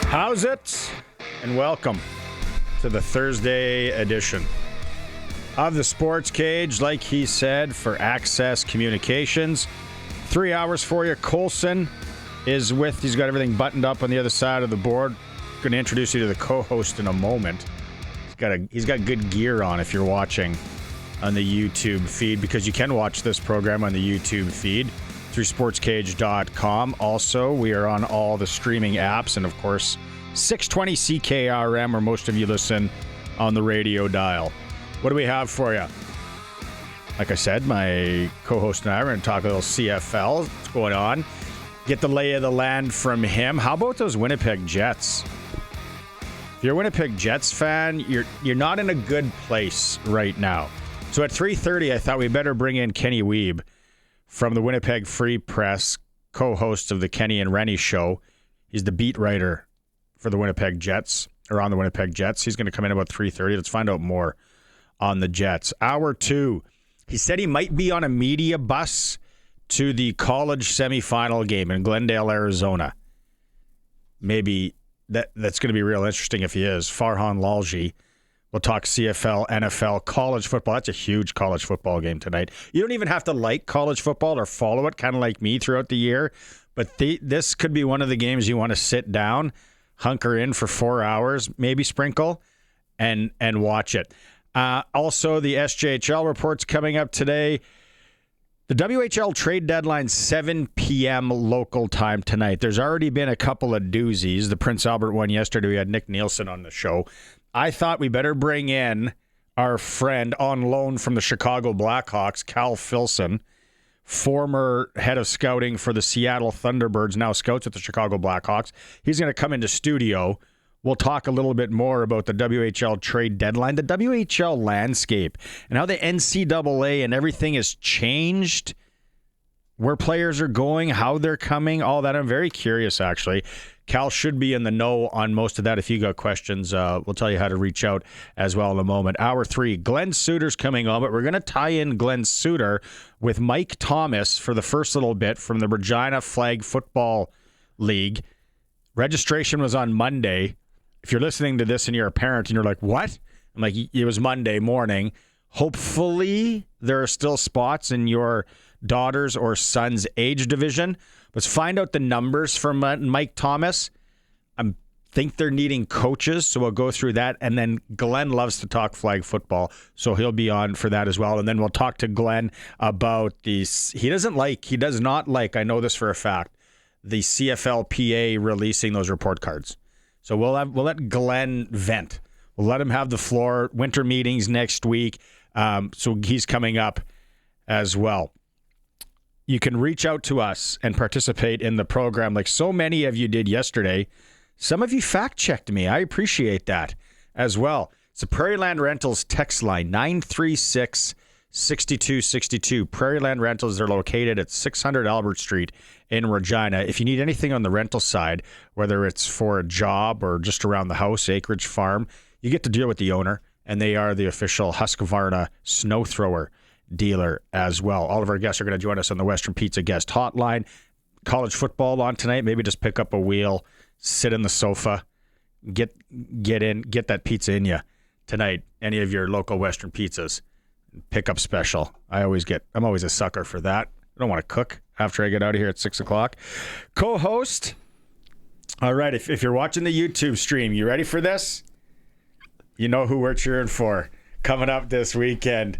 How's it? And welcome to the Thursday edition of the Sports Cage. Like he said, for Access Communications. 3 hours for you. Colson is with. He's got everything buttoned up on the other side of the board. Going to introduce you to the co-host in a moment. He's got good gear on if you're watching on the YouTube feed, because you can watch this program on the YouTube feed through sportscage.com. Also, we are on all the streaming apps, and of course 620 CKRM, where most of you listen on the radio dial. What do we have for you? Like I said, my co-host and I are going to talk a little CFL. What's going on? Get the lay of the land from him. How about those Winnipeg Jets? If you're a Winnipeg Jets fan, you're not in a good place right now. So at 3:30, I thought we better bring in Ken Wiebe from the Winnipeg Free Press, co-host of the Kenny and Rennie show. He's the beat writer for the Winnipeg Jets, or on the Winnipeg Jets. He's going to come in about 3:30. Let's find out more on the Jets. Hour 2, he said he might be on a media bus to the college semifinal game in Glendale, Arizona. Maybe that's going to be real interesting if he is. Farhan Lalji. We'll talk CFL, NFL, college football. That's a huge college football game tonight. You don't even have to like college football or follow it, kind of like me throughout the year. But this could be one of the games you want to sit down, hunker in for 4 hours, maybe sprinkle, and watch it. Also, the SJHL report's coming up today. The WHL trade deadline, 7 p.m. local time tonight. There's already been a couple of doozies. The Prince Albert one yesterday, we had Nick Nielsen on the show. I thought we better bring in our friend on loan from the Chicago Blackhawks, Cal Filson, former head of scouting for the Seattle Thunderbirds, now scouts at the Chicago Blackhawks. He's going to come into studio. We'll talk a little bit more about the WHL trade deadline, the WHL landscape, and how the NCAA and everything has changed, where players are going, how they're coming, all that. I'm very curious, actually. Cal should be in the know on most of that. If you got questions, we'll tell you how to reach out as well in a moment. Hour 3, Glen Suitor's coming on, but we're going to tie in Glen Suitor with Mike Thomas for the first little bit from the Regina Flag Football League. Registration was on Monday. If you're listening to this and you're a parent and you're like, what? I'm like, it was Monday morning. Hopefully there are still spots in your daughter's or son's age division. Let's find out the numbers from Mike Thomas. I think they're needing coaches, so we'll go through that. And then Glenn loves to talk flag football, so he'll be on for that as well. And then we'll talk to Glenn about these. He does not like, I know this for a fact, the CFLPA releasing those report cards. So we'll let Glenn vent. We'll let him have the floor. Winter meetings next week. So he's coming up as well. You can reach out to us and participate in the program like so many of you did yesterday. Some of you fact-checked me. I appreciate that as well. It's the Prairieland Rentals text line, 936-6262. Prairieland Rentals, they're located at 600 Albert Street in Regina. If you need anything on the rental side, whether it's for a job or just around the house, acreage, farm, you get to deal with the owner, and they are the official Husqvarna snow thrower dealer as well. All of our guests are going to join us on the Western Pizza Guest Hotline. College football on tonight. Maybe just pick up a wheel, sit in the sofa, get that pizza in you tonight. Any of your local Western pizzas, pick up special. I'm always a sucker for that. I don't want to cook after I get out of here at 6 o'clock. Co-host. All right, if you're watching the YouTube stream, you ready for this? You know who we're cheering for coming up this weekend.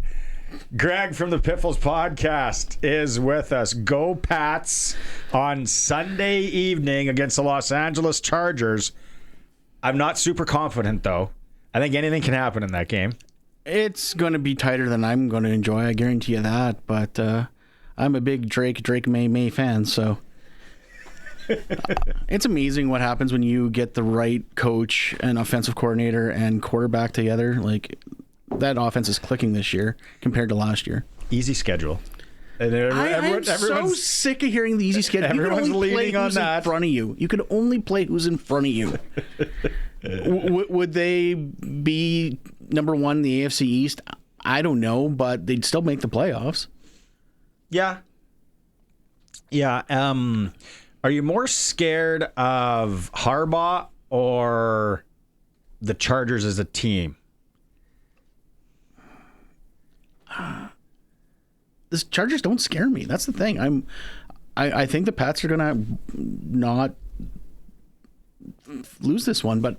Greg from the Piffles podcast is with us. Go Pats on Sunday evening against the Los Angeles Chargers. I'm not super confident, though. I think anything can happen in that game. It's going to be tighter than I'm going to enjoy, I guarantee you that. But I'm a big Drake May fan, so it's amazing what happens when you get the right coach and offensive coordinator and quarterback together. Like, that offense is clicking this year compared to last year. Easy schedule. And I'm so sick of hearing the easy schedule. You can only play who's in front of you. You can only play who's in front of you. Would they be number one in the AFC East? I don't know, but they'd still make the playoffs. Yeah. Yeah. Are you more scared of Harbaugh or the Chargers as a team? The Chargers don't scare me. That's the thing. I think the Pats are gonna not lose this one, but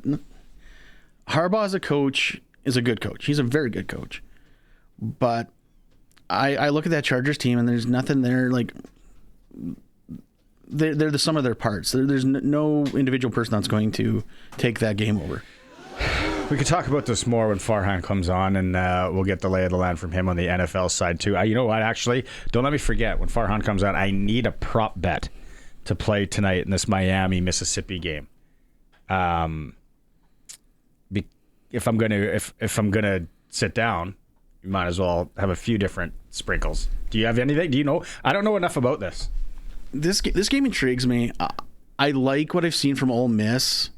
Harbaugh as a coach is a good coach. He's a very good coach. But I look at that Chargers team and there's nothing there. Like they're the sum of their parts. There's no individual person that's going to take that game over. We could talk about this more when Farhan comes on, and we'll get the lay of the land from him on the NFL side too. You know what? Actually, don't let me forget, when Farhan comes on, I need a prop bet to play tonight in this Miami-Mississippi game. If I'm gonna sit down, you might as well have a few different sprinkles. Do you have anything? Do you know? I don't know enough about this. This game intrigues me. I like what I've seen from Ole Miss.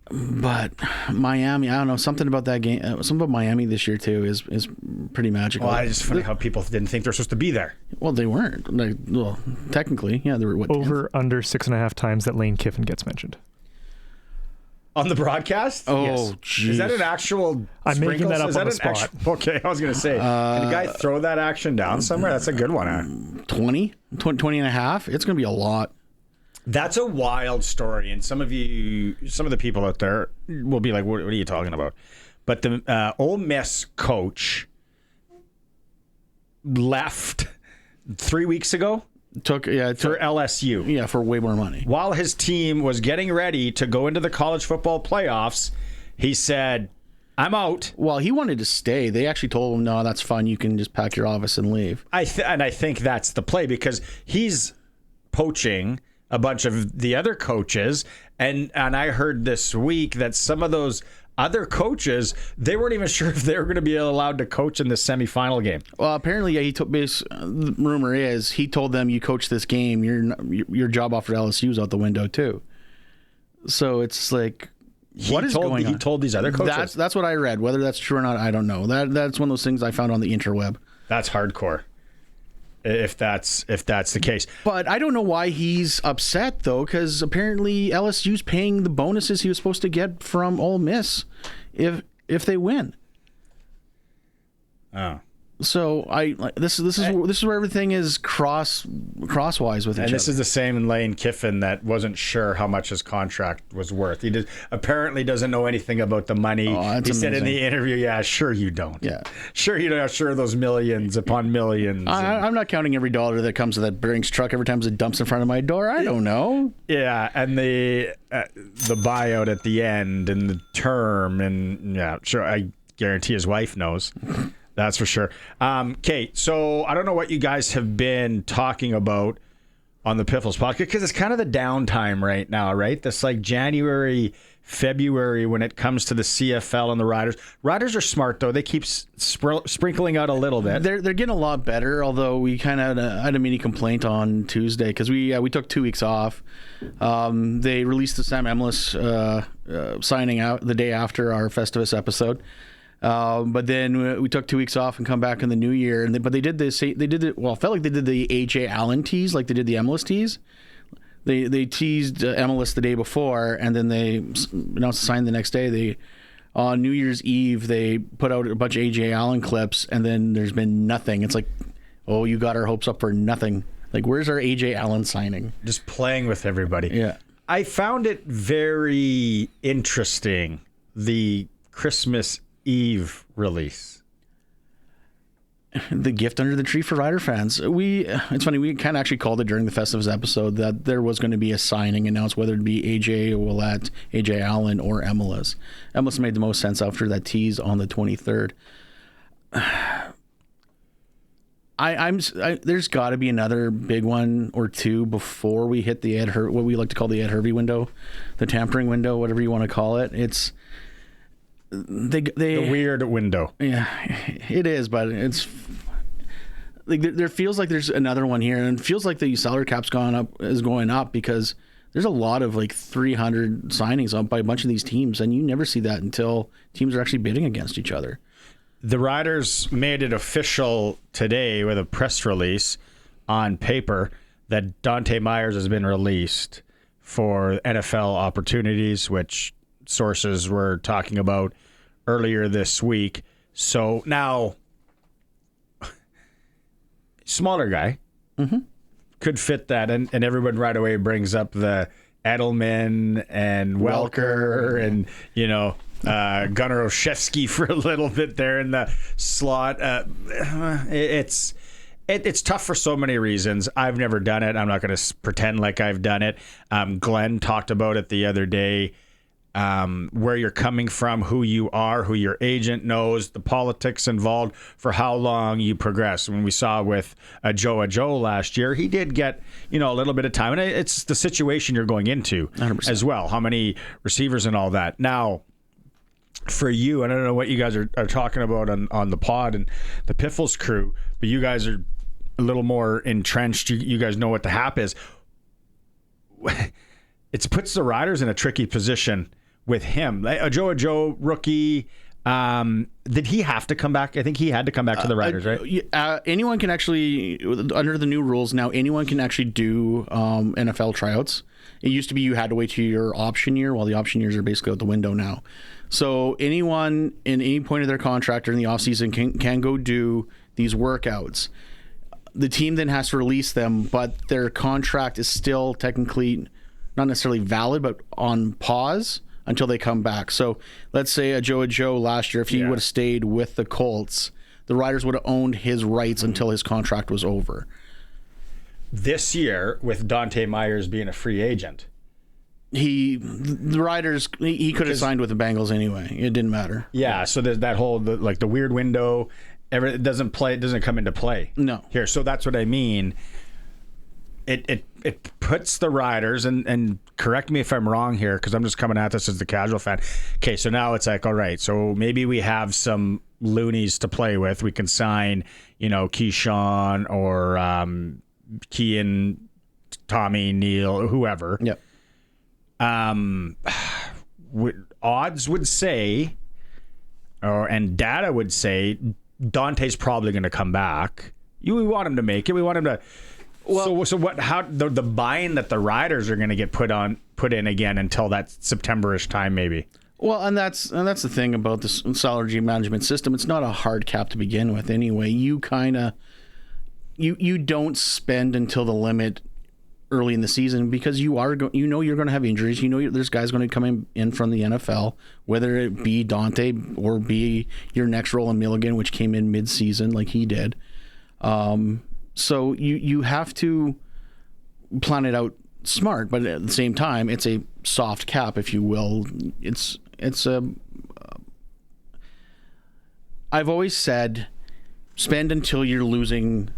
But Miami, I don't know, something about that game, something about Miami this year too is pretty magical. Well, it's just funny how people didn't think they're supposed to be there. Well, they weren't. Well, technically, yeah, they were. What, over 10th? Under 6.5 times that Lane Kiffin gets mentioned on the broadcast. Oh, jeez. Is that an actual? I'm making that up on the spot. Okay, I was going to say, can a guy throw that action down somewhere? That's a good one. 20 and a half. It's going to be a lot. That's a wild story, and some of the people out there will be like, what are you talking about? But the Ole Miss coach left 3 weeks ago for LSU. Yeah, for way more money. While his team was getting ready to go into the college football playoffs, he said, I'm out. Well, he wanted to stay. They actually told him, no, that's fine. You can just pack your office and leave. And I think that's the play, because he's poaching a bunch of the other coaches, and I heard this week that some of those other coaches, they weren't even sure if they were going to be allowed to coach in the semifinal game. Well, apparently, yeah, the rumor is he told them, you coach this game, your job offer at LSU is out the window too. So it's like, what is going on? He told these other coaches? That's what I read. Whether that's true or not, I don't know. That's one of those things I found on the interweb. That's hardcore. If that's the case. But I don't know why he's upset, though, because apparently LSU's paying the bonuses he was supposed to get from Ole Miss if they win. Oh. So this is where everything is crosswise with each other. And this is the same in Lane Kiffin that wasn't sure how much his contract was worth. He apparently doesn't know anything about the money. He said in the interview, "Yeah, sure you don't. Yeah, sure you don't. Sure those millions upon millions." I'm not counting every dollar that comes to that Brinks truck every time it dumps in front of my door. I don't know. Yeah, and the buyout at the end and the term, and yeah, sure. I guarantee his wife knows. That's for sure. Kate, so I don't know what you guys have been talking about on the Piffles podcast, because it's kind of the downtime right now, right? This like January, February when it comes to the CFL and the Riders. Riders are smart, though. They keep sprinkling out a little bit. They're getting a lot better, although we kind of had a mini complaint on Tuesday because we took 2 weeks off. They released the Sam Emlis signing out the day after our Festivus episode. But then we took 2 weeks off and come back in the new year. But they did this. It felt like they did the AJ Allen tease, like they did the Emlis tease. They teased Emlis the day before, and then they announced the sign the next day. On New Year's Eve, they put out a bunch of AJ Allen clips, and then there's been nothing. It's like, oh, you got our hopes up for nothing. Like, where's our AJ Allen signing? Just playing with everybody. Yeah. I found it very interesting, the Christmas Eve release. The gift under the tree for Rider fans. It's funny, we kind of actually called it during the Festivus episode that there was going to be a signing announced, whether it be AJ Ouellette, AJ Allen, or Emlis. Emlis made the most sense after that tease on the 23rd. There's got to be another big one or two before we hit the what we like to call the Ed Hervey window, the tampering window, whatever you want to call it. It's the weird window. Yeah, it is, but it's like there feels like there's another one here, and it feels like the salary cap's is going up because there's a lot of like 300 signings on by a bunch of these teams, and you never see that until teams are actually bidding against each other. The Riders made it official today with a press release on paper that Dante Myers has been released for NFL opportunities, which sources were talking about earlier this week. So now, smaller guy could fit that, and everyone right away brings up the Edelman and Welker and, Gunnar Olszewski for a little bit there in the slot. It's tough for so many reasons. I've never done it. I'm not going to pretend like I've done it. Glenn talked about it the other day, where you're coming from, who you are, who your agent knows, the politics involved, for how long you progress. When we saw with Joe last year, he did get a little bit of time, and it's the situation you're going into 100%. As well. How many receivers and all that. Now, for you, and I don't know what you guys are talking about on the pod and the Piffles crew, but you guys are a little more entrenched. You guys know what the hap is. It puts the Riders in a tricky position with him. Joe, rookie. Did he have to come back? I think he had to come back to the Riders, right? Anyone can actually, under the new rules now, anyone can actually do NFL tryouts. It used to be you had to wait till your option year. Well, the option years are basically out the window now. So anyone in any point of their contract or in the offseason can go do these workouts. The team then has to release them, but their contract is still technically not necessarily valid, but on pause until they come back. So let's say a Joe last year, if he would have stayed with the Colts, the Riders would have owned his rights until his contract was over. This year, with Dante Myers being a free agent, the Riders, he could have signed with the Bengals anyway. It didn't matter. Yeah, so there's that whole the weird window. It doesn't come into play. No. Here, so that's what I mean. It puts the Riders, and correct me if I'm wrong here, because I'm just coming at this as the casual fan. Okay, so now it's like, all right, so maybe we have some loonies to play with. We can sign, Keyshawn or Kean, Tommy, Neal, whoever. Yep. Odds would say, and data would say, Dante's probably going to come back. We want him to make it. We want him to. Well, so what? How the buy-in that the Riders are going to get put in again until that September-ish time, maybe. Well, and that's the thing about this salary management system. It's not a hard cap to begin with, anyway. You you don't spend until the limit early in the season because you're going to have injuries. There's guys going to come in from the NFL, whether it be Dante or be your next Roland Milligan, which came in mid-season like he did. So you have to plan it out smart, but at the same time, it's a soft cap, if you will. I've always said, spend until you're losing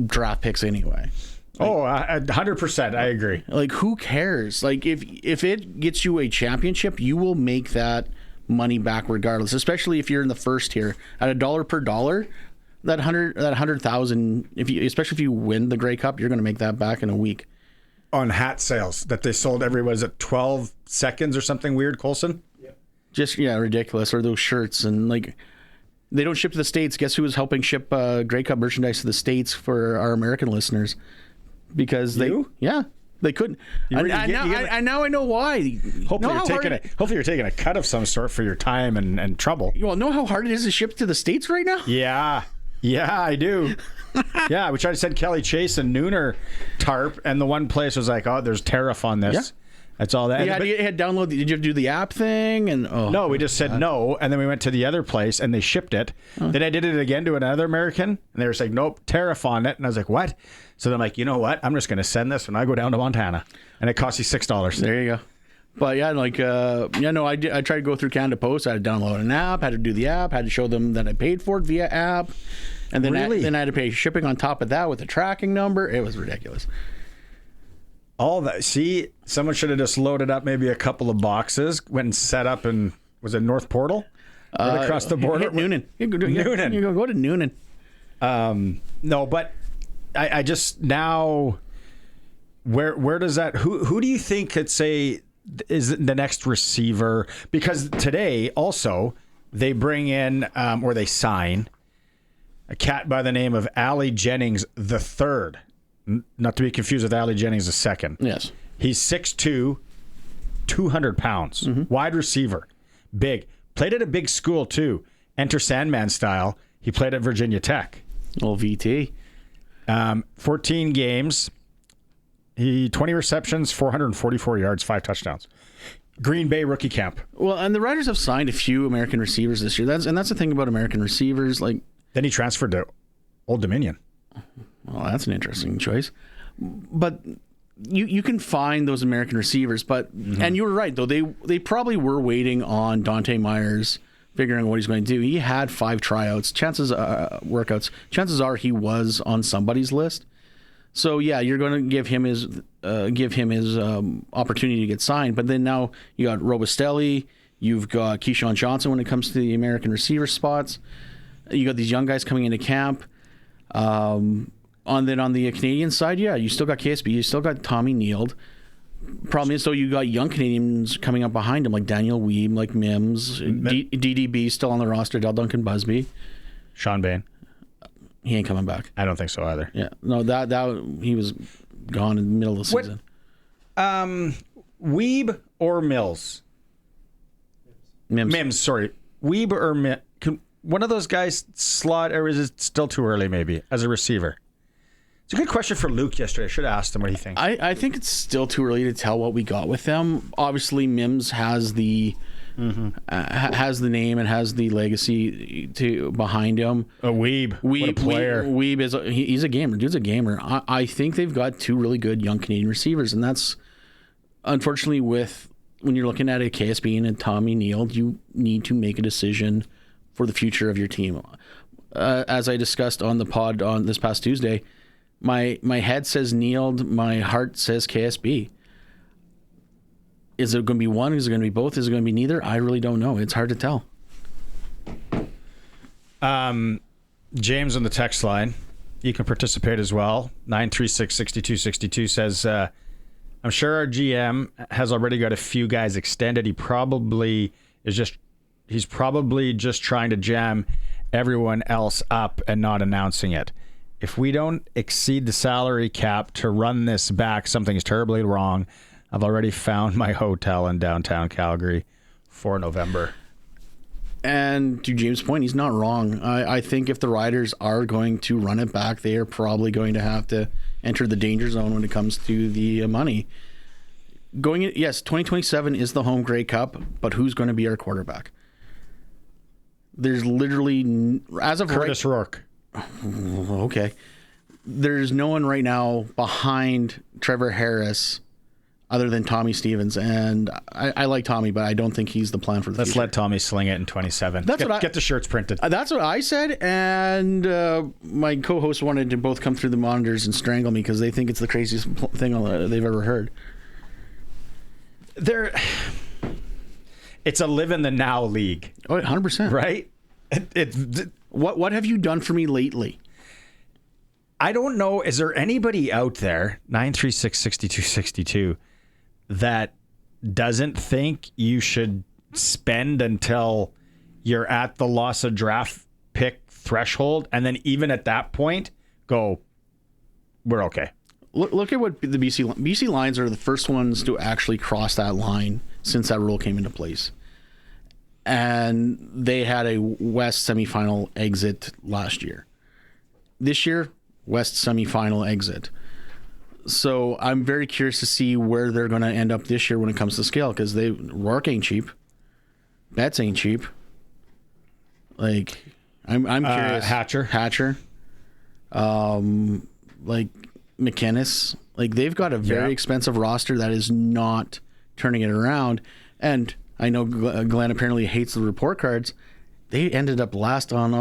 draft picks anyway. 100%. I agree. Like, who cares? Like, if it gets you a championship, you will make that money back regardless. Especially if you're in the first tier at $1 per dollar. That 100,000. Especially if you win the Grey Cup, you're going to make that back in a week. On hat sales that they sold was it 12 seconds or something weird, Coulson? Yeah. Just ridiculous. Or those shirts and they don't ship to the States. Guess who was helping ship Grey Cup merchandise to the States for our American listeners? Because they couldn't. Now I know why. Hopefully you're taking a cut of some sort for your time and trouble. You all know how hard it is to ship to the States right now? Yeah, I do. Yeah, we tried to send Kelly Chase a Nooner tarp, and the one place was like, oh, there's tariff on this. Yeah. That's all that. Yeah, you had download. Did you do the app thing? And no, we just said no, and then we went to the other place, and they shipped it. Then I did it again to another American, and they were like, nope, tariff on it. And I was like, what? So then I'm like, you know what? I'm just going to send this when I go down to Montana, and it costs you $6. There you go. But yeah, I tried to go through Canada Post. I had to download an app, had to do the app, had to show them that I paid for it via app, and then I had to pay shipping on top of that with a tracking number. It was ridiculous. All that. See, someone should have just loaded up maybe a couple of boxes, went and set up in, was it North Portal? Right across the border? Hit Noonan. Noonan. You go to Noonan. No, but I just now, where does that, who do you think could say is the next receiver? Because today also they bring in, or they sign a cat by the name of Allie Jennings III. Not to be confused with Allie Jennings II. Yes. He's 6'2", 200 pounds, wide receiver, big. Played at a big school too. Enter Sandman style. He played at Virginia Tech. Well, VT. 14 games. 20 receptions, 444 yards, 5 touchdowns. Green Bay rookie camp. Well, and the Riders have signed a few American receivers this year. That's the thing about American receivers. Like, then he transferred to Old Dominion. Well, that's an interesting choice. But you can find those American receivers. But and you were right though. They probably were waiting on Dante Myers figuring what he's going to do. He had 5 tryouts. Workouts. Chances are he was on somebody's list. So yeah, you're going to give him his opportunity to get signed. But then now you got Robustelli, you've got Keyshawn Johnson when it comes to the American receiver spots. You got these young guys coming into camp. On the Canadian side, yeah, you still got KSB, you still got Tommy Neild. Problem is, though, you got young Canadians coming up behind him, like Daniel Wiebe, like Mims, DDB still on the roster, Del Duncan Busby, Sean Bain. He ain't coming back. I don't think so either. Yeah, no, that he was gone in the middle of the season. Wiebe or Mills? Mims, sorry. Wiebe or Mims? Can one of those guys slot, or is it still too early, maybe, as a receiver? It's a good question for Luke yesterday. I should have asked him what he thinks. I think it's still too early to tell what we got with them. Obviously, Mims has the has the name and has the legacy behind him. Wiebe, what a player. Wiebe he's a gamer. Dude's a gamer. I think they've got 2 really good young Canadian receivers, and that's unfortunately when you're looking at a KSB and a Tommy Neild, you need to make a decision for the future of your team. As I discussed on the pod on this past Tuesday, my head says Neild, my heart says KSB. Is it going to be one? Is it going to be both? Is it going to be neither? I really don't know. It's hard to tell. James on the text line, you can participate as well. 936-6262 says, I'm sure our GM has already got a few guys extended. He's probably just trying to jam everyone else up and not announcing it. If we don't exceed the salary cap to run this back, something's terribly wrong. I've already found my hotel in downtown Calgary for November. And to James' point, he's not wrong. I think if the Riders are going to run it back, they are probably going to have to enter the danger zone when it comes to the money. Yes, 2027 is the home Grey Cup, but who's going to be our quarterback? There's literally, as of Curtis Rourke. Okay. There's no one right now behind Trevor Harris other than Tommy Stevens, and I like Tommy, but I don't think he's the plan for the future. Let's let Tommy sling it in 27. Get the shirts printed. That's what I said, and my co-host wanted to both come through the monitors and strangle me because they think it's the craziest thing they've ever heard. It's a live in the now league. Oh, 100%. Right? What have you done for me lately? I don't know. Is there anybody out there, 936-6262, that doesn't think you should spend until you're at the loss of draft pick threshold, and then even at that point, go, we're okay? Look at what the BC Lions are the first ones to actually cross that line since that rule came into place. And they had a West semifinal exit last year. This year, West semifinal exit. So I'm very curious to see where they're going to end up this year when it comes to scale, because Rourke ain't cheap. Betts ain't cheap. Like, I'm curious. Hatcher. Like McInnes. Like, they've got a very expensive roster that is not turning it around. And I know Glenn apparently hates the report cards. They ended up last in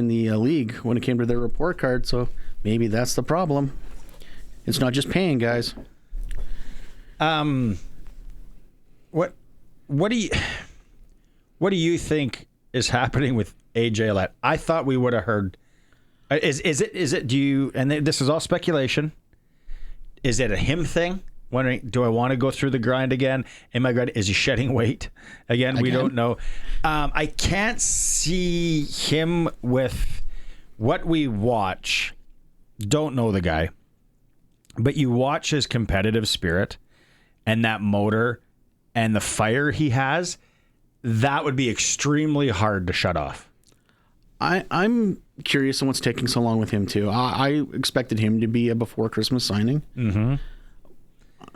the league when it came to their report card. So maybe that's the problem. It's not just paying, guys. What do you think is happening with AJ Lett? I thought we would have heard. Is it? Do you? And this is all speculation. Is it a him thing? Wondering, do I want to go through the grind again? Am I going? Is he shedding weight again? We don't know. I can't see him with what we watch. Don't know the guy. But you watch his competitive spirit and that motor and the fire he has, that would be extremely hard to shut off. I'm curious on what's taking so long with him, too. I expected him to be a before Christmas signing. Mm-hmm.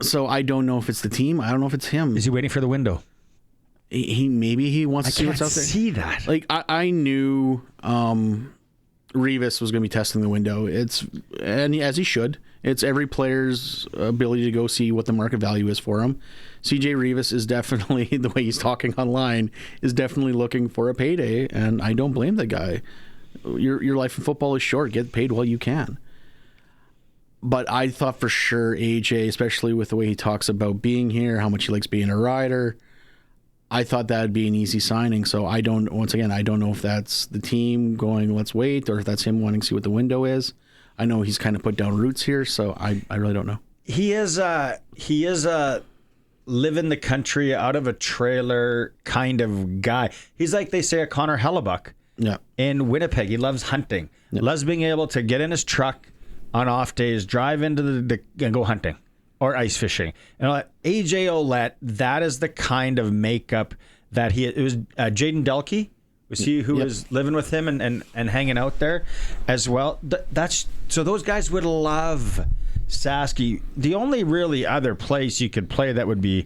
So I don't know if it's the team. I don't know if it's him. Is he waiting for the window? Maybe he wants to see what's out there. I can't see that. Like, I knew Revis was going to be testing the window. And as he should. It's every player's ability to go see what the market value is for him. CJ Revis is definitely, the way he's talking online, is definitely looking for a payday, and I don't blame the guy. Your life in football is short. Get paid while you can. But I thought for sure AJ, especially with the way he talks about being here, how much he likes being a rider, I thought that would be an easy signing. So I don't know if that's the team going, let's wait, or if that's him wanting to see what the window is. I know he's kind of put down roots here, so I really don't know. He is a live in the country, out of a trailer kind of guy. He's like they say a Connor Hellebuck in Winnipeg. He loves hunting. Loves being able to get in his truck on off days, drive into the and go hunting or ice fishing. And AJ Ouellette, that is the kind of makeup that it was Jaden Delkey. Was he who was living with him and hanging out there as well? So those guys would love Sasky. The only really other place you could play that would be,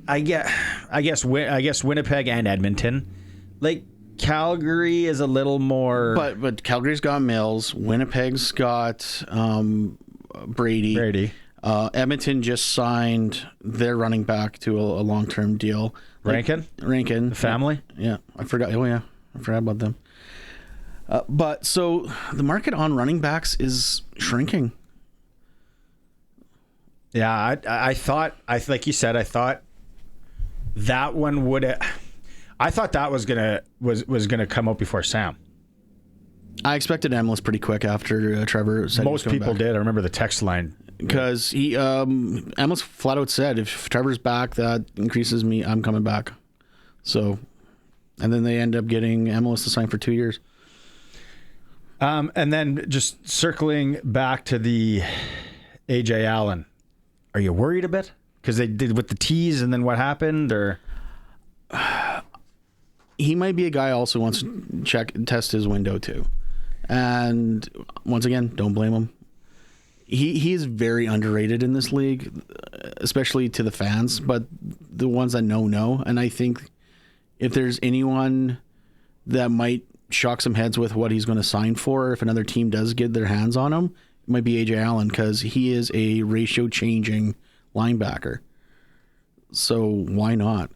I guess Winnipeg and Edmonton. Like Calgary is a little more, but Calgary's got Mills. Winnipeg's got Brady. Edmonton just signed their running back to a long-term deal. Rankin? The family? Yeah. I forgot. Oh, yeah. I forgot about them. But so the market on running backs is shrinking. Yeah, I thought, like you said, I thought that one would. I thought that was gonna come out before Sam. I expected Emlis pretty quick after Trevor said most people did. I remember the text line because he Emlis flat out said, if Trevor's back, that increases me. I'm coming back. So, and then they end up getting Emlis to sign for 2 years. And then just circling back to the AJ Allen, are you worried a bit because they did with the tease and then what happened, or? He might be a guy also who wants to test his window too. And once again, don't blame him. He is very underrated in this league, especially to the fans, but the ones that know. And I think if there's anyone that might shock some heads with what he's going to sign for, if another team does get their hands on him, it might be AJ Allen, because he is a ratio changing linebacker. So why not?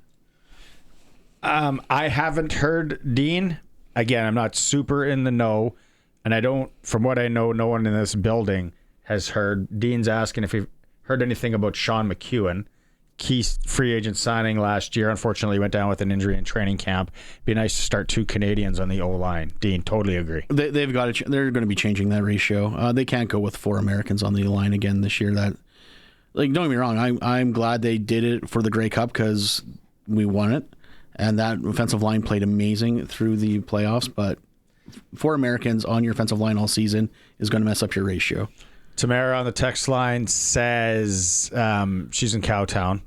I haven't heard Dean. Again, I'm not super in the know, and I don't, from what I know, no one in this building has heard. Dean's asking if he heard anything about Sean McEwen, key free agent signing last year. Unfortunately, he went down with an injury in training camp. Be nice to start 2 Canadians on the O-line. Dean, totally agree. They've got to. They're going to be changing that ratio. They can't go with 4 Americans on the line again this year. That, like, don't get me wrong. I'm glad they did it for the Grey Cup because we won it. And that offensive line played amazing through the playoffs, but 4 Americans on your offensive line all season is going to mess up your ratio. Tamara on the text line says she's in Cowtown.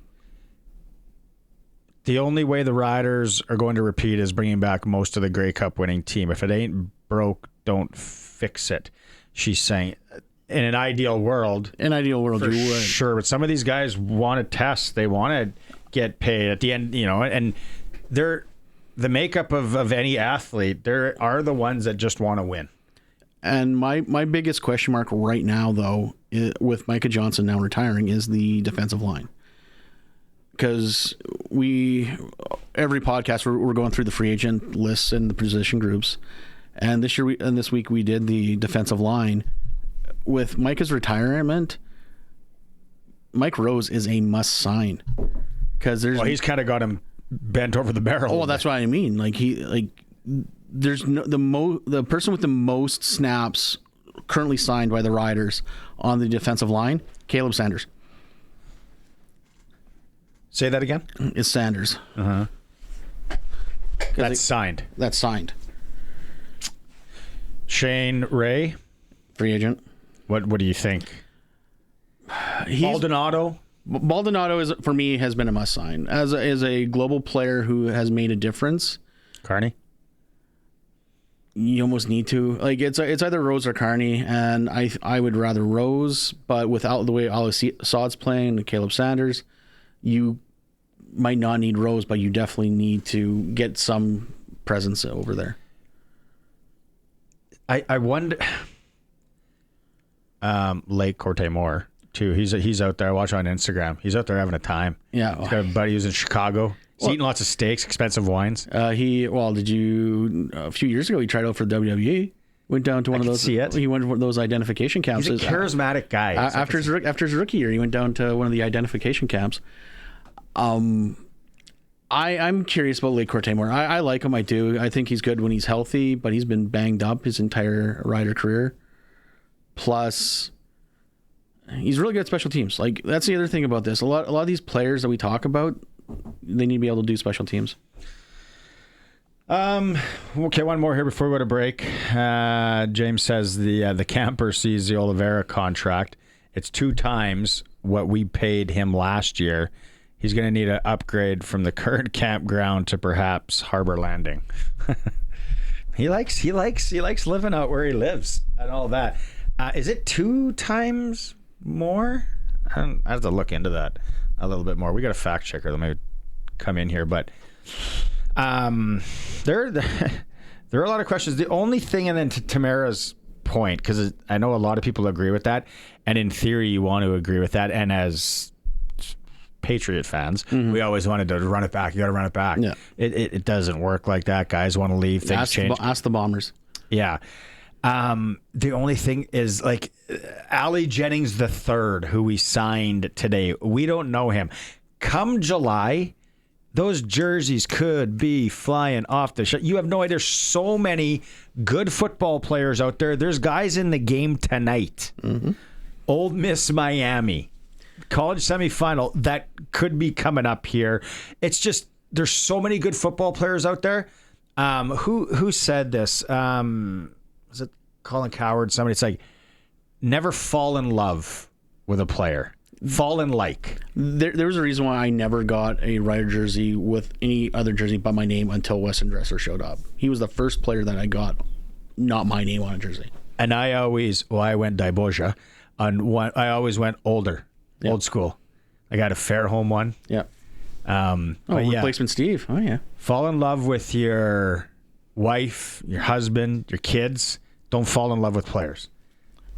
The only way the Riders are going to repeat is bringing back most of the Grey Cup winning team. If it ain't broke, don't fix it. She's saying, in an ideal world. You would. Sure, but some of these guys want to test. They want to get paid at the end, and they're the makeup of any athlete. There are the ones that just want to win. And my biggest question mark right now, though, with Micah Johnson now retiring, is the defensive line. Because every podcast we're going through the free agent lists and the position groups, and this week we did the defensive line. With Micah's retirement, Mike Rose is a must sign. Because he's kind of got him bent over the barrel. Oh, that's what I mean. There's the person with the most snaps currently signed by the Riders on the defensive line, Caleb Sanders. Say that again? It's Sanders. Uh-huh. That's signed. That's signed. Shane Ray, free agent. What do you think? Maldonado. Maldonado is, for me, has been a must sign as a global player who has made a difference. Carney. You almost need to, like, it's either Rose or Carney, and I would rather Rose, but without the way Al-Assad's playing and Caleb Sanders, you might not need Rose, but you definitely need to get some presence over there. I wonder. Lake Corte Moore too. He's out there. I watch on Instagram. He's out there having a time. Yeah, he's got a buddy who's in Chicago. He's eating lots of steaks, expensive wines. A few years ago he tried out for the WWE. Went down to one of those. See it. He went to one of those identification camps. He's a charismatic guy. After his rookie year, he went down to one of the identification camps. I'm curious about Lake Corte Moore. I like him. I do. I think he's good when he's healthy, but he's been banged up his entire Rider career. Plus, he's really good at special teams. Like, that's the other thing about this. A lot of these players that we talk about, they need to be able to do special teams. Okay, one more here before we go to break. James says the camper sees the Oliveira contract. It's 2 times what we paid him last year. He's going to need an upgrade from the current campground to perhaps Harbor Landing. He likes living out where he lives and all that. Is it 2 times more? I have to look into that a little bit more. We got a fact checker that may come in here, but there are a lot of questions. The only thing, and then to Tamara's point, because I know a lot of people agree with that, and in theory you want to agree with that, and as Patriot fans, we always wanted to run it back. You got to run it back. Yeah. It doesn't work like that. Guys want to leave. Things change. Ask the Bombers. Yeah. The only thing is, like, Ali Jennings III, who we signed today, we don't know him. Come July, those jerseys could be flying off the shelf. You have no idea. There's so many good football players out there. There's guys in the game tonight. Mm-hmm. Old Miss Miami. College semifinal that could be coming up here. It's just, there's so many good football players out there. Who said this? Was it Colin Coward? Somebody. It's like, never fall in love with a player. Fall in like. There was a reason why I never got a Rider jersey with any other jersey but my name until Weston Dresser showed up. He was the first player that I got not my name on a jersey. And I went Daiboja on one. I always went older. Yep. Old school. I got a Fairholm one. Yeah. Replacement Steve. Oh, yeah. Fall in love with your wife, your husband, your kids. Don't fall in love with players.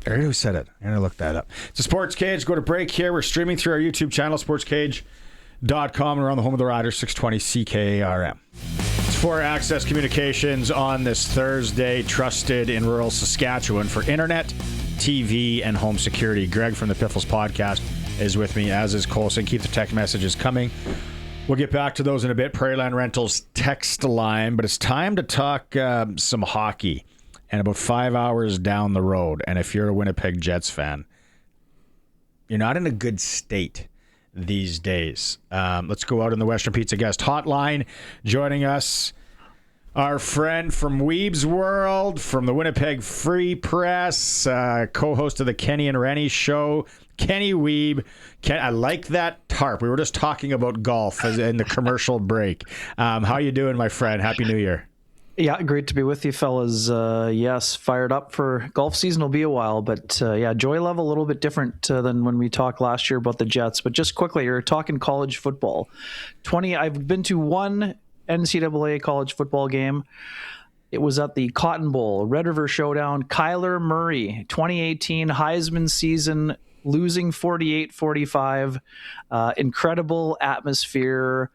I heard who said it. I'm going to look that up. It's a Sports Cage. Go to break here. We're streaming through our YouTube channel, sportscage.com. We're on the home of the Riders, 620 CKRM. It's for Access Communications on this Thursday, trusted in rural Saskatchewan for internet, TV, and home security. Greg from the Piffles Podcast is with me, as is Colson. Keep the text messages coming. We'll get back to those in a bit. Prairieland Rentals text line, but it's time to talk some hockey. And about 5 hours down the road, and if you're a Winnipeg Jets fan, you're not in a good state these days. Let's go out in the Western Pizza Guest Hotline. Joining us, our friend from Wiebe's World, from the Winnipeg Free Press, co-host of the Kenny and Rennie Show, Kenny Wiebe. I like that tarp. We were just talking about golf in the commercial break. How you doing, my friend? Happy New Year. Yeah, great to be with you, fellas. Yes, fired up for golf season. Will be a while, but joy level a little bit different than when we talked last year about the Jets. But just quickly, you're talking college football. I've been to one NCAA college football game. It was at the Cotton Bowl, Red River Showdown. Kyler Murray, 2018 Heisman season, losing 48-45. Incredible atmosphere.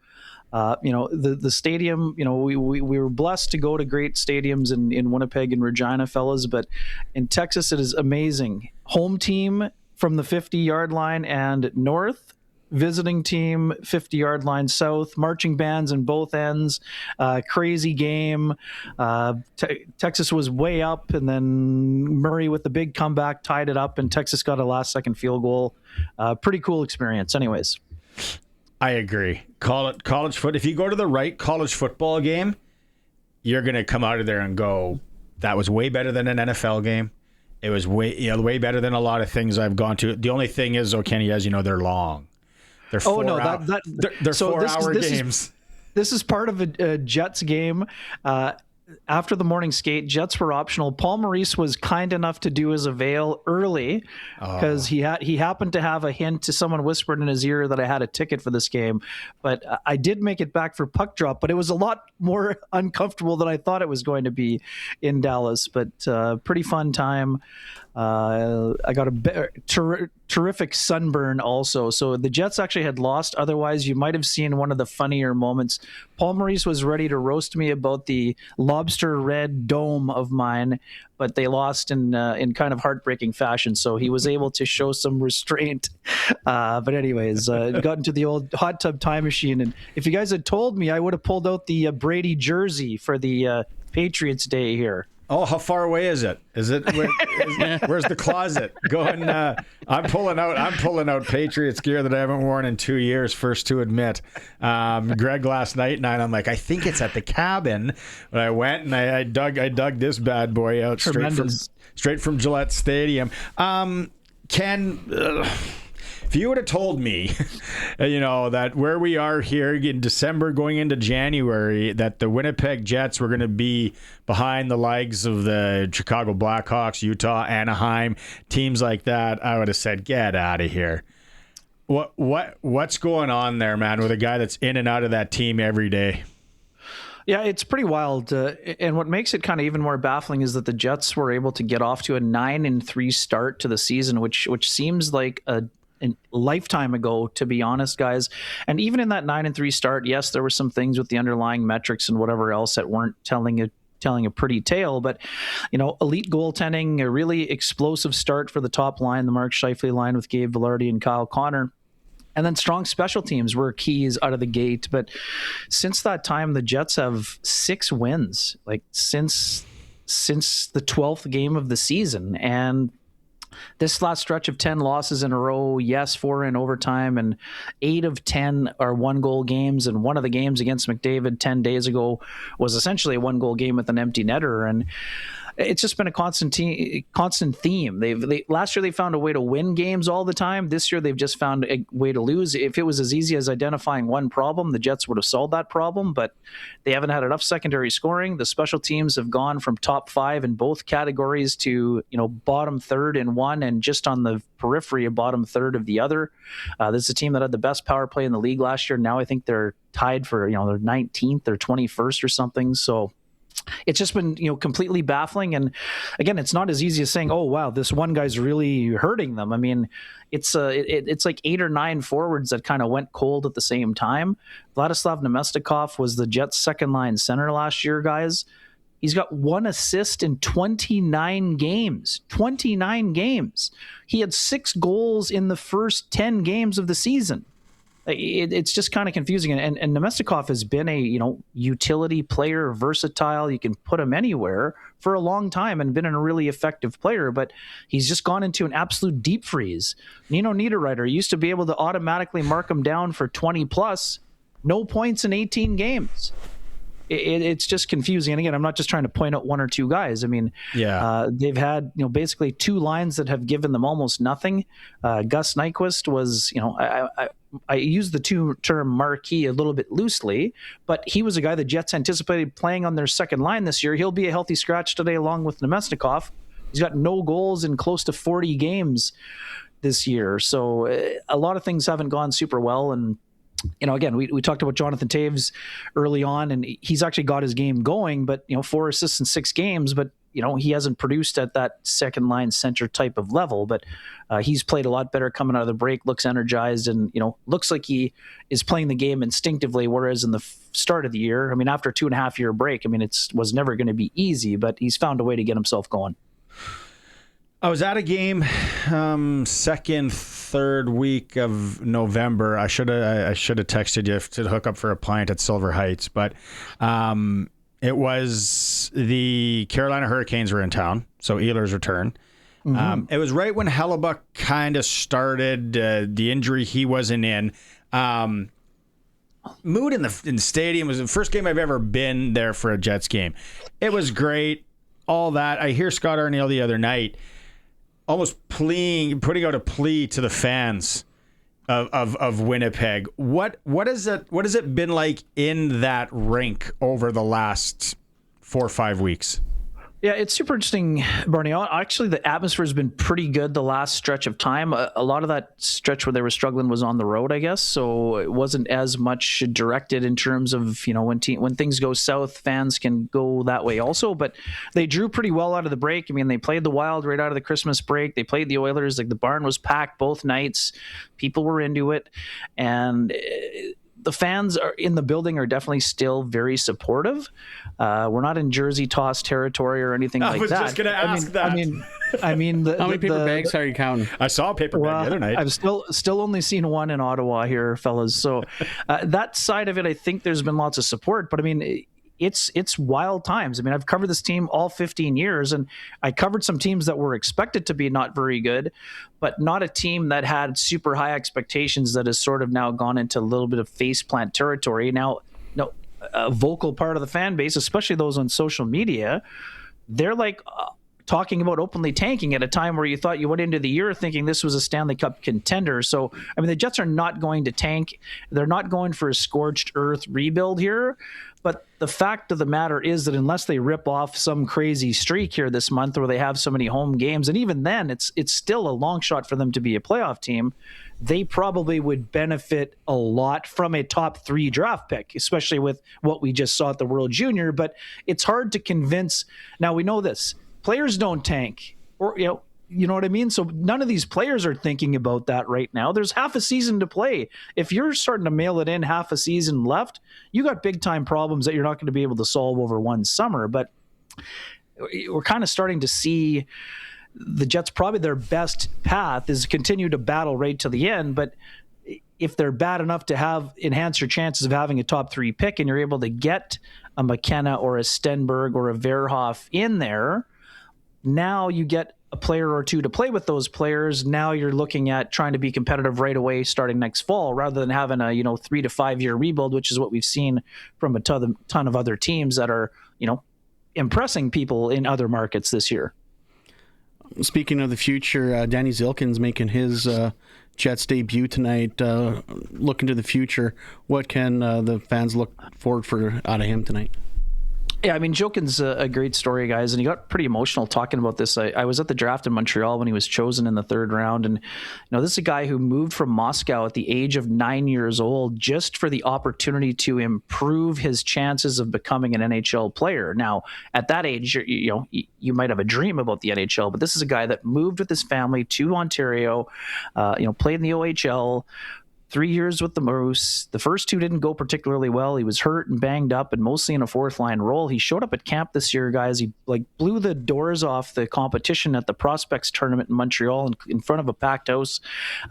The stadium, we were blessed to go to great stadiums in Winnipeg and Regina, fellas, but in Texas, it is amazing. Home team from the 50-yard line and north, visiting team 50-yard line south, marching bands in both ends, crazy game. Texas was way up, and then Murray with the big comeback tied it up, and Texas got a last-second field goal. Pretty cool experience anyways. I agree. Call it college foot. If you go to the right college football game, you're going to come out of there and go, that was way better than an NFL game. It was way better than a lot of things I've gone to. The only thing is, Kenny, as you know, they're long. They're 4 hour, they're so 4 hour games. This is part of a Jets game. After the morning skate, Jets were optional. Paul Maurice was kind enough to do his avail early because he happened to have a hint to someone whispered in his ear that I had a ticket for this game. But I did make it back for puck drop, but it was a lot more uncomfortable than I thought it was going to be in Dallas. But pretty fun time. I got a terrific sunburn also. So the Jets actually had lost. Otherwise, you might have seen one of the funnier moments. Paul Maurice was ready to roast me about the lobster red dome of mine, but they lost in kind of heartbreaking fashion. So he was able to show some restraint. But anyways, got into the old hot tub time machine. And if you guys had told me, I would have pulled out the Brady jersey for the Patriots Day here. Oh, how far away is it? Where's the closet? I'm pulling out Patriots gear that I haven't worn in 2 years. First to admit. Greg last night and I'm like, I think it's at the cabin. But I went and I dug this bad boy out straight from Gillette Stadium. Ken. If you would have told me, that where we are here in December going into January, that the Winnipeg Jets were going to be behind the likes of the Chicago Blackhawks, Utah, Anaheim, teams like that, I would have said, get out of here. What's going on there, man, with a guy that's in and out of that team every day? Yeah, it's pretty wild. And what makes it kind of even more baffling is that the Jets were able to get off to a 9-3 start to the season, which seems like a lifetime ago, to be honest, guys. And even in that 9-3 start, yes, there were some things with the underlying metrics and whatever else that weren't telling a pretty tale, but elite goaltending, a really explosive start for the top line, the Mark Scheifele line with Gabe Vilardi and Kyle Connor. And then strong special teams were keys out of the gate. But since that time, the Jets have 6 wins, like since the 12th game of the season. And this last stretch of 10 losses in a row, yes, 4 in overtime, and 8 of 10 are 1-goal games. And one of the games against McDavid 10 days ago was essentially a 1-goal game with an empty netter. And it's just been a constant theme. Last year they found a way to win games all the time. This year they've just found a way to lose. If it was as easy as identifying one problem, the Jets would have solved that problem, but they haven't had enough secondary scoring. The special teams have gone from top 5 in both categories to bottom third in one and just on the periphery of bottom third of the other. This is a team that had the best power play in the league last year. Now I think they're tied for their 19th or 21st or something. So it's just been, completely baffling. And again, it's not as easy as saying, oh, wow, this one guy's really hurting them. I mean, it's like 8 or 9 forwards that kind of went cold at the same time. Vladislav Nemestikov was the Jets' second line center last year, guys. He's got 1 assist in 29 games. 29 games. He had 6 goals in the first 10 games of the season. It's just kind of confusing. And Nemestikov has been a utility player, versatile. You can put him anywhere for a long time and been a really effective player. But he's just gone into an absolute deep freeze. Nino Niederreiter used to be able to automatically mark him down for 20+, no points in 18 games. It's just confusing. And again, I'm not just trying to point out 1 or 2 guys. I mean, they've had basically 2 lines that have given them almost nothing. Gus Nyquist was I use the term marquee a little bit loosely, but he was a guy the Jets anticipated playing on their second line this year. He'll be a healthy scratch today along with Nemestikov. He's got no goals in close to 40 games this year. So a lot of things haven't gone super well. And again, we talked about Jonathan Toews early on, and he's actually got his game going, but 4 assists in 6 games, but he hasn't produced at that second line center type of level, but he's played a lot better coming out of the break, looks energized, and looks like he is playing the game instinctively, whereas in the start of the year, I mean, after a 2.5-year break, I mean, it was never going to be easy, but he's found a way to get himself going. I was at a game second, third week of November. I should have texted you to hook up for a pint at Silver Heights, but it was the Carolina Hurricanes were in town, so Ehlers' return. Mm-hmm. It was right when Hellebuck kind of started the injury he wasn't in. Mood in the stadium was the first game I've ever been there for a Jets game. It was great, all that. I hear Scott Arniel the other night. almost putting out a plea to the fans of Winnipeg. What has it been like in that rink over the last 4 or 5 weeks? Yeah, it's super interesting, Barney. Actually, the atmosphere has been pretty good the last stretch of time. A lot of that stretch where they were struggling was on the road, I guess. So it wasn't as much directed in terms of, when things go south, fans can go that way also. But they drew pretty well out of the break. I mean, they played the Wild right out of the Christmas break. They played the Oilers. Like, the barn was packed both nights. People were into it. And the fans in the building are definitely still very supportive. We're not in jersey toss territory or anything like that. I was just going to ask that. I mean, how many paper bags are you counting? I saw a paper bag the other night. I've still only seen one in Ottawa here, fellas. So that side of it, I think there's been lots of support. But I mean, it's wild times. I mean, I've covered this team all 15 years, and I covered some teams that were expected to be not very good, but not a team that had super high expectations that has sort of now gone into a little bit of faceplant territory. Now, a vocal part of the fan base, especially those on social media, they're like talking about openly tanking at a time where you thought you went into the year thinking this was a Stanley Cup contender. So, I mean, the Jets are not going to tank. They're not going for a scorched earth rebuild here. But the fact of the matter is that unless they rip off some crazy streak here this month where they have so many home games, and even then it's still a long shot for them to be a playoff team, they probably would benefit a lot from a top 3 draft pick, especially with what we just saw at the World Junior. But it's hard to convince. Now, we know this. Players don't tank, or you know what I mean? So none of these players are thinking about that right now. There's half a season to play. If you're starting to mail it in half a season left, you got big time problems that you're not going to be able to solve over one summer. But we're kind of starting to see the Jets, probably their best path is continue to battle right to the end. But if they're bad enough to enhance your chances of having a top 3 pick, and you're able to get a McKenna or a Stenberg or a Verhoff in there, now you get a player or two to play with those players. Now you're looking at trying to be competitive right away starting next fall, rather than having a 3 to 5 year rebuild, which is what we've seen from a ton of other teams that are impressing people in other markets this year. Speaking of the future, Danny Zilkin's making his Jets debut tonight. Looking to the future, what can the fans look forward for out of him tonight? Yeah, I mean, Jokin's a great story, guys, and he got pretty emotional talking about this. I was at the draft in Montreal when he was chosen in the 3rd round, and this is a guy who moved from Moscow at the age of 9 years old just for the opportunity to improve his chances of becoming an NHL player. Now, at that age, you might have a dream about the NHL, but this is a guy that moved with his family to Ontario, played in the OHL. 3 years with the Moose. The first 2 didn't go particularly well. He was hurt and banged up and mostly in a 4th line role. He showed up at camp this year, guys. He blew the doors off the competition at the Prospects tournament in Montreal in front of a packed house.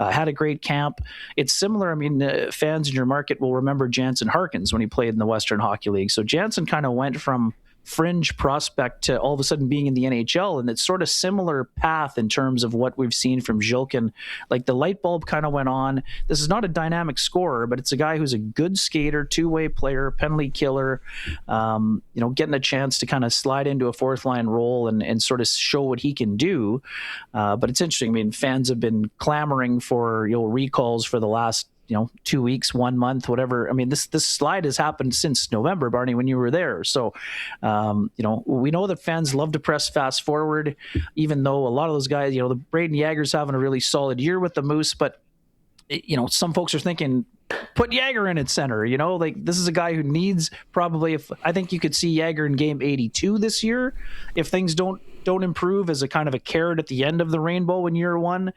Had a great camp. It's similar. I mean, fans in your market will remember Jansen Harkins when he played in the Western Hockey League. So Jansen kind of went from fringe prospect to all of a sudden being in the NHL, and it's sort of similar path in terms of what we've seen from Zilkin. Like, the light bulb kind of went on. This is not a dynamic scorer, but it's a guy who's a good skater, 2-way player, penalty killer, getting a chance to kind of slide into a 4th line role and sort of show what he can do. But it's interesting. I mean, fans have been clamoring for recalls for the last 2 weeks, 1 month, whatever. I mean, this slide has happened since November, Barney, when you were there. So, we know that fans love to press fast forward, even though a lot of those guys, the Braden Yager's having a really solid year with the Moose, but some folks are thinking, put Yager in at center. This is a guy who needs probably, I think you could see Yager in game 82 this year if things don't improve, as a kind of a carrot at the end of the rainbow in year 1.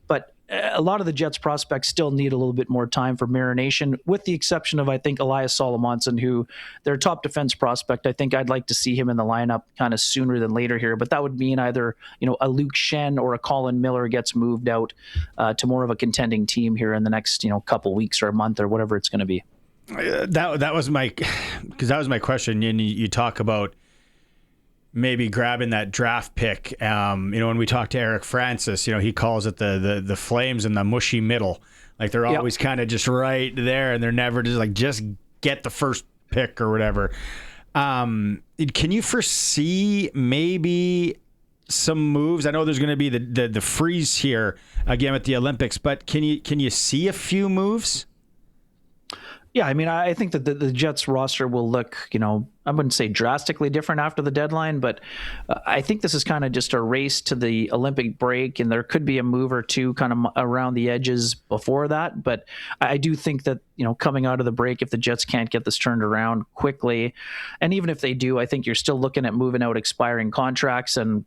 But a lot of the Jets prospects still need a little bit more time for marination, with the exception of, I think, Elias Solomonson, who their top defense prospect. I think I'd like to see him in the lineup kind of sooner than later here, but that would mean either, a Luke Shen or a Colin Miller gets moved out to more of a contending team here in the next, couple weeks or a month or whatever it's going to be. That was my question. And you talk about maybe grabbing that draft pick. When we talk to Eric Francis, he calls it the Flames in the mushy middle. Like, they're always kind of just right there, and they're never just get the first pick or whatever. Can you foresee maybe some moves? I know there's going to be the freeze here again at the Olympics, but can you see a few moves? Yeah, I mean, I think that the Jets roster will look, I wouldn't say drastically different after the deadline, but I think this is kind of just a race to the Olympic break, and there could be a move or two kind of around the edges before that. But I do think that, coming out of the break, if the Jets can't get this turned around quickly, and even if they do, I think you're still looking at moving out expiring contracts. And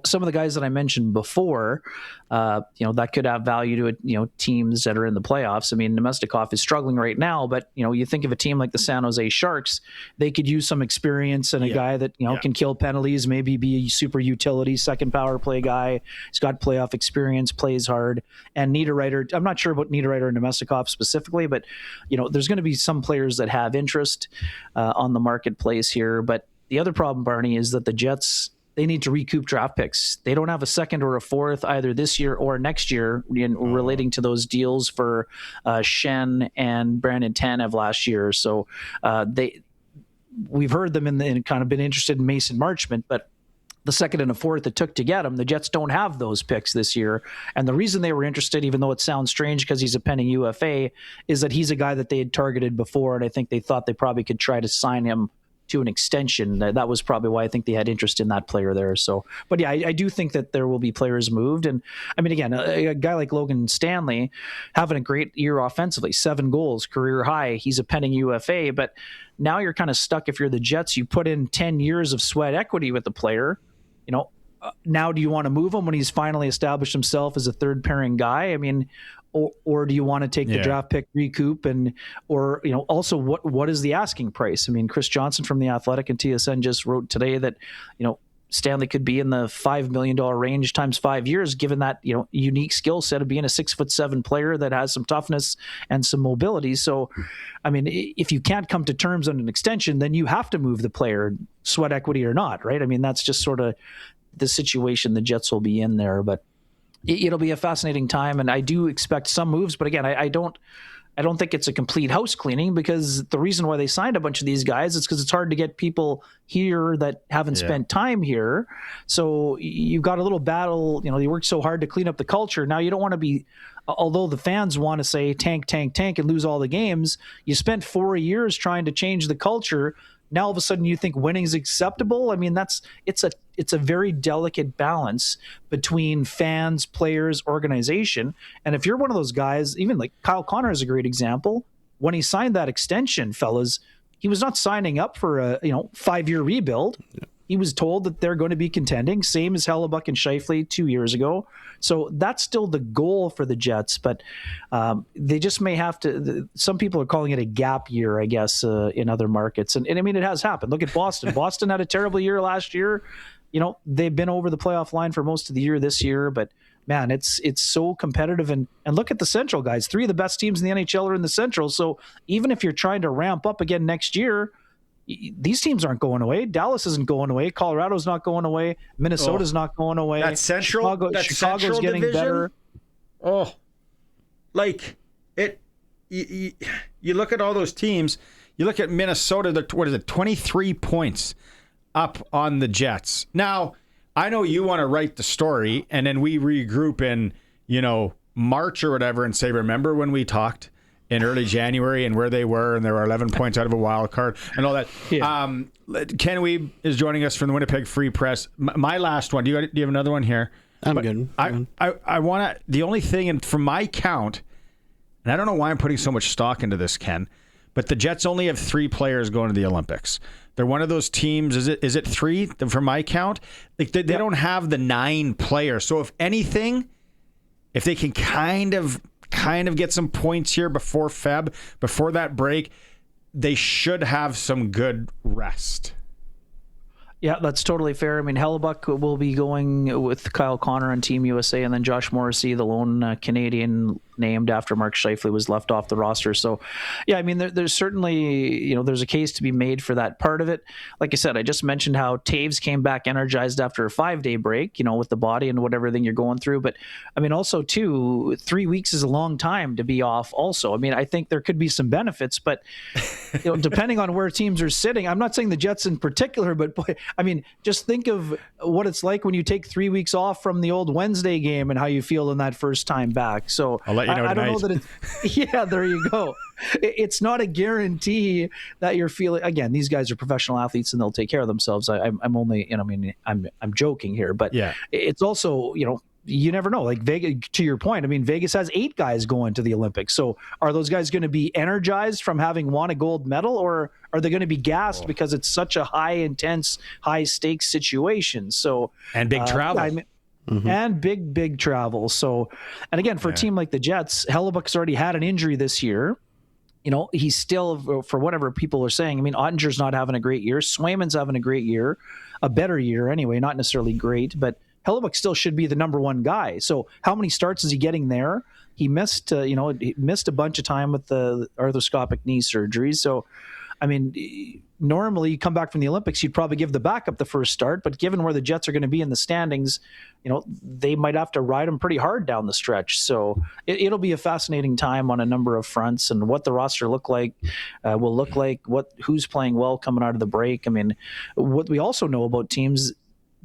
some of the guys that I mentioned before, that could have value to teams that are in the playoffs. I mean, Nemestikov is struggling right now, but you think of a team like the San Jose Sharks, they could use some experience and a guy that can kill penalties, maybe be a super utility second power play guy. He's got playoff experience, plays hard, and Niederreiter. I'm not sure about Niederreiter and Nemestikov specifically, but there's going to be some players that have interest on the marketplace here. But the other problem, Barney, is that the Jets, they need to recoup draft picks. They don't have a second or a fourth either this year or next year relating to those deals for Shen and Brandon Tanev last year. So we've heard them in kind of been interested in Mason Marchment, but the second and a fourth it took to get him, the Jets don't have those picks this year. And the reason they were interested, even though it sounds strange because he's a pending UFA, is that he's a guy that they had targeted before, and I think they thought they probably could try to sign him to an extension. That was probably why I think they had interest in that player there. So, but yeah, I do think that there will be players moved. And I mean, again, a guy like Logan Stanley having a great year offensively, 7 goals, career high. He's a pending UFA, but now you're kind of stuck. If you're the Jets, you put in 10 years of sweat equity with the player, now do you want to move him when he's finally established himself as a third pairing guy? I mean, or do you want to take the draft pick recoup or also what is the asking price? I mean, Chris Johnson from The Athletic and TSN just wrote today that, Stanley could be in the $5 million range times 5 years, given that, unique skill set of being a 6'7" player that has some toughness and some mobility. So, I mean, if you can't come to terms on an extension, then you have to move the player, sweat equity or not, right? I mean, that's just sort of the situation the Jets will be in there, but it'll be a fascinating time, and I do expect some moves. But again, I don't think it's a complete house cleaning, because the reason why they signed a bunch of these guys is because it's hard to get people here that haven't spent time here. So you've got a little battle. You worked so hard to clean up the culture. Now you don't want to be, although the fans want to say tank, tank, tank and lose all the games, you spent 4 years trying to change the culture. Now all of a sudden you think winning is acceptable. I mean, it's a very delicate balance between fans, players, organization. And if you're one of those guys, even like Kyle Connor is a great example. When he signed that extension, fellas, he was not signing up for a 5-year rebuild. Yeah. He was told that they're going to be contending, same as Hellebuck and Scheifele 2 years ago. So that's still the goal for the Jets, but they just may have to. Some people are calling it a gap year, I guess, in other markets. And I mean, it has happened. Look at Boston. Boston had a terrible year last year. They've been over the playoff line for most of the year this year, but man, it's so competitive. And look at the Central guys. 3 of the best teams in the NHL are in the Central. So even if you're trying to ramp up again next year, these teams aren't going away. Dallas isn't going away. Colorado's not going away. Minnesota's not going away. That Central, Chicago's getting division? better. Oh, like it. You look at all those teams. You look at Minnesota. What is it? 23 points up on the Jets. Now, I know you want to write the story, and then we regroup in March or whatever, and say, remember when we talked in early January and where they were, and they were 11 points out of a wild card and all that. Yeah. Ken Wiebe is joining us from the Winnipeg Free Press. My last one. Do you have another one here? I'm good. I want to. The only thing, and from my count, and I don't know why I'm putting so much stock into this, Ken, but the Jets only have 3 players going to the Olympics. They're one of those teams. Is it 3 from my count? Like they don't have the 9 players. So if anything, if they can kind of get some points here before that break, they should have some good rest. Yeah, that's totally fair. I mean, Hellebuck will be going with Kyle Connor on Team USA, and then Josh Morrissey, the lone Canadian named after Mark Scheifele was left off the roster. So, yeah, I mean, there's certainly, there's a case to be made for that part of it. Like I said, I just mentioned how Taves came back energized after a 5-day break, with the body and whatever thing you're going through. But, I mean, also, too, 3 weeks is a long time to be off also. I mean, I think there could be some benefits, but, depending on where teams are sitting, I'm not saying the Jets in particular, but, boy, I mean, just think of what it's like when you take 3 weeks off from the old Wednesday game and how you feel in that first time back. So I'll let you know I don't know that it's, yeah, there you go. It's not a guarantee that you're feeling, again, these guys are professional athletes and they'll take care of themselves. I'm only, I'm joking here, but yeah, it's also, you never know. Like Vegas, to your point, I mean, Vegas has 8 guys going to the Olympics. So are those guys going to be energized from having won a gold medal, or are they going to be gassed because it's such a high intense, high stakes situation? So, and big travel. And big travel. So, and again, for a team like the Jets, Hellebuck's already had an injury this year. He's still, for whatever people are saying, I mean, Ottinger's not having a great year. Swayman's having a great year, a better year anyway, not necessarily great, but Hellebuck still should be the number one guy. So how many starts is he getting there? He missed, he missed a bunch of time with the arthroscopic knee surgery. So, I mean, normally you come back from the Olympics, you'd probably give the backup the first start, but given where the Jets are going to be in the standings, they might have to ride them pretty hard down the stretch. So it'll be a fascinating time on a number of fronts, and what the roster will look like, who's playing well coming out of the break. I mean, what we also know about teams,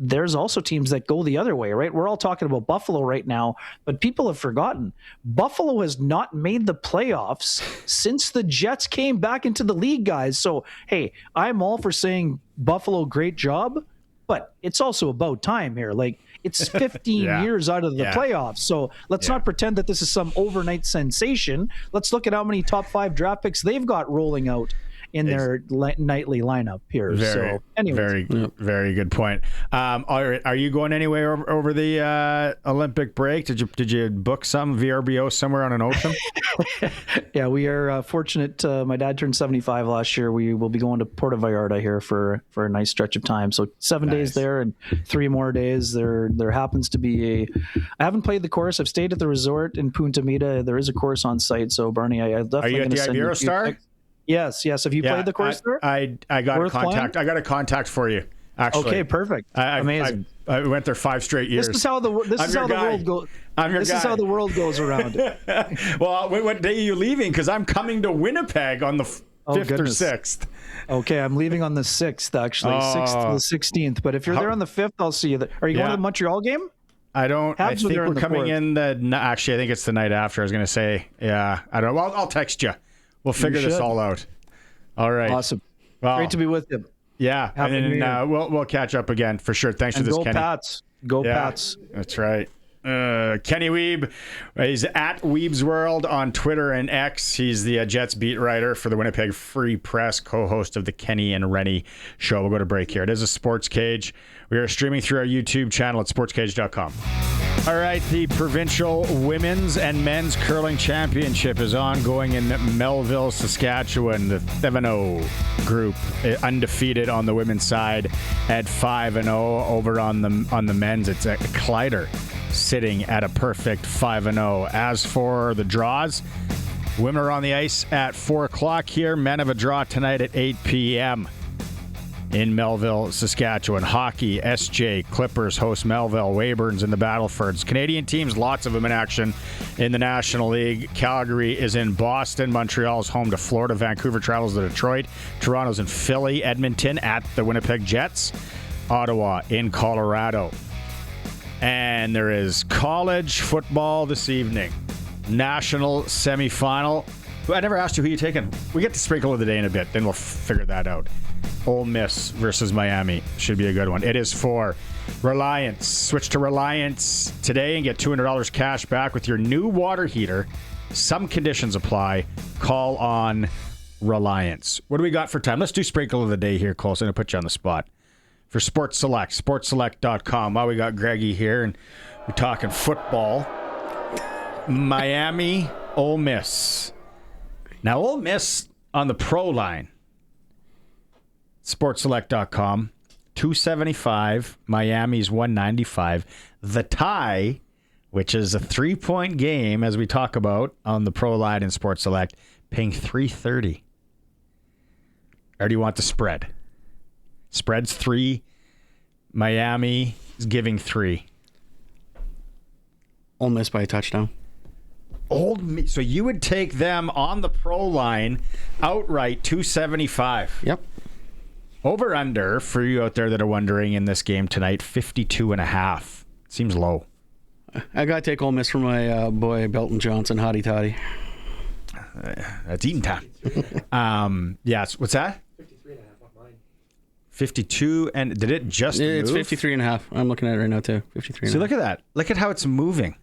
there's also teams that go the other way, right? We're all talking about Buffalo right now, but people have forgotten Buffalo has not made the playoffs since the Jets came back into the league, guys. So, hey, I'm all for saying Buffalo, great job, but it's also about time here. Like, it's 15 years out of the playoffs. So let's not pretend that this is some overnight sensation. Let's look at how many top 5 draft picks they've got rolling out in their nightly lineup here. Very good point. Are you going anywhere over the Olympic break? Did you book some VRBO somewhere on an ocean? Yeah, we are fortunate. My dad turned 75 last year. We will be going to Puerto Vallarta here for a nice stretch of time. So 7 days there and 3 more days. There happens to be I haven't played the course. I've stayed at the resort in Punta Mita. There is a course on site. So Barney, I definitely going to send you. Are you at the Ibero Star? Yes. Have you played the course there? I got a contact. I got a contact for you, actually. Okay, perfect. Amazing. I went there 5 straight years. This is how the world goes. This is how the world goes around. Well, what day are you leaving? Because I'm coming to Winnipeg on the 5th or 6th. Okay, I'm leaving on the 6th, actually. 6th to the 16th. But if you're there on the 5th, I'll see you there. Are you going to the Montreal game? I don't. I think we're coming in actually, I think it's the night after. I was going to say, yeah. I don't know. I'll text you. We'll figure this all out. All right. Awesome. Well, great to be with you. Yeah. And then we'll catch up again for sure. Thanks for this, Kenny. Go Pats. That's right. Kenny Wiebe. He's at Wiebe's World on Twitter and X. He's the Jets beat writer for the Winnipeg Free Press, co-host of the Kenny and Rennie show. We'll go to break here. It is a Sports Cage. We are streaming through our YouTube channel at sportscage.com. All right, the provincial women's and men's curling championship is ongoing in Melville, Saskatchewan. The 7-0 group undefeated on the women's side at 5-0. Over on the men's, it's at Kleider sitting at a perfect 5-0. As for the draws, women are on the ice at 4 o'clock here. Men have a draw tonight at 8 p.m. in Melville, Saskatchewan. Hockey, SJ, Clippers host Melville, Weyburn's in the Battlefords. Canadian teams, lots of them in action in the National League. Calgary is in Boston. Montreal's home to Florida. Vancouver travels to Detroit. Toronto's in Philly. Edmonton at the Winnipeg Jets. Ottawa in Colorado. And there is college football this evening. National semifinal. I never asked you who you're taking. We get to sprinkle of the day in a bit, then we'll figure that out. Ole Miss versus Miami should be a good one. It is for Reliance. Switch to Reliance today and get $200 cash back with your new water heater. Some conditions apply. Call on Reliance. What do we got for time? Let's do sprinkle of the day here, Cole. I'm going to put you on the spot. For Sports Select, sportselect.com. Well, we got Greggy here, and we're talking football. Miami, Ole Miss. Now, Ole Miss on the pro line. SportsSelect.com, 275. Miami's 195. The tie, which is a 3-point game, as we talk about on the Pro Line and Sports Select, paying $3.30. Or do you want the spread? Spread's 3. Miami is giving 3. Ole Miss by a touchdown. So you would take them on the Pro Line outright, 275. Yep. Over under, for you out there that are wondering, in this game tonight, 52.5. Seems low. I got to take Ole Miss for my boy Belton Johnson, hottie toddy. That's eating time. Yes. What's that? 53.5 on mine. 52, and did it just move? It's 53.5. I'm looking at it right now too. 53. So look at that. Look at how it's moving.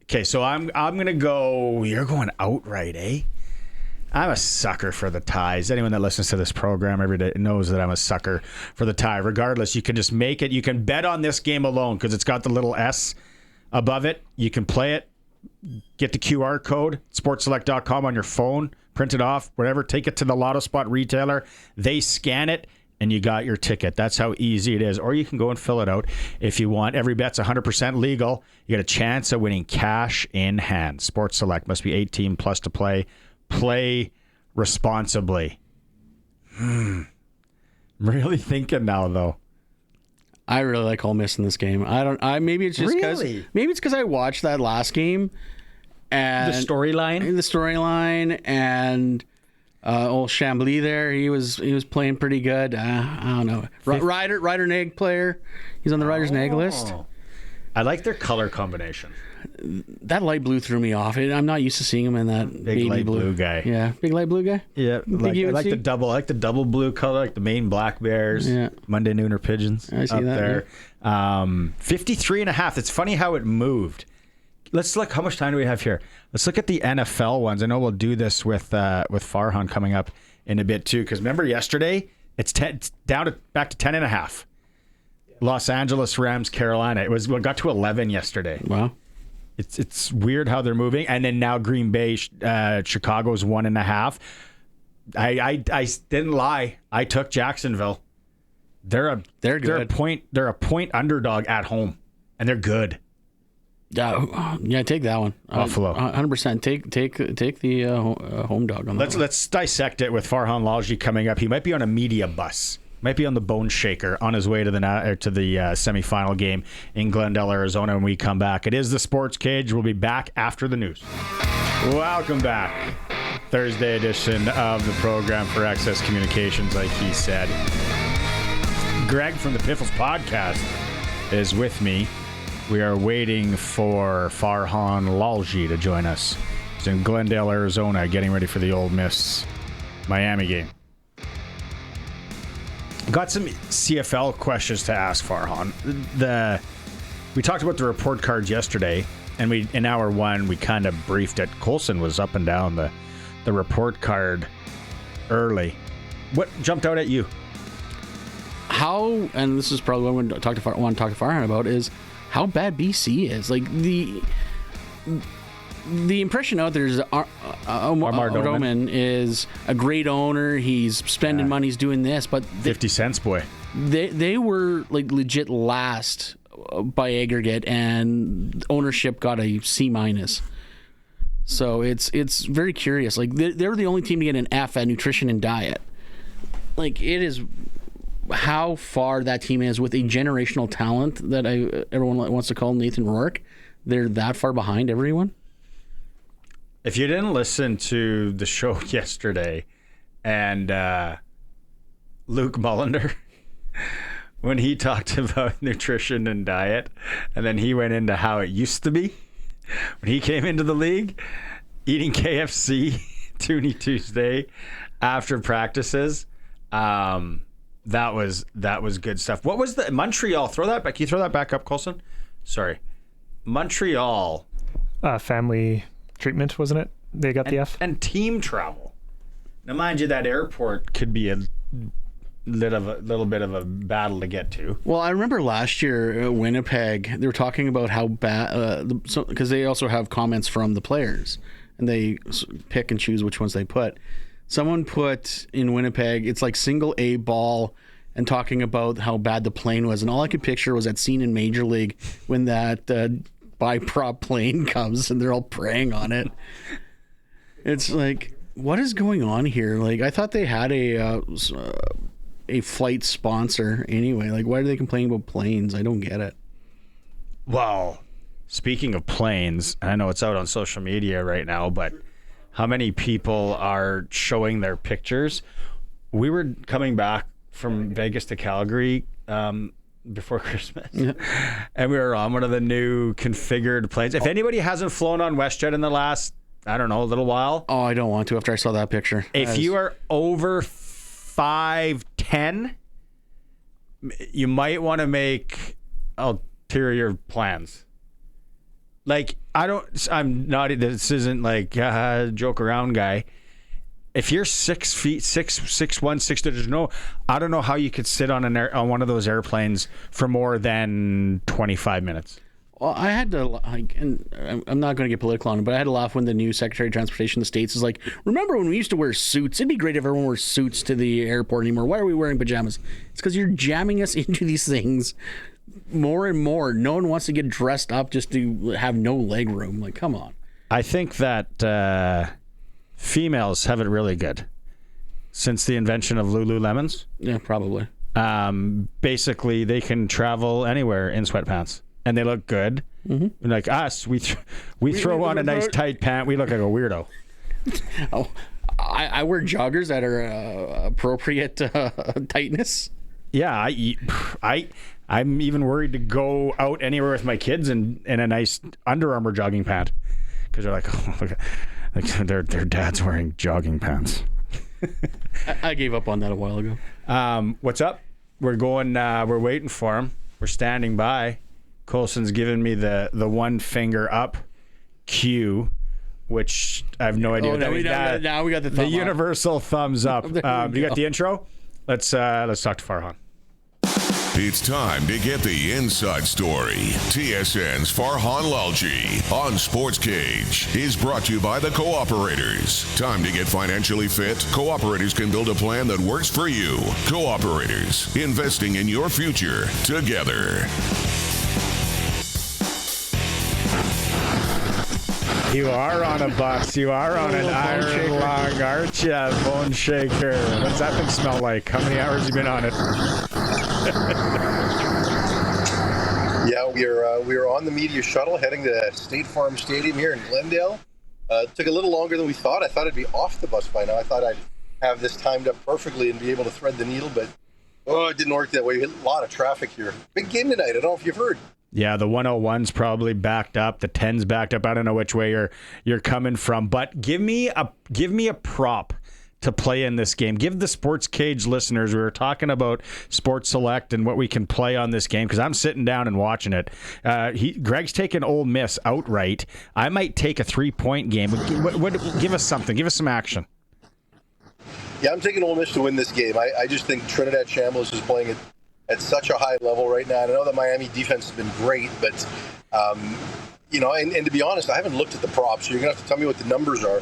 Okay, so I'm gonna go. You're going outright, eh? I'm a sucker for the ties. Anyone that listens to this program every day knows that I'm a sucker for the tie. Regardless, you can just make it. You can bet on this game alone because it's got the little S above it. You can play it. Get the QR code, sportselect.com on your phone, print it off, whatever. Take it to the Lotto Spot retailer. They scan it, and you got your ticket. That's how easy it is. Or you can go and fill it out if you want. Every bet's 100% legal. You got a chance of winning cash in hand. Sports Select must be 18 plus to play. Play responsibly. I'm really thinking now, though. I really like Ole Miss in this game. Maybe it's just because I watched that last game and The storyline and old Chambly there. He was playing pretty good. I don't know. Ryder Nag player. He's on the Ryder's Nag list. I like their color combination. That light blue threw me off. I'm not used to seeing him in that Big baby light blue guy. Yeah, big light blue guy. Yeah, I like the double blue color, like the Maine Black Bears. Yeah. Monday Nooner Pigeons. I see up that there. Yeah. 53.5. It's funny how it moved. Let's look. How much time do we have here? Let's look at the NFL ones. I know we'll do this with Farhan coming up in a bit too. Because remember yesterday, it's back to 10.5. Los Angeles Rams, Carolina. It got to 11 yesterday. Wow. It's weird how they're moving, and then now Green Bay, Chicago's 1.5. I didn't lie. I took Jacksonville. They're good. They're a point underdog at home, and they're good. Yeah, take that one. Buffalo, 100%. Take the home dog on that. Let's dissect it with Farhan Lalji coming up. He might be on a media bus. Might be on the Bone Shaker on his way to the semifinal game in Glendale, Arizona when we come back. It is the Sports Cage. We'll be back after the news. Welcome back. Thursday edition of the program for Access Communications, like he said. Greg from the Piffles podcast is with me. We are waiting for Farhan Lalji to join us. He's in Glendale, Arizona, getting ready for the Ole Miss Miami game. Got some CFL questions to ask Farhan. We talked about the report cards yesterday, and in hour one we kind of briefed it. Coulson was up and down the report card early. What jumped out at you? How, and this is probably what I want to talk to Farhan about, is how bad BC is. Like the impression out there is Amar Doman is a great owner. He's spending money. He's doing this, but 50 cents, boy. They were like legit last by aggregate, and ownership got a C-. So it's very curious. Like they were the only team to get an F at nutrition and diet. Like it is how far that team is with a generational talent that everyone wants to call Nathan Rourke. They're that far behind everyone. If you didn't listen to the show yesterday and Luke Mullender, when he talked about nutrition and diet, and then he went into how it used to be when he came into the league, eating KFC Toonie Tuesday after practices, that was good stuff. What was the Montreal? Throw that back. Can you throw that back up, Coulson? Sorry. Montreal. Family treatment, wasn't it? They got the F. And team travel. Now, mind you, that airport could be a little bit of a battle to get to. Well, I remember last year Winnipeg, they were talking about how bad, because they also have comments from the players, and they pick and choose which ones they put. Someone put in Winnipeg, it's like single A ball and talking about how bad the plane was. And all I could picture was that scene in Major League when that bi-prop plane comes and they're all preying on it. It's like, what is going on here? Like, I thought they had a flight sponsor anyway. Like, why are they complaining about planes? I don't get it. Well, speaking of planes, I know it's out on social media right now, but how many people are showing their pictures? We were coming back from Vegas to Calgary before Christmas, and we were on one of the new configured planes. If anybody hasn't flown on WestJet in the last, I don't know, a little while. Oh, I don't want to after I saw that picture. If you are over 5'10", you might want to make ulterior plans. Like, I'm not, this isn't like joke around guy. If you're 6 feet, 6'1", 6'2", I don't know how you could sit on one of those airplanes for more than 25 minutes. Well, I had to, and I'm not going to get political on it, but I had to laugh when the new Secretary of Transportation in the States is like, remember when we used to wear suits? It'd be great if everyone wore suits to the airport anymore. Why are we wearing pajamas? It's because you're jamming us into these things more and more. No one wants to get dressed up just to have no leg room. Like, come on. I think that females have it really good since the invention of Lululemons. Yeah, probably. Basically, they can travel anywhere in sweatpants, and they look good. Mm-hmm. Like us, we throw on a nice tight pant. We look like a weirdo. Oh, I wear joggers that are appropriate tightness. Yeah, I'm even worried to go out anywhere with my kids in a nice Under Armour jogging pant because they're like, oh, look, like their dad's wearing jogging pants. I gave up on that a while ago. What's up? We're going. We're waiting for him. We're standing by. Colson's giving me the one finger up cue, which I have no idea what that means. Now we got the thumb up. Universal thumbs up. You got the intro? Let's talk to Farhan. It's time to get the inside story. TSN's Farhan Lalji on SportsCage is brought to you by the Cooperators. Time to get financially fit? Cooperators can build a plan that works for you. Cooperators, investing in your future together. You are on a bus. You are on an iron lung, aren't you? Bone shaker. What's that thing smell like? How many hours have you been on it? Yeah, we are on the media shuttle heading to State Farm Stadium here in Glendale. It took a little longer than we thought. I thought I'd be off the bus by now. I thought I'd have this timed up perfectly and be able to thread the needle, but it didn't work that way. A lot of traffic here. Big game tonight. I don't know if you've heard. Yeah, the 101's probably backed up. The 10's backed up. I don't know which way you're coming from, but give me a prop to play in this game. Give the SportsCage listeners, we were talking about Sports Select and what we can play on this game because I'm sitting down and watching it. Greg's taking Ole Miss outright. I might take a 3-point game. Give us something. Give us some action. Yeah, I'm taking Ole Miss to win this game. I just think Trinidad Shambles is playing at such a high level right now. I know the Miami defense has been great, but, and to be honest, I haven't looked at the props. So you're going to have to tell me what the numbers are.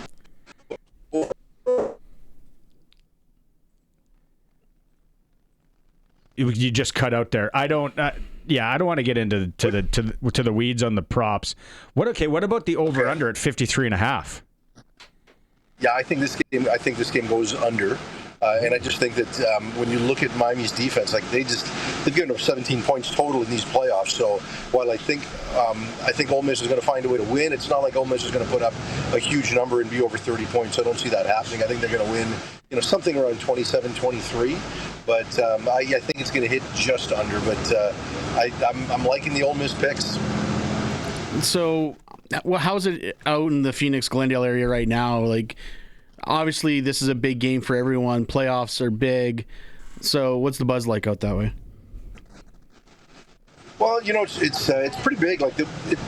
You just cut out there. I don't want to get into the weeds on the props. What about the over under at 53.5? Yeah, I think this game goes under. And I just think that when you look at Miami's defense, like they've given up 17 points total in these playoffs. So while I think Ole Miss is going to find a way to win, it's not like Ole Miss is going to put up a huge number and be over 30 points. I don't see that happening. I think they're going to win, something around 27-23. But I think it's going to hit just under. But I'm liking the Ole Miss picks. So, how's it out in the Phoenix Glendale area right now? Like, obviously, this is a big game for everyone. Playoffs are big. So, what's the buzz like out that way? Well, it's pretty big. Like,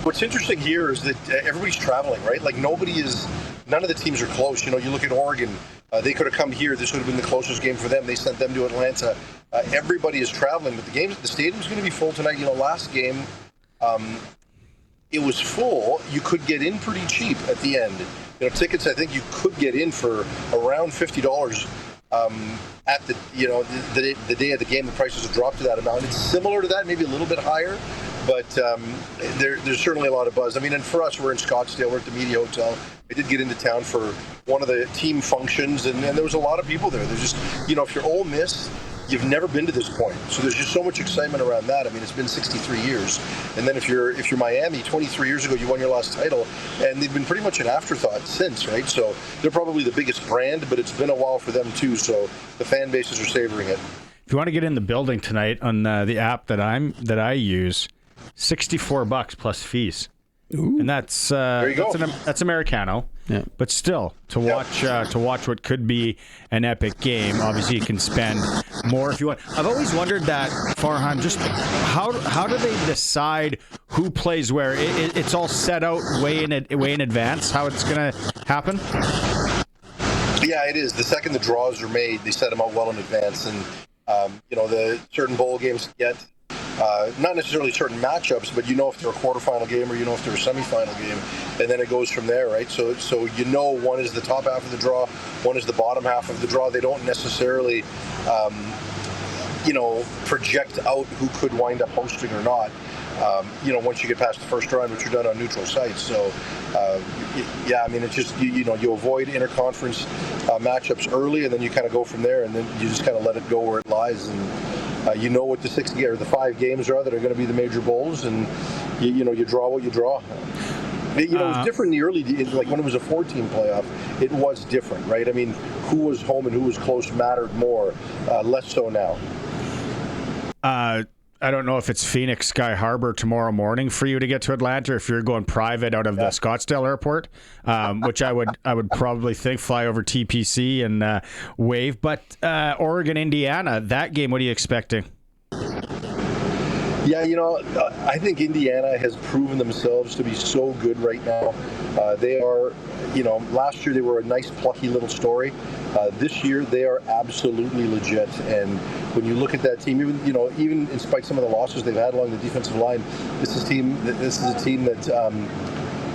what's interesting here is that everybody's traveling, right? Like, none of the teams are close. You look at Oregon. They could have come here. This would have been the closest game for them. They sent them to Atlanta. Everybody is traveling, but the stadium's going to be full tonight. Last game, it was full. You could get in pretty cheap at the end. Tickets, I think you could get in for around $50 at the day of the game, the prices have dropped to that amount. It's similar to that, maybe a little bit higher, but there's certainly a lot of buzz. I mean, and for us, we're in Scottsdale. We're at the Media Hotel. I did get into town for one of the team functions, and there was a lot of people there. There's just, if you're Ole Miss, you've never been to this point, so there's just so much excitement around that. I mean, it's been 63 years, and then if you're Miami, 23 years ago you won your last title, and they've been pretty much an afterthought since, right? So they're probably the biggest brand, but it's been a while for them too. So the fan bases are savoring it. If you want to get in the building tonight on the app that I use, $64 plus fees. Ooh. And that's there you go. That's Americano. Yeah. But still, to watch what could be an epic game, obviously you can spend more if you want. I've always wondered that, Farhan, just how do they decide who plays where? It's all set out way in advance, how it's going to happen? Yeah, it is. The second the draws are made, they set them out well in advance. And, the certain bowl games get not necessarily certain matchups, but if they're a quarterfinal game or if they're a semifinal game, and then it goes from there, right? So one is the top half of the draw, one is the bottom half of the draw. They don't necessarily, project out who could wind up hosting or not. Once you get past the first round, which you're done on neutral sites. So, it's just you avoid interconference matchups early, and then you kind of go from there, and then you just kind of let it go where it lies, and what the 6 or the 5 games are that are going to be the major bowls, and you draw what you draw. It was different in the early days, like when it was a 4-team playoff. It was different, right? I mean, who was home and who was close mattered more. Less so now. I don't know if it's Phoenix Sky Harbor tomorrow morning for you to get to Atlanta, or if you're going private out of the Scottsdale airport, which I would probably think fly over TPC and wave. But Oregon, Indiana, that game, what are you expecting? Yeah, I think Indiana has proven themselves to be so good right now. They are, last year they were a nice, plucky little story. This year they are absolutely legit. And when you look at that team, even in spite of some of the losses they've had along the defensive line, this is a team that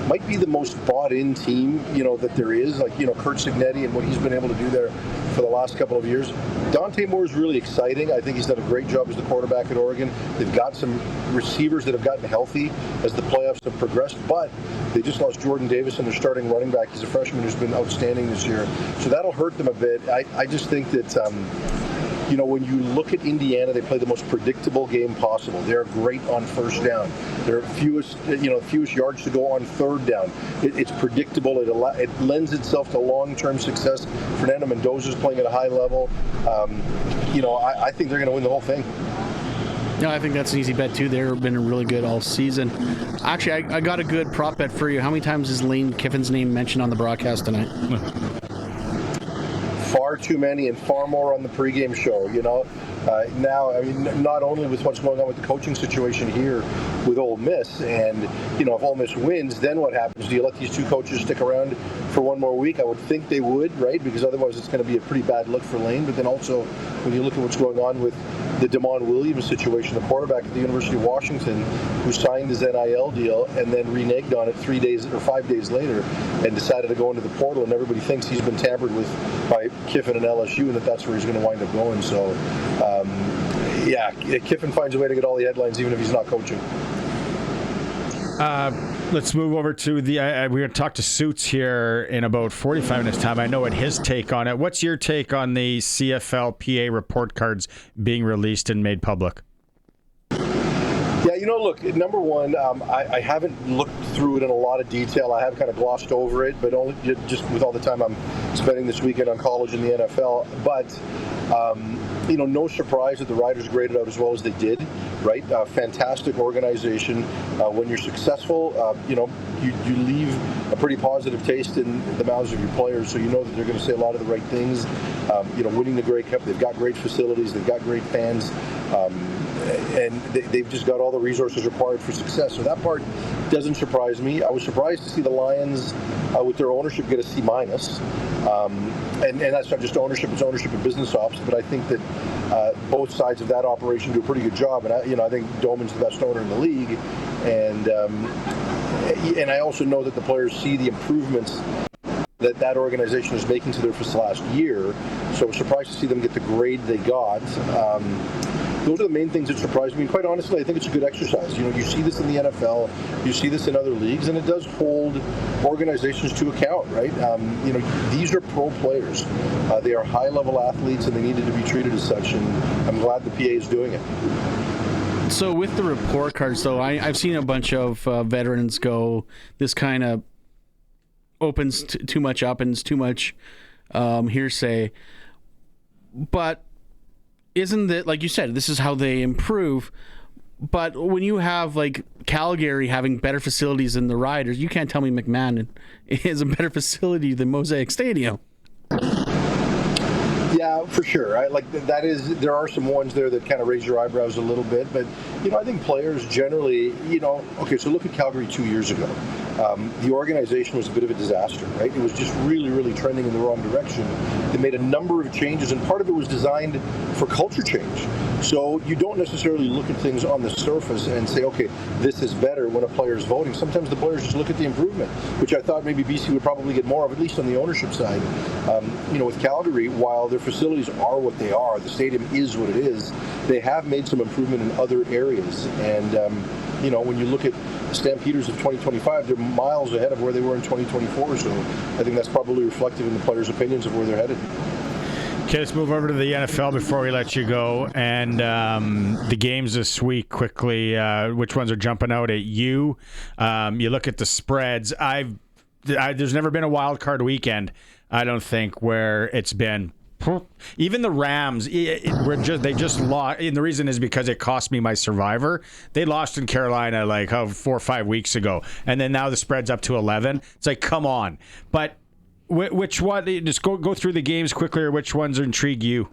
might be the most bought-in team, that there is. Like, Kurt Signetti and what he's been able to do there for the last couple of years. Dante Moore is really exciting. I think he's done a great job as the quarterback at Oregon. They've got some receivers that have gotten healthy as the playoffs have progressed, but they just lost Jordan Davis, and their starting running back. He's a freshman who's been outstanding this year. So that'll hurt them a bit. I just think that when you look at Indiana, they play the most predictable game possible. They're great on first down. They're fewest yards to go on third down. It's predictable. It lends itself to long-term success. Fernando Mendoza's playing at a high level. I think they're going to win the whole thing. No, I think that's an easy bet too. They've been really good all season. Actually, I got a good prop bet for you. How many times is Lane Kiffin's name mentioned on the broadcast tonight? Far too many, and far more on the pregame show. Now, not only with what's going on with the coaching situation here with Ole Miss, and if Ole Miss wins, then what happens? Do you let these two coaches stick around for one more week? I would think they would, right? Because otherwise it's going to be a pretty bad look for Lane. But then also, when you look at what's going on with the Damon Williams situation, the quarterback at the University of Washington, who signed his NIL deal and then reneged on it 3 days or 5 days later, and decided to go into the portal, and everybody thinks he's been tampered with by Kiffin and LSU, and that's where he's going to wind up going. So, Kiffin finds a way to get all the headlines, even if he's not coaching. Let's move over to we're going to talk to Suits here in about 45 minutes time. I know what his take on it. What's your take on the CFLPA report cards being released and made public? Yeah, look, number one, I haven't looked through it in a lot of detail. I have kind of glossed over it, but only just with all the time I'm spending this weekend on college and the NFL. But, no surprise that the Riders graded out as well as they did, right? Fantastic organization. When you're successful, you leave a pretty positive taste in the mouths of your players, so you know that they're going to say a lot of the right things. Winning the Grey Cup, they've got great facilities, they've got great fans. And they've just got all the resources required for success. So that part doesn't surprise me. I was surprised to see the Lions with their ownership get a C-. And that's not just ownership, it's ownership of business ops. But I think that both sides of that operation do a pretty good job. And I think Doman's the best owner in the league. And I also know that the players see the improvements that organization is making to their last year. So I was surprised to see them get the grade they got. Those are the main things that surprised me. And quite honestly, I think it's a good exercise. You know, you see this in the NFL, you see this in other leagues, and it does hold organizations to account, right? You know, these are pro players. They are high-level athletes, and they needed to be treated as such. And I'm glad the PA is doing it. So with the report cards, though, I've seen a bunch of veterans go, this kind of opens too much up and it's too much hearsay. But isn't it, like you said, this is how they improve? But when you have like Calgary having better facilities than the Riders, you can't tell me McMahon is a better facility than Mosaic Stadium. Yeah, for sure. There are some ones there that kind of raise your eyebrows a little bit, but you know, I think players generally, you know, okay, so look at Calgary 2 years ago. The organization was a bit of a disaster, right? It was just really, really trending in the wrong direction. They made a number of changes, and part of it was designed for culture change. So you don't necessarily look at things on the surface and say, okay, this is better when a player is voting. Sometimes the players just look at the improvement, which I thought maybe BC would probably get more of, at least on the ownership side. You know, with Calgary, while their facilities are what they are, the stadium is what it is, they have made some improvement in other areas. And, you know, when you look at the Stampeders of 2025, they're miles ahead of where they were in 2024. So I think that's probably reflective in the players' opinions of where they're headed. Okay, let's move over to the NFL before we let you go. And the games this week, quickly, which ones are jumping out at you? You look at the spreads. There's never been a wild card weekend, I don't think, where it's been. Even the Rams, they just lost. And the reason is because it cost me my survivor. They lost in Carolina 4 or 5 weeks ago. And then now the spread's up to 11. It's like, come on. But which one? Just go through the games quickly, or which ones intrigue you?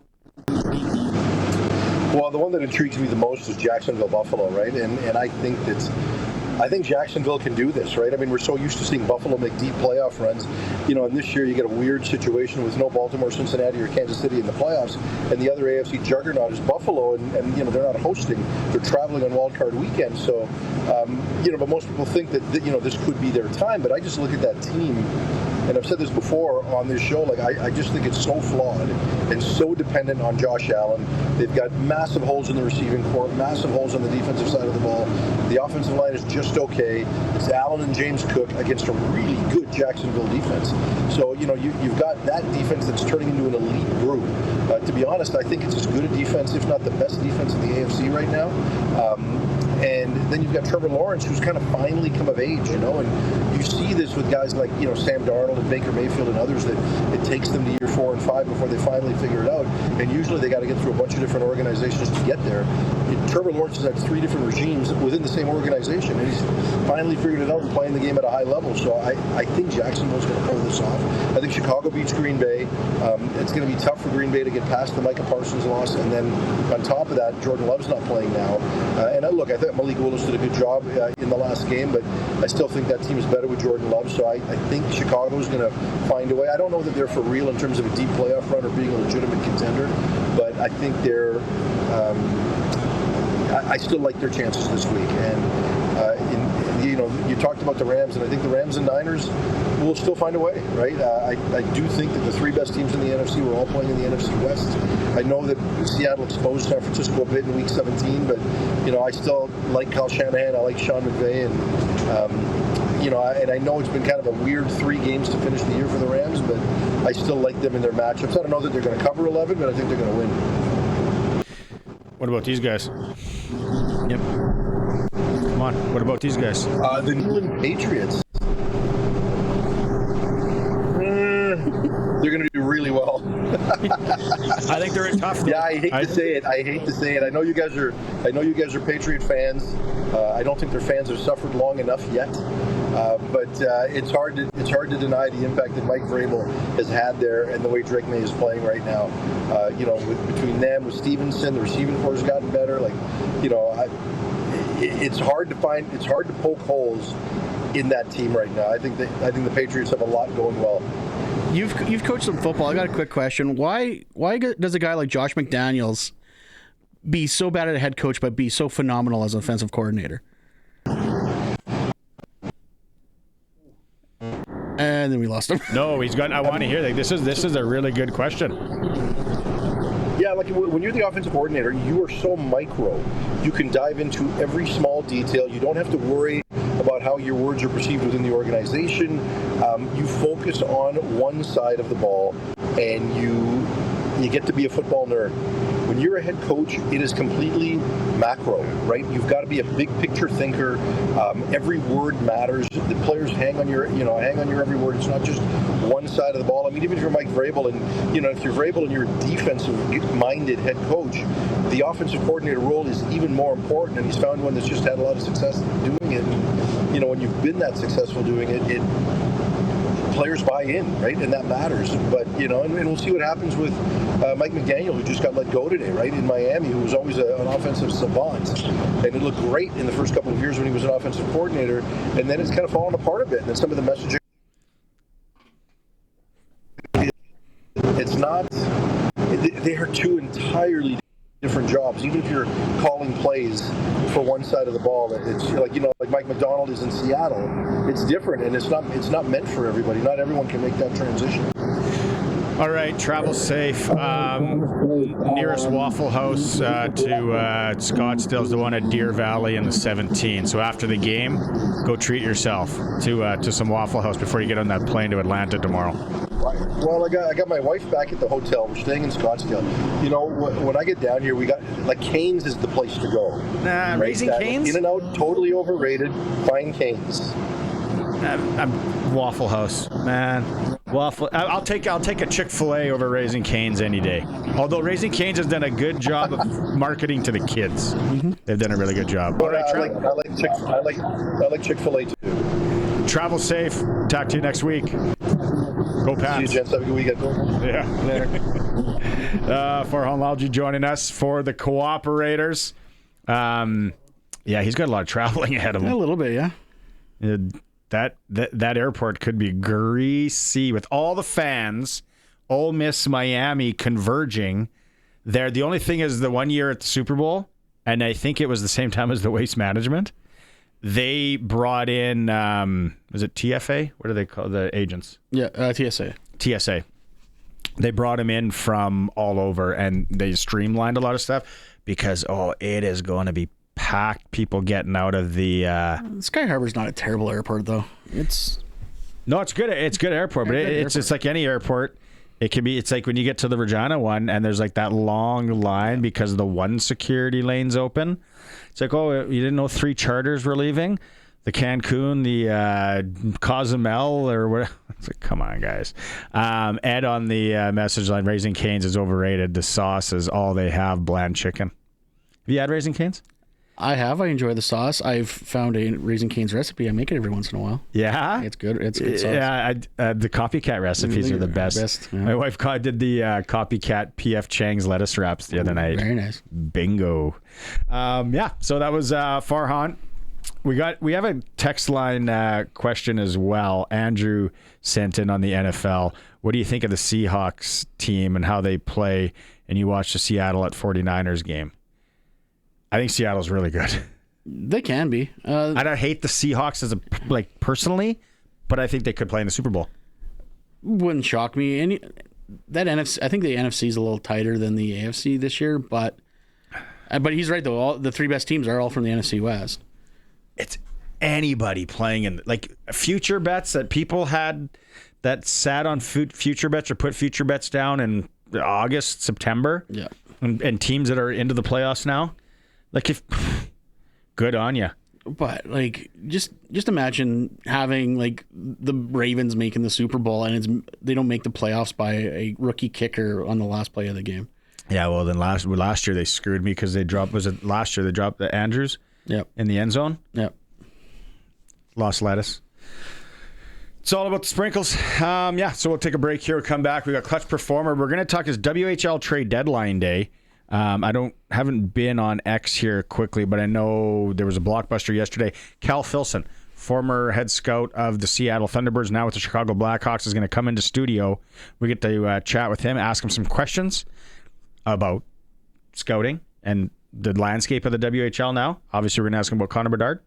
Well, the one that intrigues me the most is Jacksonville-Buffalo, right? And I think Jacksonville can do this, right? I mean, we're so used to seeing Buffalo make deep playoff runs, you know, and this year you get a weird situation with no Baltimore, Cincinnati, or Kansas City in the playoffs, and the other AFC juggernaut is Buffalo, and you know, they're not hosting, they're traveling on Wild Card weekend, so, you know, but most people think that, you know, this could be their time, but I just look at that team, and I've said this before on this show, I just think it's so flawed and so dependent on Josh Allen. They've got massive holes in the receiving corps, massive holes on the defensive side of the ball. The offensive line is just okay. It's Allen and James Cook against a really good Jacksonville defense. So, you know, you've got that defense that's turning into an elite group. To be honest, I think it's as good a defense, if not the best defense in the AFC right now. And then you've got Trevor Lawrence, who's kind of finally come of age, you know, and you see this with guys like, you know, Sam Darnold and Baker Mayfield and others, that it takes them to year 4 and 5 before they finally figure it out. And usually they got to get through a bunch of different organizations to get there. Trevor Lawrence has had 3 different regimes within the same organization, and he's finally figured it out and playing the game at a high level. So I think Jacksonville's going to pull this off. I think Chicago beats Green Bay. It's going to be tough for Green Bay to get past the Micah Parsons loss, and then on top of that, Jordan Love's not playing now. And look, I think Malik Willis did a good job in the last game, but I still think that team is better with Jordan Love. So I think Chicago's going to find a way. I don't know that they're for real in terms of a deep playoff run or being a legitimate contender, but I think they're. I still like their chances this week, and you know, you talked about the Rams, and I think the Rams and Niners will still find a way, right? I do think that the 3 best teams in the NFC were all playing in the NFC West. I know that Seattle exposed San Francisco a bit in Week 17, but you know, I still like Kyle Shanahan, I like Sean McVay, and you know, and I know it's been kind of a weird 3 games to finish the year for the Rams, but I still like them in their matchups. I don't know that they're going to cover 11, but I think they're going to win. What about these guys? Yep. Come on. What about these guys? The New England Patriots. They're going to do really well. I think they're in tough. Yeah, I hate to say it. I know you guys are Patriot fans. I don't think their fans have suffered long enough yet. But it's hard to deny the impact that Mike Vrabel has had there and the way Drake May is playing right now. You know, between them, with Stevenson, the receiving corps has gotten better. Like, you know, it's hard to poke holes in that team right now. I think the Patriots have a lot going well. You've coached some football. I got a quick question. Why does a guy like Josh McDaniels be so bad at a head coach but be so phenomenal as an offensive coordinator? And then we lost him. No, he's got. I want to hear that. This is a really good question. Yeah, like when you're the offensive coordinator, you are so micro. You can dive into every small detail. You don't have to worry about how your words are perceived within the organization. You focus on one side of the ball, and you get to be a football nerd. When you're a head coach, it is completely macro, right? You've got to be a big picture thinker. Every word matters. The players hang on your every word. It's not just one side of the ball. I mean, even if you're Mike Vrabel and if you're Vrabel and you're a defensive-minded head coach, the offensive coordinator role is even more important. And he's found one that's just had a lot of success doing it. And, when you've been that successful doing it, players buy in, right? And that matters. But, and we'll see what happens with Mike McDaniel, who just got let go today, right, in Miami, who was always an offensive savant. And it looked great in the first couple of years when he was an offensive coordinator. And then it's kind of fallen apart a bit. And then some of the messaging, it's not, they are two entirely different jobs. Even if you're calling plays for one side of the ball, it's like Mike McDonald is in Seattle. It's different, and it's not meant for everybody. Not everyone can make that transition. All right, travel safe. Nearest Waffle House to Scottsdale is the one at Deer Valley in the 17. So after the game, go treat yourself to some Waffle House before you get on that plane to Atlanta tomorrow. Well, I got my wife back at the hotel. We're staying in Scottsdale. When I get down here, we got Cane's is the place to go. Right? Raising Cane's? In-N-Out, totally overrated. Find Cane's. Waffle House, man. Waffle. I'll take a Chick-fil-A over Raising Cane's any day. Although Raising Cane's has done a good job of marketing to the kids. Mm-hmm. They've done a really good job. All right, I like Chick-fil-A too. Travel safe. Talk to you next week. Go Pats. See you, gents. Have a good weekend. Yeah. Farhan Lalji joining us for the Cooperators. He's got a lot of traveling ahead of him. A little bit, yeah. That airport could be greasy with all the fans. Ole Miss Miami converging there. The only thing is the 1 year at the Super Bowl, and I think it was the same time as the Waste Management. They brought in, was it TFA? What do they call the agents? Yeah, TSA. TSA. They brought him in from all over, and they streamlined a lot of stuff because, it is going to be packed. People getting out of the... Sky Harbor's not a terrible airport, though. No, it's good. It's a good airport, but it's like any airport. It's like when you get to the Regina one and there's like that long line because the one security lane's open. It's like, you didn't know 3 charters were leaving? The Cancun, the Cozumel, or what? It's like, come on, guys. Ed on the message line, Raising Cane's is overrated. The sauce is all they have, bland chicken. Have you had Raising Cane's? I have. I enjoy the sauce. I've found a Raising Cane's recipe. I make it every once in a while. Yeah? It's good. It's good sauce. Yeah, the copycat recipes are the best. Yeah. My wife did the copycat P.F. Chang's lettuce wraps the other night. Very nice. Bingo. So that was Farhan. We have a text line question as well. Andrew sent in on the NFL. What do you think of the Seahawks team and how they play? And you watched the Seattle at 49ers game. I think Seattle's really good. They can be. I don't hate the Seahawks personally, but I think they could play in the Super Bowl. Wouldn't shock me. I think the NFC is a little tighter than the AFC this year, but he's right though. The 3 best teams are all from the NFC West. It's anybody playing in future bets that people had that sat on future bets or put future bets down in August, September. Yeah, and teams that are into the playoffs now. Good on you. But just imagine having the Ravens making the Super Bowl and they don't make the playoffs by a rookie kicker on the last play of the game. Yeah, well then last year they screwed me because they dropped. Was it last year they dropped the Andrews? Yep. In the end zone. Yep. Lost lettuce. It's all about the sprinkles. So we'll take a break here. We'll come back. We got Clutch Performer. We're going to talk this WHL trade deadline day. Haven't been on X here quickly, but I know there was a blockbuster yesterday. Cal Filson, former head scout of the Seattle Thunderbirds, now with the Chicago Blackhawks, is going to come into studio. We get to chat with him, ask him some questions about scouting and the landscape of the WHL now. Obviously, we're going to ask him about Connor Bedard.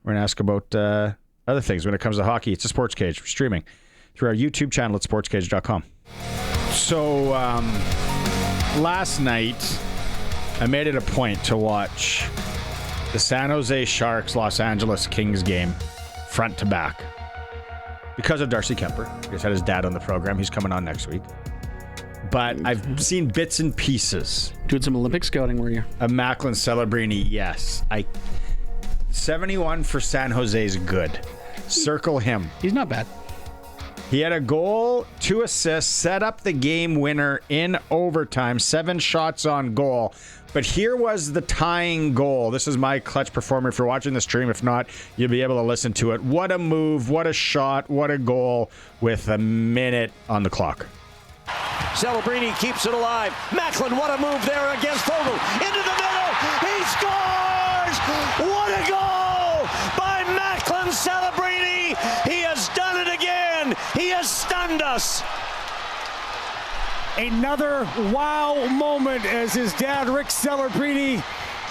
We're going to ask about other things when it comes to hockey. It's a Sports Cage. We're streaming. through our YouTube channel at sportscage.com. So last night, I made it a point to watch the San Jose Sharks Los Angeles Kings game front to back because of Darcy Kemper. He just had his dad on the program. He's coming on next week. But I've seen bits and pieces. Doing some Olympic scouting, were you? Macklin Celebrini, yes. 71 for San Jose is good. Circle him. He's not bad. He had a goal, 2 assists, set up the game winner in overtime, 7 shots on goal. But here was the tying goal. This is my clutch performer. If you're watching the stream, if not, you'll be able to listen to it. What a move, what a shot, what a goal with a minute on the clock. Celebrini keeps it alive. Macklin, what a move there against Vogel. Into the middle. He scores! What a goal by Macklin Celebrini. He has done it again. He has stunned us. Another wow moment as his dad, Rick Celebrini,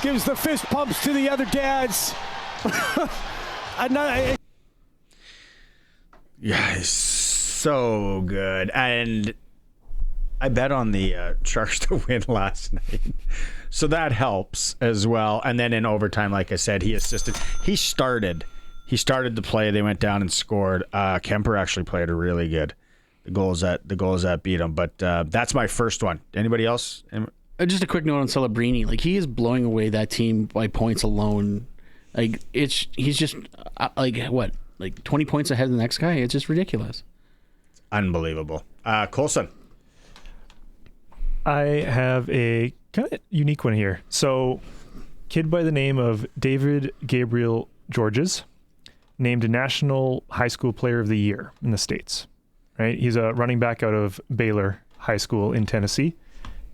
gives the fist pumps to the other dads. Yeah, he's so good. And I bet on the Sharks to win last night. So that helps as well. And then in overtime, like I said, he assisted. He started the play. They went down and scored. Kemper actually played really good. The goals that beat him. But that's my first one. Anybody else? Just a quick note on Celebrini. Like, he is blowing away that team by points alone. Like, he's just what? Like 20 points ahead of the next guy. It's just ridiculous. It's unbelievable. Coulson. I have a kind of unique one here. So, kid by the name of David Gabriel Georges, named a National High School Player of the Year in the States. Right? He's a running back out of Baylor High School in Tennessee.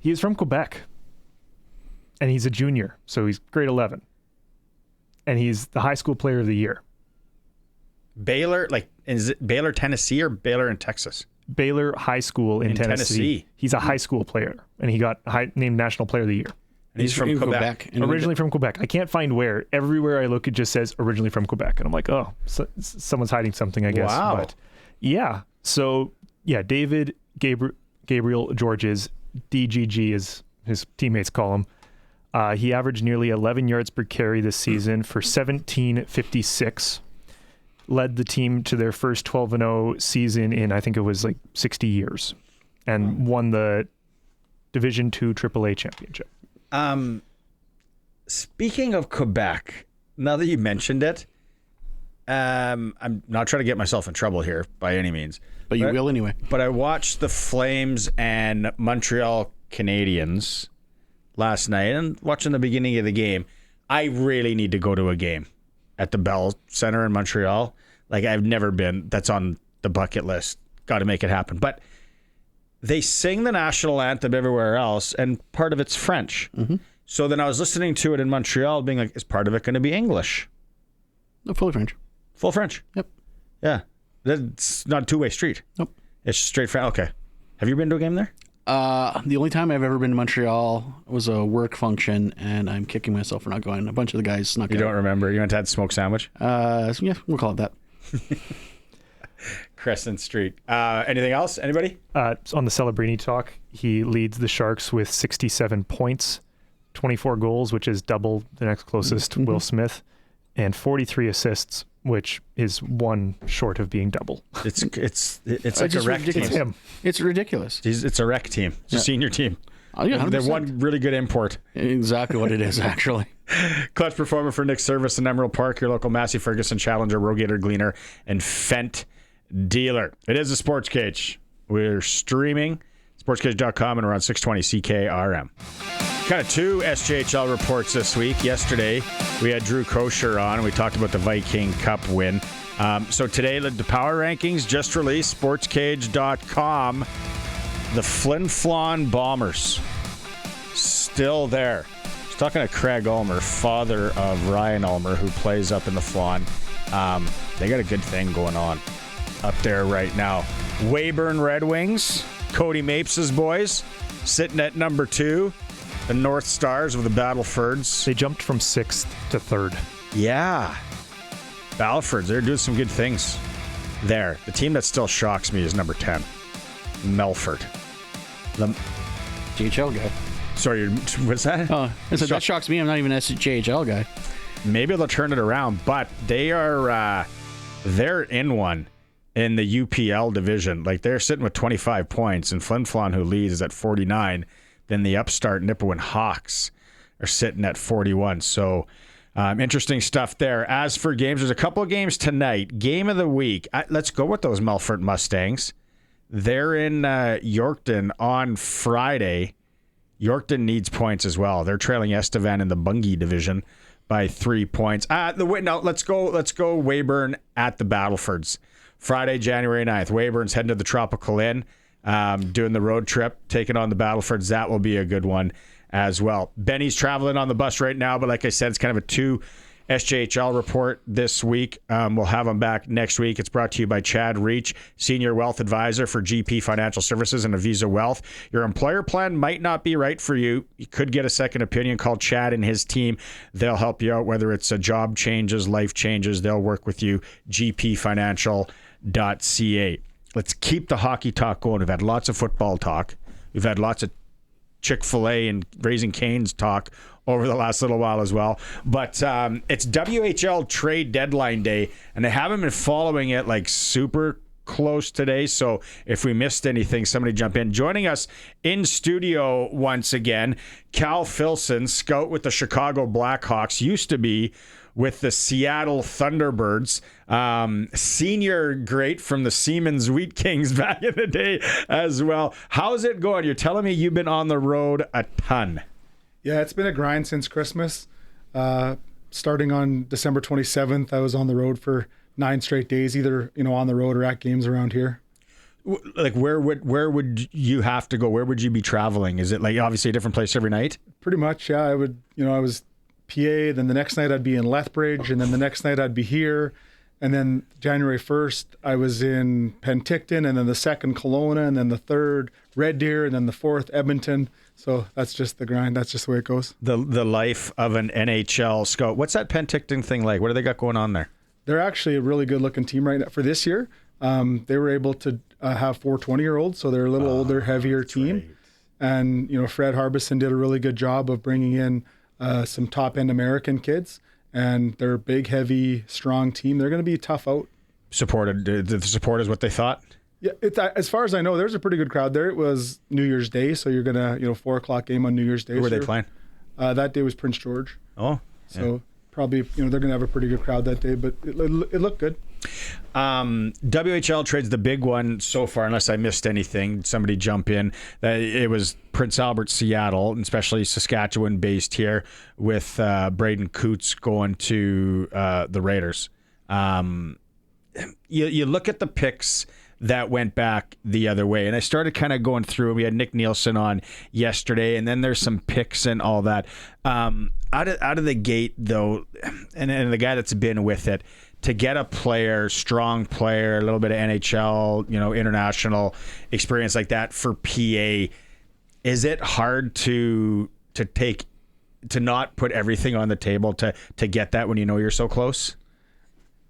He is from Quebec, and he's a junior, so he's grade 11. And he's the High School Player of the Year. Baylor, is it Baylor, Tennessee, or Baylor in Texas? Baylor High School in Tennessee. He's a high school player, and he got named National Player of the Year. And he's from Quebec. Originally from Quebec. I can't find where. Everywhere I look, it just says originally from Quebec. And I'm like, oh, someone's hiding something, I guess. Wow. But yeah. So, yeah, David Gabriel Georges, DGG as his teammates call him. He averaged nearly 11 yards per carry this season for 17.56. Led the team to their first 12-0 season in, I think it was like 60 years, and won the Division II AAA championship. Speaking of Quebec, now that you mentioned it, I'm not trying to get myself in trouble here by any means. But you will anyway. But I watched the Flames and Montreal Canadiens last night, and watching the beginning of the game. I really need to go to a game at the Bell Center in Montreal. Like, I've never been. That's on the bucket list. Got to make it happen. But they sing the national anthem everywhere else, and part of it's French. Mm-hmm. So then I was listening to it in Montreal, being like, is part of it going to be English? No, fully French. Full French? Yep. Yeah. That's not a two-way street. Nope. It's straight French. Okay. Have you been to a game there? The only time I've ever been to Montreal was a work function, and I'm kicking myself for not going. A bunch of the guys snuck out. You don't remember? You went to have smoked sandwich? Yeah, we'll call it that. Crescent Street. Anything else? Anybody? On the Celebrini talk, he leads the Sharks with 67 points, 24 goals, which is double the next closest, Will Smith, and 43 assists, which is one short of being double. It's like a rec team. It's him. It's ridiculous. It's a rec team. It's a senior team. Oh, yeah, they're one really good import. Exactly what it is, actually. Clutch performer for Nick Service in Emerald Park, your local Massey Ferguson Challenger, Rogator Gleaner, and Fent dealer. It is a Sports Cage. We're streaming sportscage.com, and we're on 620 CKRM. Kind of two SJHL reports this week. Yesterday, we had Drew Kosher on, and we talked about the Viking Cup win. So today, the power rankings just released, sportscage.com. The Flin Flon Bombers still there. I was talking to Craig Ulmer, father of Ryan Ulmer, who plays up in the Flon. They got a good thing going on up there right now. Weyburn Red Wings, Cody Mapes' boys, sitting at number 2. The North Stars of the Battlefords. They jumped from 6th to 3rd. Yeah. Battlefords, they're doing some good things. there. The team that still shocks me is number 10, Melfort. The JHL guy. Sorry, what's that? Oh, that shocks me. I'm not even an SJHL guy. Maybe they'll turn it around, but they're in one in the UPL division. Like, they're sitting with 25 points, and Flin Flon, who leads, is at 49. Then the upstart Nipawin Hawks are sitting at 41. So interesting stuff there. As for games, there's a couple of games tonight. Game of the week. Let's go with those Melfort Mustangs. They're in Yorkton on Friday. Yorkton needs points as well. They're trailing Estevan in the Bungie division by 3 points. Now let's go Weyburn at the Battlefords. Friday, January 9th. Weyburn's heading to the Tropical Inn, doing the road trip, taking on the Battlefords. That will be a good one as well. Benny's traveling on the bus right now, but like I said, it's kind of a 2 SJHL report this week. We'll have him back next week. It's brought to you by Chad Reach, Senior Wealth Advisor for GP Financial Services and Avisa Wealth. Your employer plan might not be right for you. You could get a second opinion. Call Chad and his team. They'll help you out, whether it's a job changes, life changes. They'll work with you. gpfinancial.ca. Let's keep the hockey talk going. We've had lots of football talk. We've had lots of Chick-fil-A and Raising Cane's talk over the last little while as well. But it's WHL trade deadline day, and I haven't been following it like super close today. So if we missed anything, somebody jump in. Joining us in studio once again, Cal Filson, scout with the Chicago Blackhawks, used to be with the Seattle Thunderbirds, senior great from the Siemens Wheat Kings back in the day as well. How's it going? You're telling me you've been on the road a ton. Yeah, it's been a grind since Christmas. Starting on December 27th, I was on the road for 9 straight days, either on the road or at games around here. Like, where would you have to go? Where would you be traveling? Is it like obviously a different place every night? Pretty much, yeah. I would, I was PA, then the next night I'd be in Lethbridge, and then the next night I'd be here. And then January 1st, I was in Penticton, and then the 2nd, Kelowna, and then the 3rd, Red Deer, and then the 4th, Edmonton. So that's just the grind. That's just the way it goes. The life of an NHL scout. What's that Penticton thing like? What do they got going on there? They're actually a really good-looking team right now. For this year, they were able to have 4 20-year-olds, so they're a little older, heavier team. Right. And, Fred Harbison did a really good job of bringing in some top-end American kids. And they're a big, heavy, strong team. They're going to be tough out. Supported. The support is what they thought? Yeah, as far as I know, there's a pretty good crowd there. It was New Year's Day, so you're going to, 4 o'clock game on New Year's Day. Who were they playing? That day was Prince George. Oh. So probably, they're going to have a pretty good crowd that day, but it looked good. WHL trades the big one so far, unless I missed anything. Somebody jump in. It was Prince Albert, Seattle, and especially Saskatchewan based here, with Braden Coots going to the Raiders. You look at the picks that went back the other way, and I started kind of going through. We had Nick Nielsen on yesterday, and then there's some picks and all that. Out of the gate, though, and the guy that's been with it, to get a player, strong player, a little bit of NHL, international experience like that for PA, is it hard to not put everything on the table to get that when you're so close?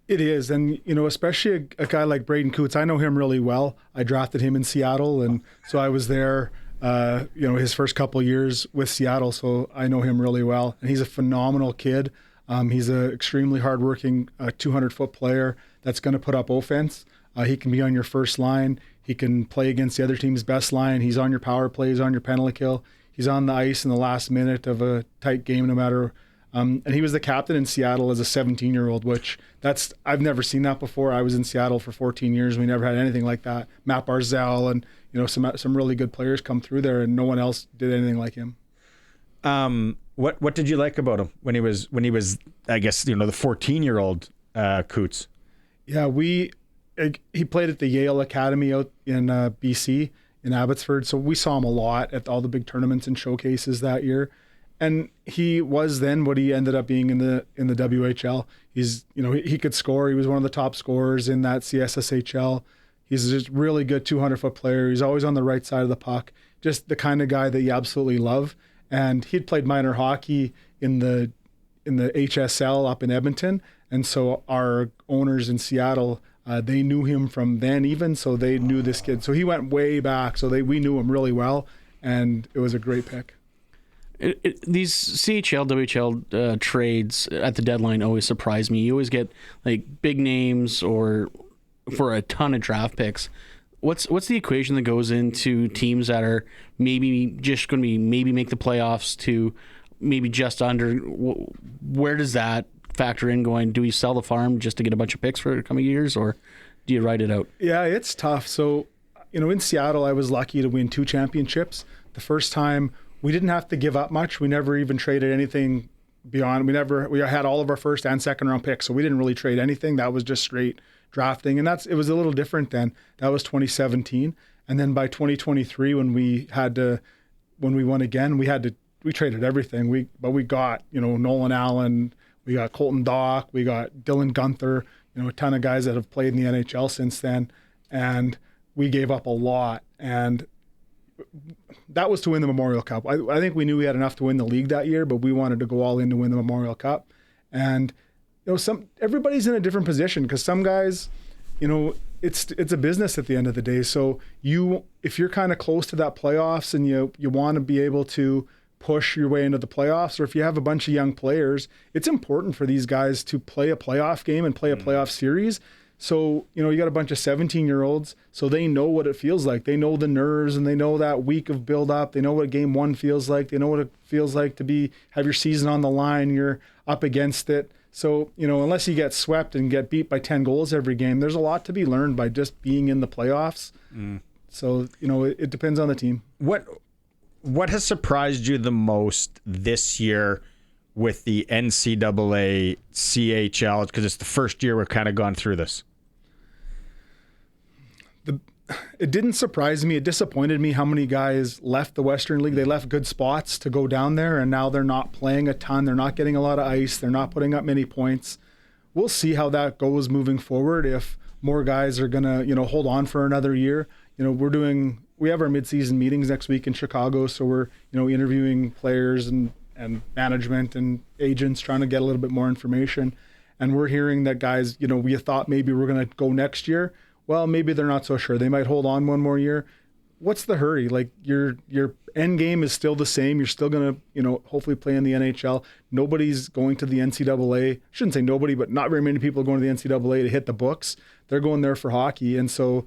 It is, and especially a guy like Braden Coots. I know him really well. I drafted him in Seattle, and so I was there. His first couple of years with Seattle, so I know him really well. And he's a phenomenal kid. He's an extremely hardworking 200-foot player that's going to put up offense. He can be on your first line. He can play against the other team's best line. He's on your power play. He's on your penalty kill. He's on the ice in the last minute of a tight game, no matter. And he was the captain in Seattle as a 17-year-old, which I've never seen that before. I was in Seattle for 14 years. We never had anything like that. Matt Barzell and some really good players come through there, and no one else did anything like him. What did you like about him when he was I guess the 14-year-old Coots? Yeah, he played at the Yale Academy out in BC in Abbotsford, so we saw him a lot at all the big tournaments and showcases that year. And he was then what he ended up being in the WHL. He's he could score. He was one of the top scorers in that CSSHL. He's just really good 200-foot player. He's always on the right side of the puck. Just the kind of guy that you absolutely love. And he'd played minor hockey in the HSL up in Edmonton. And so our owners in Seattle They knew him from then even, so they knew this kid. So he went way back, so we knew him really well, and it was a great pick. These CHL, WHL trades at the deadline always surprise me. You always get like big names or for a ton of draft picks. What's the equation that goes into teams that are maybe just going to be maybe make the playoffs to maybe just under? Where does that factor in going? Do we sell the farm just to get a bunch of picks for the coming years, or do you ride it out? Yeah, it's tough. So, in Seattle, I was lucky to win 2 championships. The first time, we didn't have to give up much. We never even traded anything beyond. We had all of our first and second round picks, so we didn't really trade anything. That was just straight drafting, and it was a little different then. That was 2017, and then by 2023, when we won again, we traded everything. We got Nolan Allen, we got Colton Dock, we got Dylan Gunther, a ton of guys that have played in the NHL since then, and we gave up a lot, and that was to win the Memorial Cup. I think we knew we had enough to win the league that year, but we wanted to go all in to win the Memorial Cup. And everybody's in a different position, because some guys, it's a business at the end of the day. So if you're kind of close to that playoffs and you want to be able to push your way into the playoffs, or if you have a bunch of young players, it's important for these guys to play a playoff game and play a playoff series. So, you got a bunch of 17-year-olds, so they know what it feels like. They know the nerves, and they know that week of build-up. They know what game 1 feels like. They know what it feels like to have your season on the line. You're up against it. So, unless you get swept and get beat by 10 goals every game, there's a lot to be learned by just being in the playoffs. So, it depends on the team. What has surprised you the most this year with the NCAA CHL? Because it's the first year we've kind of gone through this. It didn't surprise me. It disappointed me how many guys left the Western League. They left good spots to go down there, and now they're not playing a ton. They're not getting a lot of ice. They're not putting up many points. We'll see how that goes moving forward. If more guys are going to, hold on for another year. We have our midseason meetings next week in Chicago, so we're, interviewing players and management and agents, trying to get a little bit more information. And we're hearing that guys, we thought maybe we're going to go next year. Well, maybe they're not so sure. They might hold on one more year. What's the hurry? Like, your end game is still the same. You're still going to, hopefully play in the NHL. Nobody's going to the NCAA. I shouldn't say nobody, but not very many people are going to the NCAA to hit the books. They're going there for hockey. And so,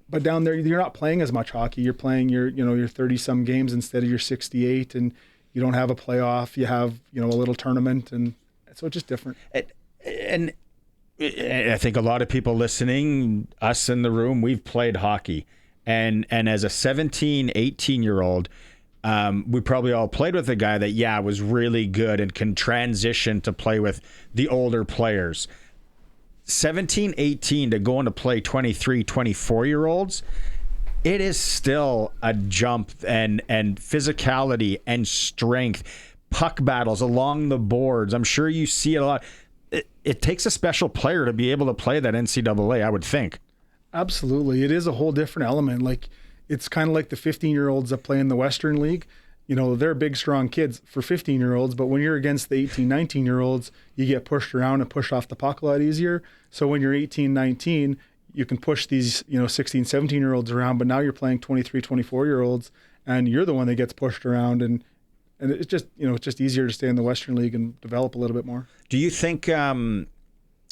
but down there, you're not playing as much hockey. You're playing your 30-some games instead of your 68, and you don't have a playoff. You have, a little tournament, and so it's just different. And I think a lot of people listening, us in the room, we've played hockey. And as a 17, 18-year-old, we probably all played with a guy that, was really good and can transition to play with the older players. 17, 18 to go on to play 23, 24-year-olds, it is still a jump, and physicality and strength, puck battles along the boards. I'm sure you see it a lot. It takes a special player to be able to play that NCAA, I would think. Absolutely. It is a whole different element. Like, it's kind of like the 15-year-olds that play in the Western League. They're big, strong kids for 15-year-olds, but when you're against the 18, 19-year-olds, you get pushed around and pushed off the puck a lot easier. So when you're 18, 19, you can push these, 16, 17-year-olds around, but now you're playing 23, 24-year-olds, and you're the one that gets pushed around, and it's just, it's just easier to stay in the Western League and develop a little bit more. Do you think,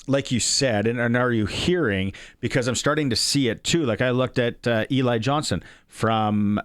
like you said, and are you hearing, because I'm starting to see it too, like I looked at Eli Johnson from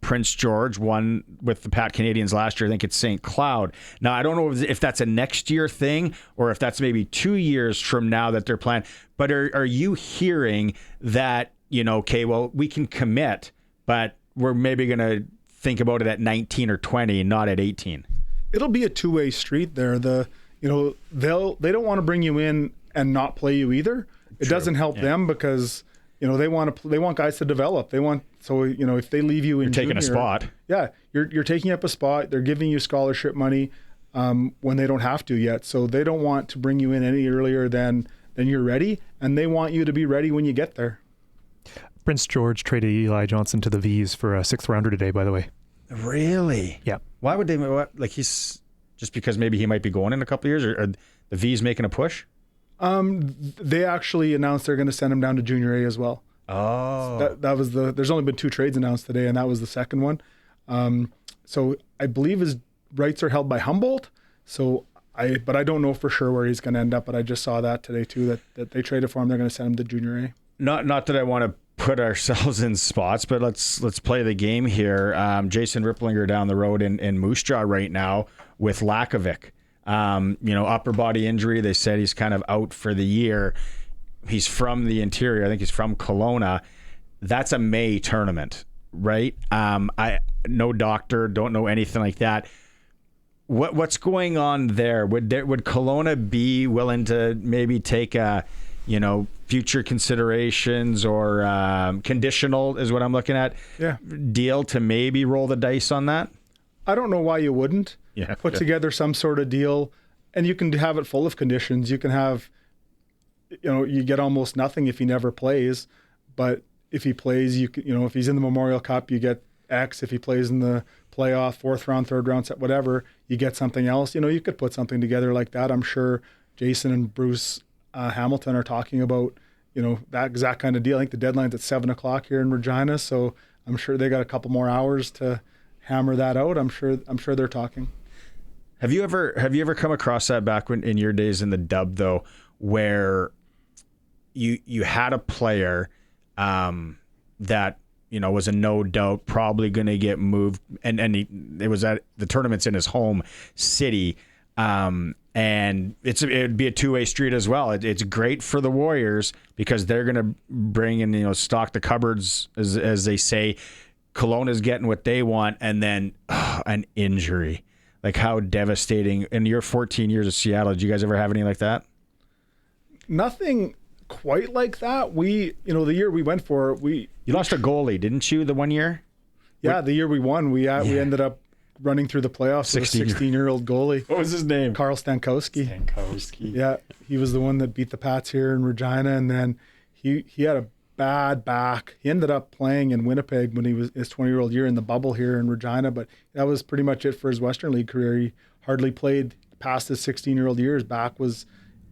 Prince George, won with the Pat Canadians last year. I think it's St. Cloud. Now, I don't know if that's a next year thing or if that's maybe 2 years from now that they're planning, but are you hearing that, we can commit, but we're maybe going to think about it at 19 or 20, not at 18? It'll be a two-way street there. They don't want to bring you in and not play you either. It doesn't help them, because they want guys to develop. If they leave you in, you're taking a spot. Yeah, you're taking up a spot. They're giving you scholarship money when they don't have to yet. So they don't want to bring you in any earlier than you're ready, and they want you to be ready when you get there. Prince George traded Eli Johnson to the V's for a 6th rounder today, by the way. Really? Yeah. Why would they? He's just because maybe he might be going in a couple of years, or the V's making a push? They actually announced they're going to send him down to Junior A as well. Oh, so that was there's only been 2 trades announced today, and that was the second one. So I believe his rights are held by Humboldt. But I don't know for sure where he's going to end up. But I just saw that today too, that they traded for him. They're going to send him to Junior A. Not that I want to put ourselves in spots, but let's play the game here. Jason Ripplinger down the road in Moose Jaw right now with Lakovic. Upper body injury. They said he's kind of out for the year. He's from the interior. I think he's from Kelowna. That's a May tournament, right? I no doctor, don't know anything like that. What's going on there? Would Kelowna be willing to maybe take future considerations or conditional is what I'm looking at? Yeah. Deal to maybe roll the dice on that? I don't know why you wouldn't. Yeah. Put together some sort of deal, and you can have it full of conditions. You can have, you get almost nothing if he never plays, but if he plays, if he's in the Memorial Cup, you get X. If he plays in the playoff, 4th round, 3rd round, whatever, you get something else. You could put something together like that. I'm sure Jason and Bruce Hamilton are talking about, that exact kind of deal. I think the deadline's at 7:00 here in Regina, so I'm sure they got a couple more hours to hammer that out. I'm sure they're talking. Have you ever come across that back in your days in the dub though, where you had a player that was a no doubt probably going to get moved, and it was at the tournament's in his home city, and it'd be a 2-way street as well. It's great for the Warriors because they're going to bring in stock the cupboards as they say. Kelowna's getting what they want, and then an injury. Like how devastating. In your 14 years of Seattle, did you guys ever have any like that? Nothing quite like that. We, the year we went for, you lost a goalie, didn't you, the one year? Yeah, the year we won, we ended up running through the playoffs with a 16-year-old goalie. What was his name? Carl Stankowski. Yeah, he was the one that beat the Pats here in Regina, and then he had a bad back. He ended up playing in Winnipeg when he was his 20-year-old year in the bubble here in Regina, but that was pretty much it for his Western League career. He hardly played past his 16-year-old year. His back was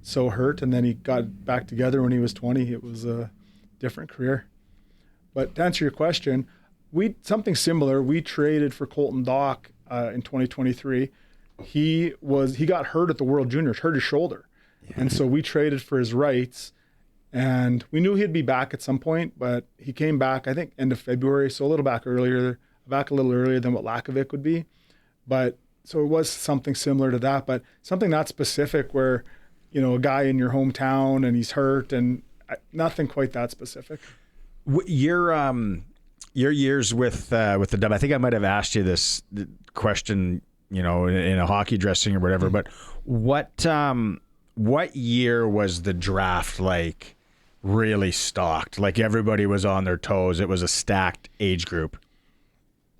so hurt, and then he got back together when he was 20. It was a different career. But to answer your question, something similar. We traded for Colton Dock in 2023. He got hurt at the World Juniors, hurt his shoulder, and so we traded for his rights. And we knew he'd be back at some point, but he came back, I think, end of February, so a little earlier than what Lakovic would be. But so it was something similar to that, but something not specific where, a guy in your hometown and he's hurt, and nothing quite that specific. Your years with the Dub, I think I might have asked you this question, in a hockey dressing or whatever, but what year was the draft like? Really stocked, like everybody was on their toes. It was a stacked age group.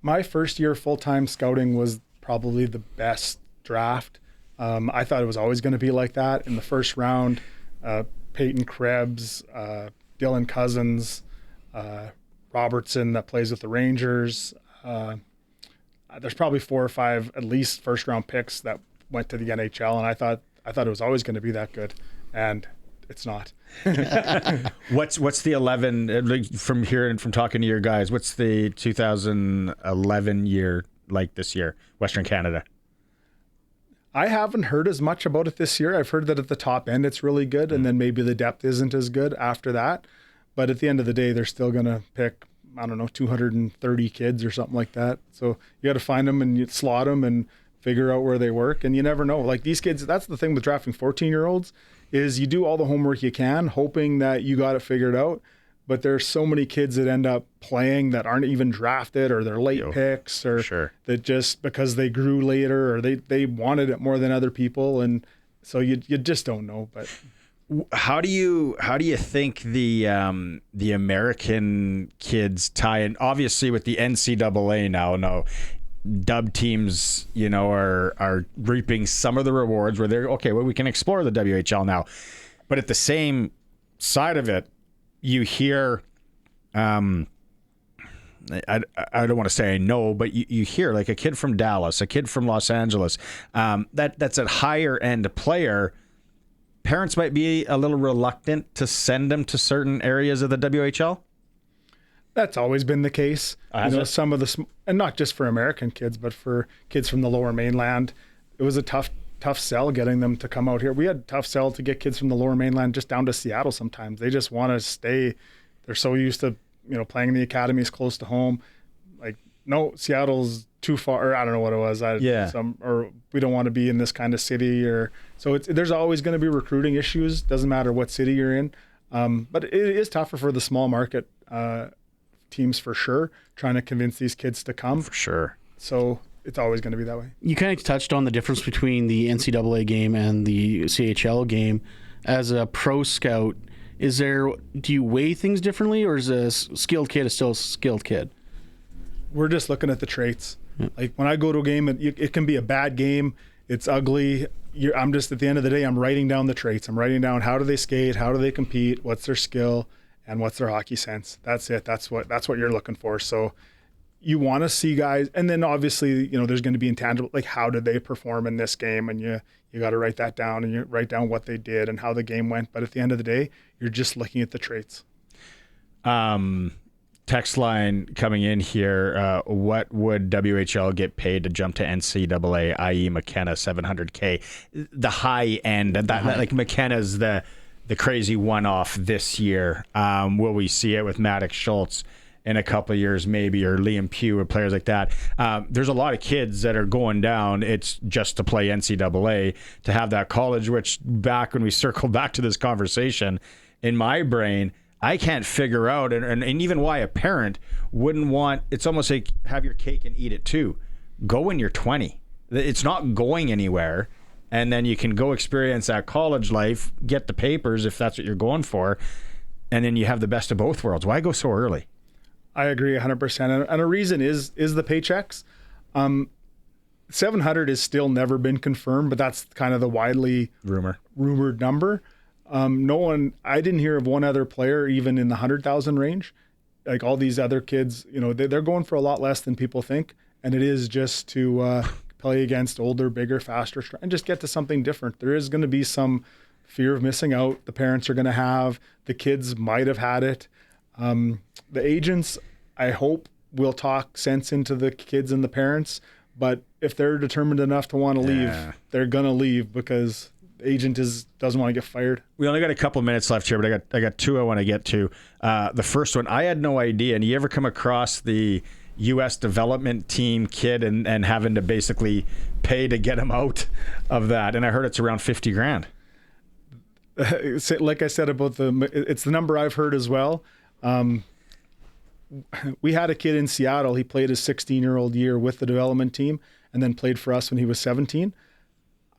My first year full-time scouting was probably the best draft. I thought it was always going to be like that. In the first round, Peyton Krebs, Dylan Cousins, Robertson that plays with the Rangers. There's probably 4 or 5 at least first-round picks that went to the NHL, and I thought it was always going to be that good, and it's not. What's the 11 from here and from talking to your guys? What's the 2011 year like this year, Western Canada? I haven't heard as much about it this year. I've heard that at the top end it's really good, and then maybe the depth isn't as good after that. But at the end of the day, they're still going to pick, 230 kids or something like that. So you got to find them and you slot them and figure out where they work. And you never know. Like these kids, that's the thing with drafting 14-year-olds is you do all the homework you can, hoping that you got it figured out. But there's so many kids that end up playing that aren't even drafted, or they're late picks, or that just because they grew later, or they wanted it more than other people, and so you just don't know. But how do you think the American kids tie in? Obviously, with the NCAA now, dub teams, are reaping some of the rewards where they're we can explore the WHL now, but at the same side of it, you hear, I don't want to say I know, but you hear like a kid from Dallas, a kid from Los Angeles, that's a higher end player. parents might be a little reluctant to send them to certain areas of the WHL? That's always been the case. Some of the, and not just for American kids, but for kids from the Lower Mainland, it was a tough sell getting them to come out here. We had a tough sell to get kids from the Lower Mainland just down to Seattle sometimes. They just want to stay. They're so used to, playing in the academies close to home. Like, no, Seattle's too far, or I don't know what it was. Or we don't want to be in this kind of city, so there's always going to be recruiting issues. Doesn't matter what city you're in, but it is tougher for the small market teams for sure. Trying to convince these kids to come for sure. So it's always going to be that way. You kind of touched on the difference between the NCAA game and the CHL game. As a pro scout, do you weigh things differently, or is a skilled kid still a skilled kid? We're just looking at the traits. Yeah. Like when I go to a game, it can be a bad game. It's ugly. I'm just, at the end of the day, I'm writing down the traits. I'm writing down how do they skate, how do they compete, what's their skill, and what's their hockey sense. That's it. That's what you're looking for. So you want to see guys, and then obviously, there's going to be intangible, like how did they perform in this game, and you got to write that down, and you write down what they did and how the game went. But at the end of the day, you're just looking at the traits. Text line coming in here. What would WHL get paid to jump to NCAA, i.e. McKenna, $700K? The high end, like McKenna's the crazy one-off this year. Will we see it with Maddox Schultz in a couple of years maybe, or Liam Pugh or players like that? There's a lot of kids that are going down. It's just to play NCAA, to have that college, which back when we circled back to this conversation, in my brain, I can't figure out, and even why a parent wouldn't want, it's almost like have your cake and eat it too. Go when you're 20. It's not going anywhere. And then you can go experience that college life, get the papers if that's what you're going for, and then you have the best of both worlds. Why go so early? I agree 100%. And a reason is the paychecks. 700 has still never been confirmed, but that's kind of the widely rumored number. I didn't hear of one other player even in the 100,000 range. Like all these other kids, they're going for a lot less than people think. And it is just to play against older, bigger, faster, and just get to something different. There is going to be some fear of missing out. The parents are going to have, the kids might have had it. The agents, I hope, will talk sense into the kids and the parents. But if they're determined enough to want to leave, they're going to leave because agent doesn't want to get fired. We only got a couple minutes left here, but I got two I want to get to. The first one, I had no idea. And you ever come across the U.S. development team kid and having to basically pay to get him out of that? And I heard it's around $50,000. Like I said about it's the number I've heard as well. We had a kid in Seattle. He played his 16-year-old year with the development team and then played for us when he was 17.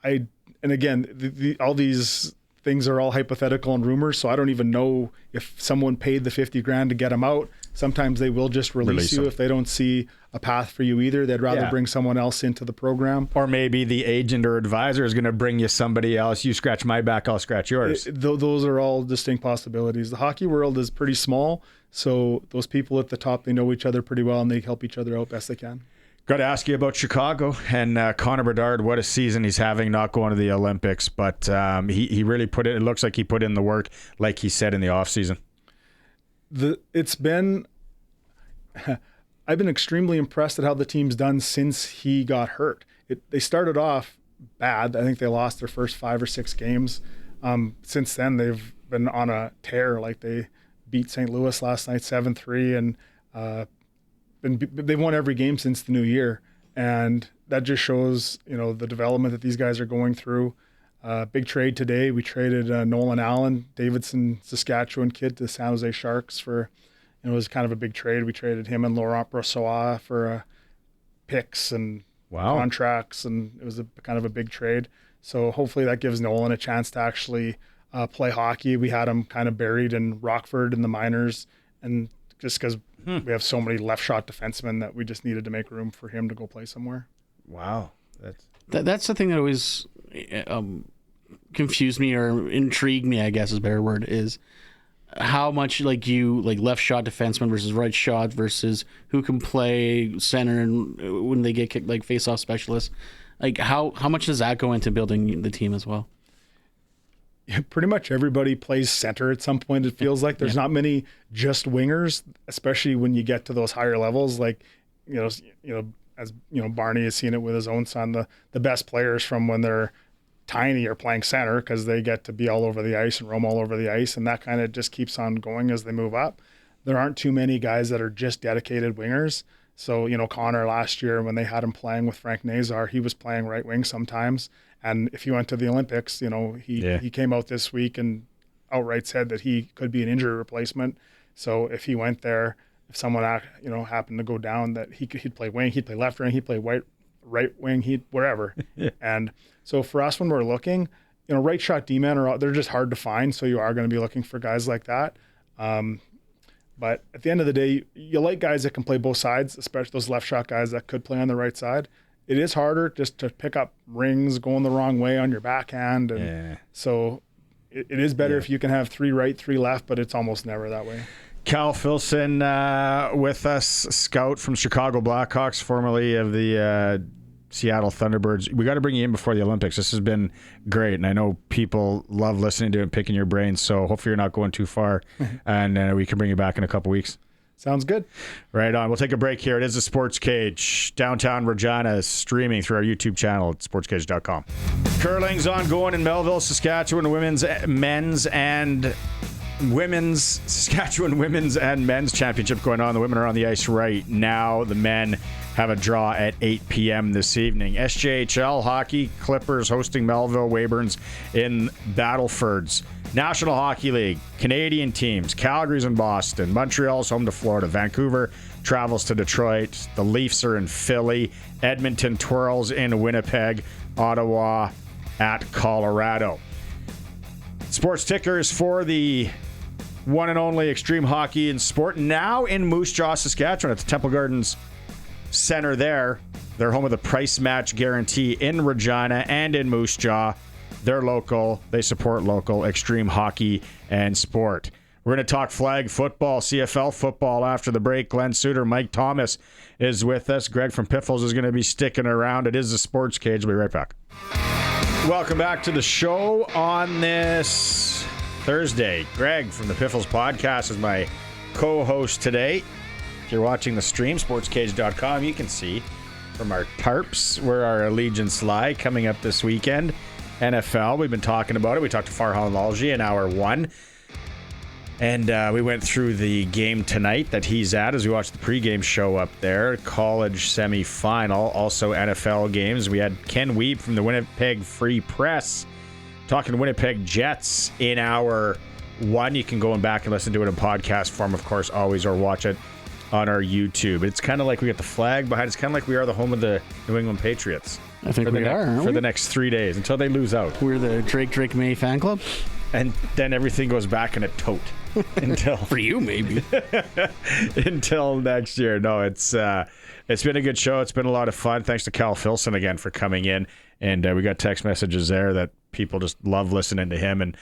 And again, all these things are all hypothetical and rumors, so I don't even know if someone paid the $50,000 to get him out. Sometimes they will just release you if they don't see a path for you either. They'd rather bring someone else into the program. Or maybe the agent or advisor is going to bring you somebody else. You scratch my back, I'll scratch yours. Those are all distinct possibilities. The hockey world is pretty small, so those people at the top, they know each other pretty well and they help each other out best they can. Got to ask you about Chicago and Connor Bedard. What a season he's having, not going to the Olympics, but he really it looks like he put in the work, like he said in the offseason. I've been extremely impressed at how the team's done since he got hurt. They started off bad. I think they lost their first 5 or 6 games. Since then, they've been on a tear. Like they beat St. Louis last night 7-3, and they've won every game since the new year. And that just shows, the development that these guys are going through. Big trade today. We traded Nolan Allen, Davidson, Saskatchewan kid, to San Jose Sharks for. It was kind of a big trade. We traded him and Laurent Brossoit for picks and contracts, and it was kind of a big trade. So hopefully that gives Nolan a chance to actually play hockey. We had him kind of buried in Rockford in the minors, and just because we have so many left shot defensemen that we just needed to make room for him to go play somewhere. Wow. That's the thing that always confused me or intrigued me, I guess is a better word, is how much like left shot defenseman versus right shot versus who can play center and when they get kicked, like face off specialists. Like how much does that go into building the team as well? pretty much everybody plays center at some point. It feels like there's not many just wingers, especially when you get to those higher levels. Like, as Barney has seen it with his own son, the best players from when they're tiny are playing center because they get to be all over the ice and roam all over the ice, and that kind of just keeps on going as they move up. There aren't too many guys that are just dedicated wingers. So, Connor last year when they had him playing with Frank Nazar, he was playing right wing sometimes. And if he went to the Olympics, he came out this week and outright said that he could be an injury replacement. So if he went there, if someone happened to go down, that he'd play wing, he'd play left wing, he'd play right wing, he'd wherever. And so for us, when we're looking, right shot D-men they're just hard to find. So you are going to be looking for guys like that. But at the end of the day, you like guys that can play both sides, especially those left shot guys that could play on the right side. It is harder just to pick up rings going the wrong way on your backhand. And so it is better if you can have 3 right, 3 left, but it's almost never that way. Cal Filson with us, scout from Chicago Blackhawks, formerly of the Seattle Thunderbirds. We got to bring you in before the Olympics. This has been great, and I know people love listening to it and picking your brains, so hopefully you're not going too far, and we can bring you back in a couple weeks. Sounds good. Right on. We'll take a break here. It is the Sports Cage. Downtown Regina is streaming through our YouTube channel at sportscage.com. Curling's ongoing in Melville, Saskatchewan. Saskatchewan women's and men's championship going on. The women are on the ice right now. The men have a draw at 8 p.m. this evening. SJHL hockey, Clippers hosting Melville, Weyburn's in Battlefords. National Hockey League, Canadian teams, Calgary's in Boston, Montreal's home to Florida, Vancouver travels to Detroit, the Leafs are in Philly, Edmonton twirls in Winnipeg, Ottawa at Colorado. Sports tickers for the one and only Extreme Hockey and Sport, now in Moose Jaw, Saskatchewan at the Temple Gardens Center there. They're home of the price match guarantee in Regina and in Moose Jaw. They're local. They support local Extreme Hockey and Sport. We're going to talk flag football, CFL football after the break. Glen Suitor, Mike Thomas is with us. Greg from Piffles is going to be sticking around. It is the Sports Cage. We'll be right back. Welcome back to the show on this Thursday. Greg from the Piffles podcast is my co-host today. If you're watching the stream, sportscage.com, you can see from our tarps where our allegiance lie coming up this weekend. NFL, we've been talking about it. We talked to Farhan Lalji in hour 1. And we went through the game tonight that he's at as we watched the pregame show up there. College semifinal, also NFL games. We had Ken Wiebe from the Winnipeg Free Press talking Winnipeg Jets in hour 1. You can go back and listen to it in podcast form, of course, always, or watch it on our YouTube. It's kind of like we got the flag behind. It's kind of like we are the home of the New England Patriots. I think we are, aren't we? For the next 3 days until they lose out. We're the Drake May fan club. And then everything goes back in a tote until for you maybe until next year. No, it's been a good show. It's been a lot of fun. Thanks to Cal Filson again for coming in, and we got text messages there that people just love listening to him and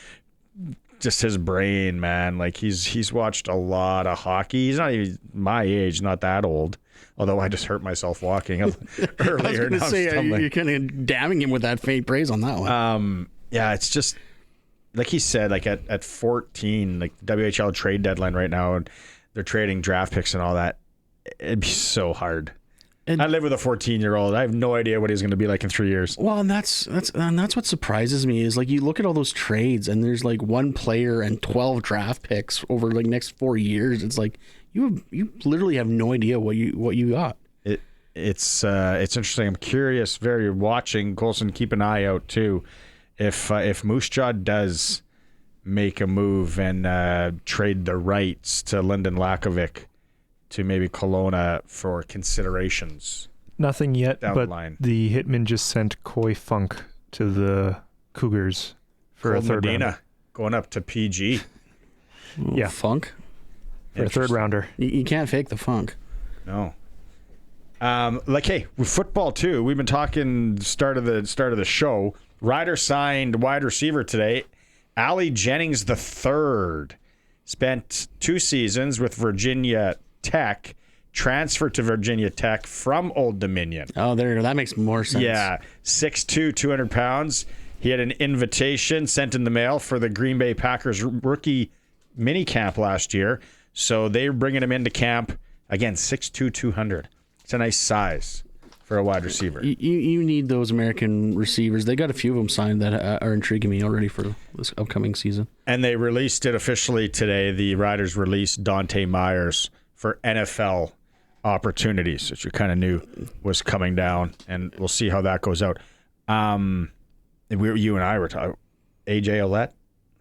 just his brain, man. Like he's watched a lot of hockey. He's not even my age, not that old. Although I just hurt myself walking earlier. I was going to say, you're kind of damning him with that faint praise on that one. Yeah, it's just like he said, like at 14, like the WHL trade deadline right now, and they're trading draft picks and all that. It'd be so hard. And I live with a 14-year-old. I have no idea what he's going to be like in 3 years. Well, and that's what surprises me is like you look at all those trades and there's like one player and 12 draft picks over like next 4 years. It's like you literally have no idea what you got. It's interesting. I'm curious. Very watching Colson. Keep an eye out too. If Moose Jaw does make a move and trade the rights to Lyndon Lakovic to maybe Kelowna for considerations. Nothing yet, but the Hitmen just sent Koi Funk to the Cougars for a third rounder. Going up to PG. Yeah, Funk for a third rounder. You can't fake the funk. No. Hey, with football too. We've been talking start of the show. Ryder signed wide receiver today. Ali Jennings III spent 2 seasons with Virginia Tech, transferred to Virginia Tech from Old Dominion. Oh, that makes more sense. Yeah, 6'2", 200 pounds. He had an invitation sent in the mail for the Green Bay Packers rookie mini camp last year. So they're bringing him into camp. Again, 6'2", 200. It's a nice size for a wide receiver. You need those American receivers. They got a few of them signed that are intriguing me already for this upcoming season. And they released it officially today. The Riders released Dante Myers for NFL opportunities, which you kind of knew was coming down, and we'll see how that goes out. You and I were talking. AJ Ouellette,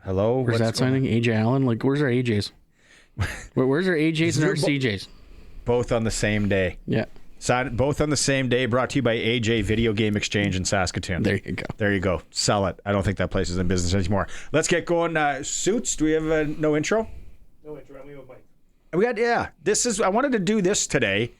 hello. Where's that signing? AJ Allen? Like, where's our AJs? Where's our AJs and our CJs? Both on the same day. Yeah. Signed both on the same day. Brought to you by AJ Video Game Exchange in Saskatoon. There you go. There you go. Sell it. I don't think that place is in business anymore. Let's get going. Suits. Do we have no intro? No intro. We have a mic. We got I wanted to do this today.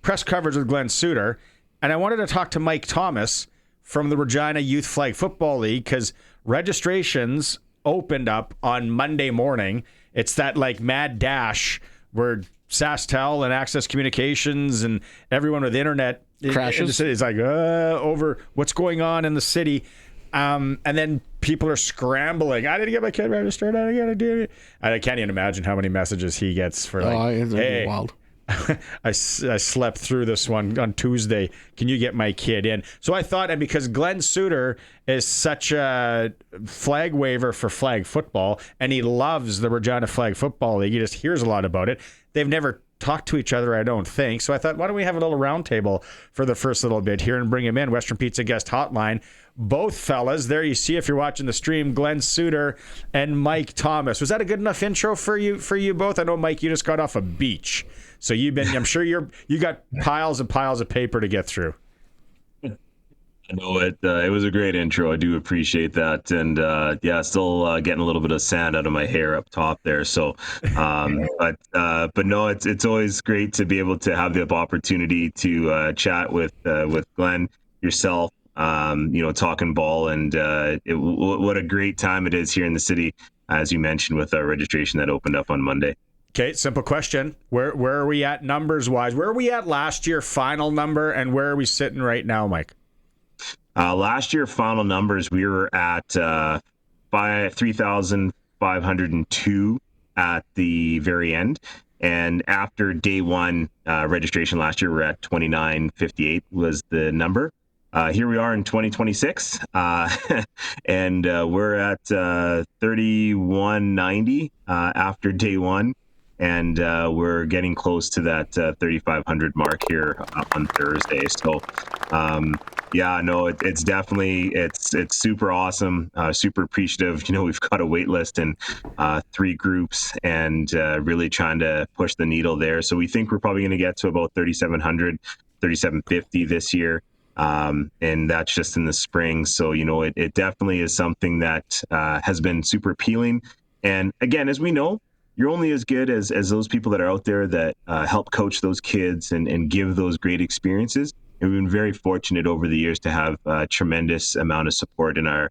Press coverage with Glen Suitor, and I wanted to talk to Mike Thomas from the Regina Youth Flag Football League because registrations opened up on Monday morning. It's that like mad dash where SaskTel and Access Communications and everyone with internet crashes. It's like over what's going on in the city. And then people are scrambling. I didn't get my kid registered. I got to do it. I can't even imagine how many messages he gets for like, hey, wild. I slept through this one on Tuesday. Can you get my kid in? So I thought, and because Glen Suitor is such a flag waver for flag football, and he loves the Regina Flag Football League, he just hears a lot about it. They've never talked to each other, I don't think. So I thought, why don't we have a little roundtable for the first little bit here and bring him in? Western Pizza Guest Hotline. Both fellas, there you see if you're watching the stream, Glen Suitor and Mike Thomas. Was that a good enough intro for you both? I know, Mike, you just got off a beach. So I'm sure you got piles and piles of paper to get through. No, it was a great intro. I do appreciate that, and still getting a little bit of sand out of my hair up top there. So, but no, it's always great to be able to have the opportunity to chat with Glen, yourself, talking ball, and what a great time it is here in the city, as you mentioned, with our registration that opened up on Monday. Okay, simple question. Where are we at numbers-wise? Where are we at last year final number, and where are we sitting right now, Mike? Last year final numbers, we were at 3,502 at the very end. And after day one registration last year, we're at 2,958 was the number. Here we are in 2026, and we're at 3,190 after day one. And we're getting close to that 3,500 mark here on Thursday. So, it's definitely it's super awesome, super appreciative. We've got a wait list and 3 groups, and really trying to push the needle there. So we think we're probably going to get to about 3,700, 3,750 this year. And that's just in the spring. So, it definitely is something that has been super appealing. And again, as we know, you're only as good as those people that are out there that help coach those kids and give those great experiences. And we've been very fortunate over the years to have a tremendous amount of support in our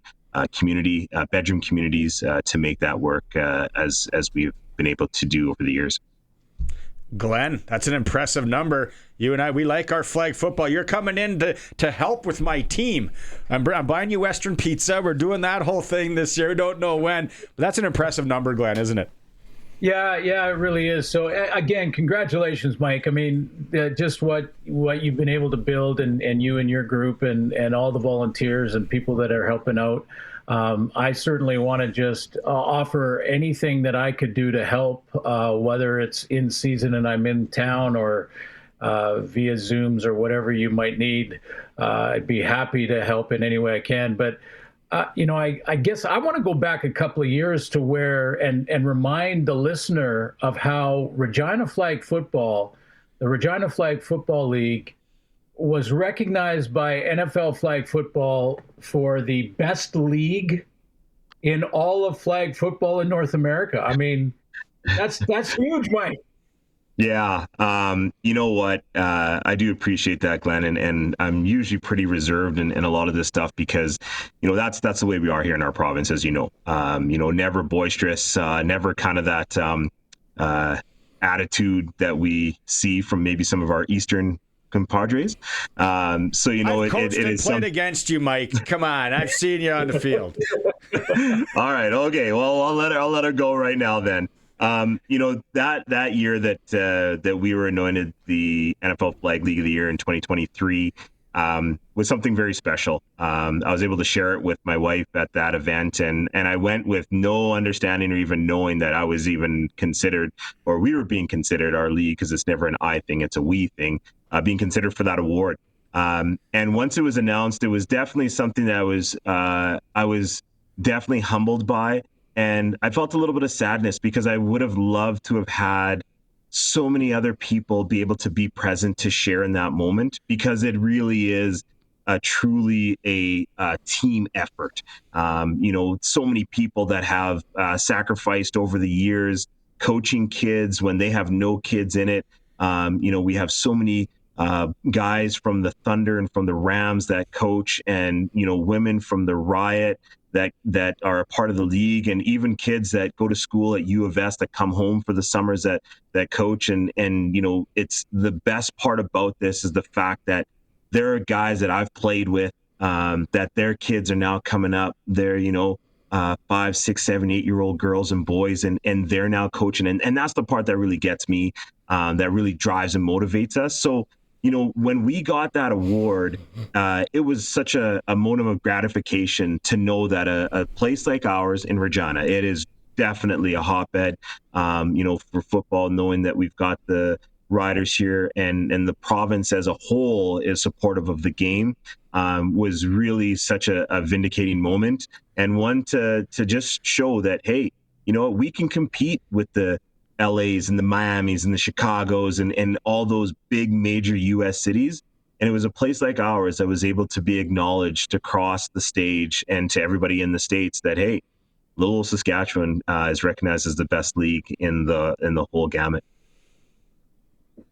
community, bedroom communities, to make that work as we've been able to do over the years. Glenn, that's an impressive number. You and I, we like our flag football. You're coming in to help with my team. I'm buying you Western Pizza. We're doing that whole thing this year. Don't know when. But that's an impressive number, Glenn, isn't it? Yeah, it really is. So again, congratulations, Mike. I mean, just what you've been able to build, and you and your group, and all the volunteers and people that are helping out. I certainly want to just offer anything that I could do to help, whether it's in season and I'm in town, or via Zooms or whatever you might need. I'd be happy to help in any way I can. But I guess I want to go back a couple of years to where and remind the listener of how the Regina Flag Football League was recognized by NFL Flag Football for the best league in all of flag football in North America. I mean, that's huge, Mike. Yeah. You know what? I do appreciate that, Glenn. And I'm usually pretty reserved in a lot of this stuff because, that's the way we are here in our province, as you know. Never boisterous, never kind of that attitude that we see from maybe some of our eastern compadres. So, you know, I've coached it and is played against you, Mike. Come on. I've seen you on the field. All right. Okay. Well, I'll let her go right now then. You know, that year that we were anointed the NFL Flag League of the Year in 2023 was something very special. I was able to share it with my wife at that event, and I went with no understanding or even knowing that I was even considered, or we were being considered, our league, because it's never an I thing, it's a we thing, being considered for that award. And once it was announced, it was definitely something that I was definitely humbled by. And I felt a little bit of sadness because I would have loved to have had so many other people be able to be present to share in that moment, because it really is truly a team effort. You know, so many people that have sacrificed over the years coaching kids when they have no kids in it. You know, we have so many guys from the Thunder and from the Rams that coach, and, you know, women from the Riot that are a part of the league, and even kids that go to school at U of S that come home for the summers that coach. And you know, it's the best part about this is the fact that there are guys that I've played with that their kids are now coming up. They're, you know, 5, 6, 7, 8-year-old girls and boys, and they're now coaching. And that's the part that really gets me, that really drives and motivates us. So, you know, when we got that award, it was such a moment of gratification to know that a place like ours in Regina, it is definitely a hotbed, you know, for football, knowing that we've got the Riders here and the province as a whole is supportive of the game, was really such a vindicating moment, and one to just show that, hey, you know, we can compete with the LAs and the Miamis and the Chicagos and all those big major US cities. And it was a place like ours that was able to be acknowledged across the stage and to everybody in the States that, hey, little Saskatchewan is recognized as the best league in the whole gamut.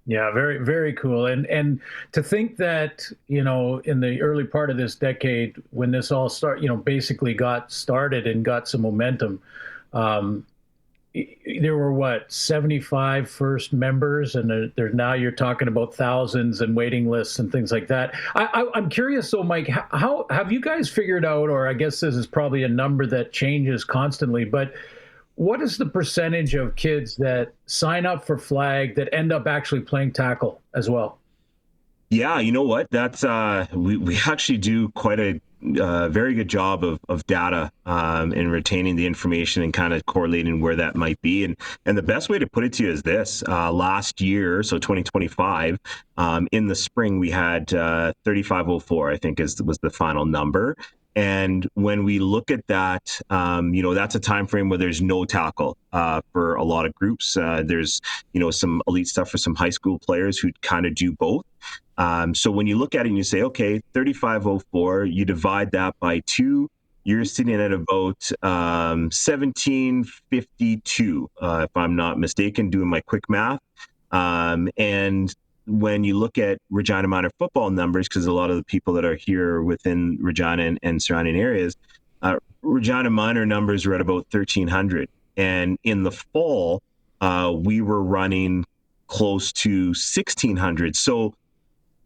Yeah, very, very cool. And to think that, you know, in the early part of this decade, when this all basically got started and got some momentum, there were 75 first members, and there's now you're talking about thousands and waiting lists and things like that. I'm curious though, Mike, how have you guys figured out, or I guess this is probably a number that changes constantly, but what is the percentage of kids that sign up for flag that end up actually playing tackle as well? Yeah, you know what? That's we actually do quite a very good job of data in retaining the information and kind of correlating where that might be. And the best way to put it to you is this: last year, so 2025, in the spring, we had 3504, I think was the final number. And when we look at that, you know, that's a time frame where there's no tackle for a lot of groups. There's, you know, some elite stuff for some high school players who kind of do both. So when you look at it and you say, okay, 3504, you divide that by 2, you're sitting at about 1752, if I'm not mistaken, doing my quick math. And when you look at Regina Minor football numbers, because a lot of the people that are here within Regina and surrounding areas, Regina Minor numbers are at about 1,300. And in the fall, we were running close to 1,600. So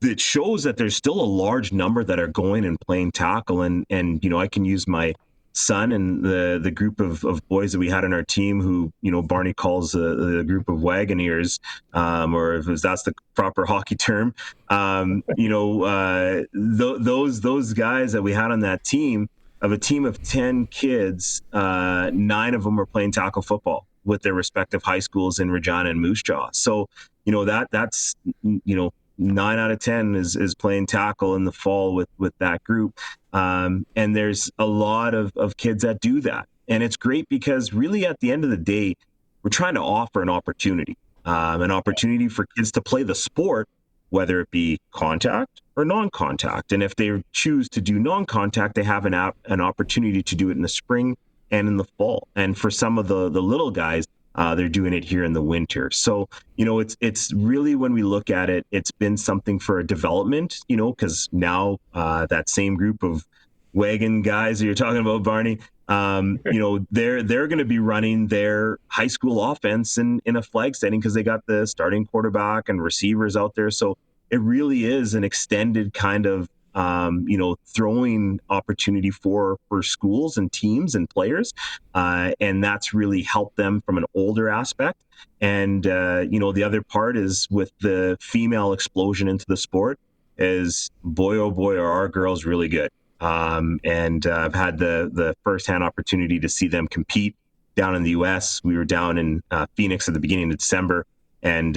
it shows that there's still a large number that are going and playing tackle. And you know, I can use my son and the group of boys that we had on our team who, you know, Barney calls the group of Wagoneers, or if that's the proper hockey term, you know, those guys that we had on that team, of a team of 10 kids, 9 of them were playing tackle football with their respective high schools in Regina and Moose Jaw. So, you know, that's, you know, 9 out of 10 is playing tackle in the fall with that group. And there's a lot of kids that do that. And it's great because really at the end of the day, we're trying to offer an opportunity for kids to play the sport, whether it be contact or non-contact. And if they choose to do non-contact, they have an opportunity to do it in the spring and in the fall. And for some of the little guys, they're doing it here in the winter. So, you know, it's really, when we look at it, it's been something for a development, you know, because now that same group of wagon guys that you're talking about, Barney, you know, they're going to be running their high school offense in a flag setting because they got the starting quarterback and receivers out there. So it really is an extended kind of throwing opportunity for schools and teams and players, and that's really helped them from an older aspect. And the other part is with the female explosion into the sport is, boy oh boy, are our girls really good. And I've had the firsthand opportunity to see them compete down in the U.S. We were down in Phoenix at the beginning of December and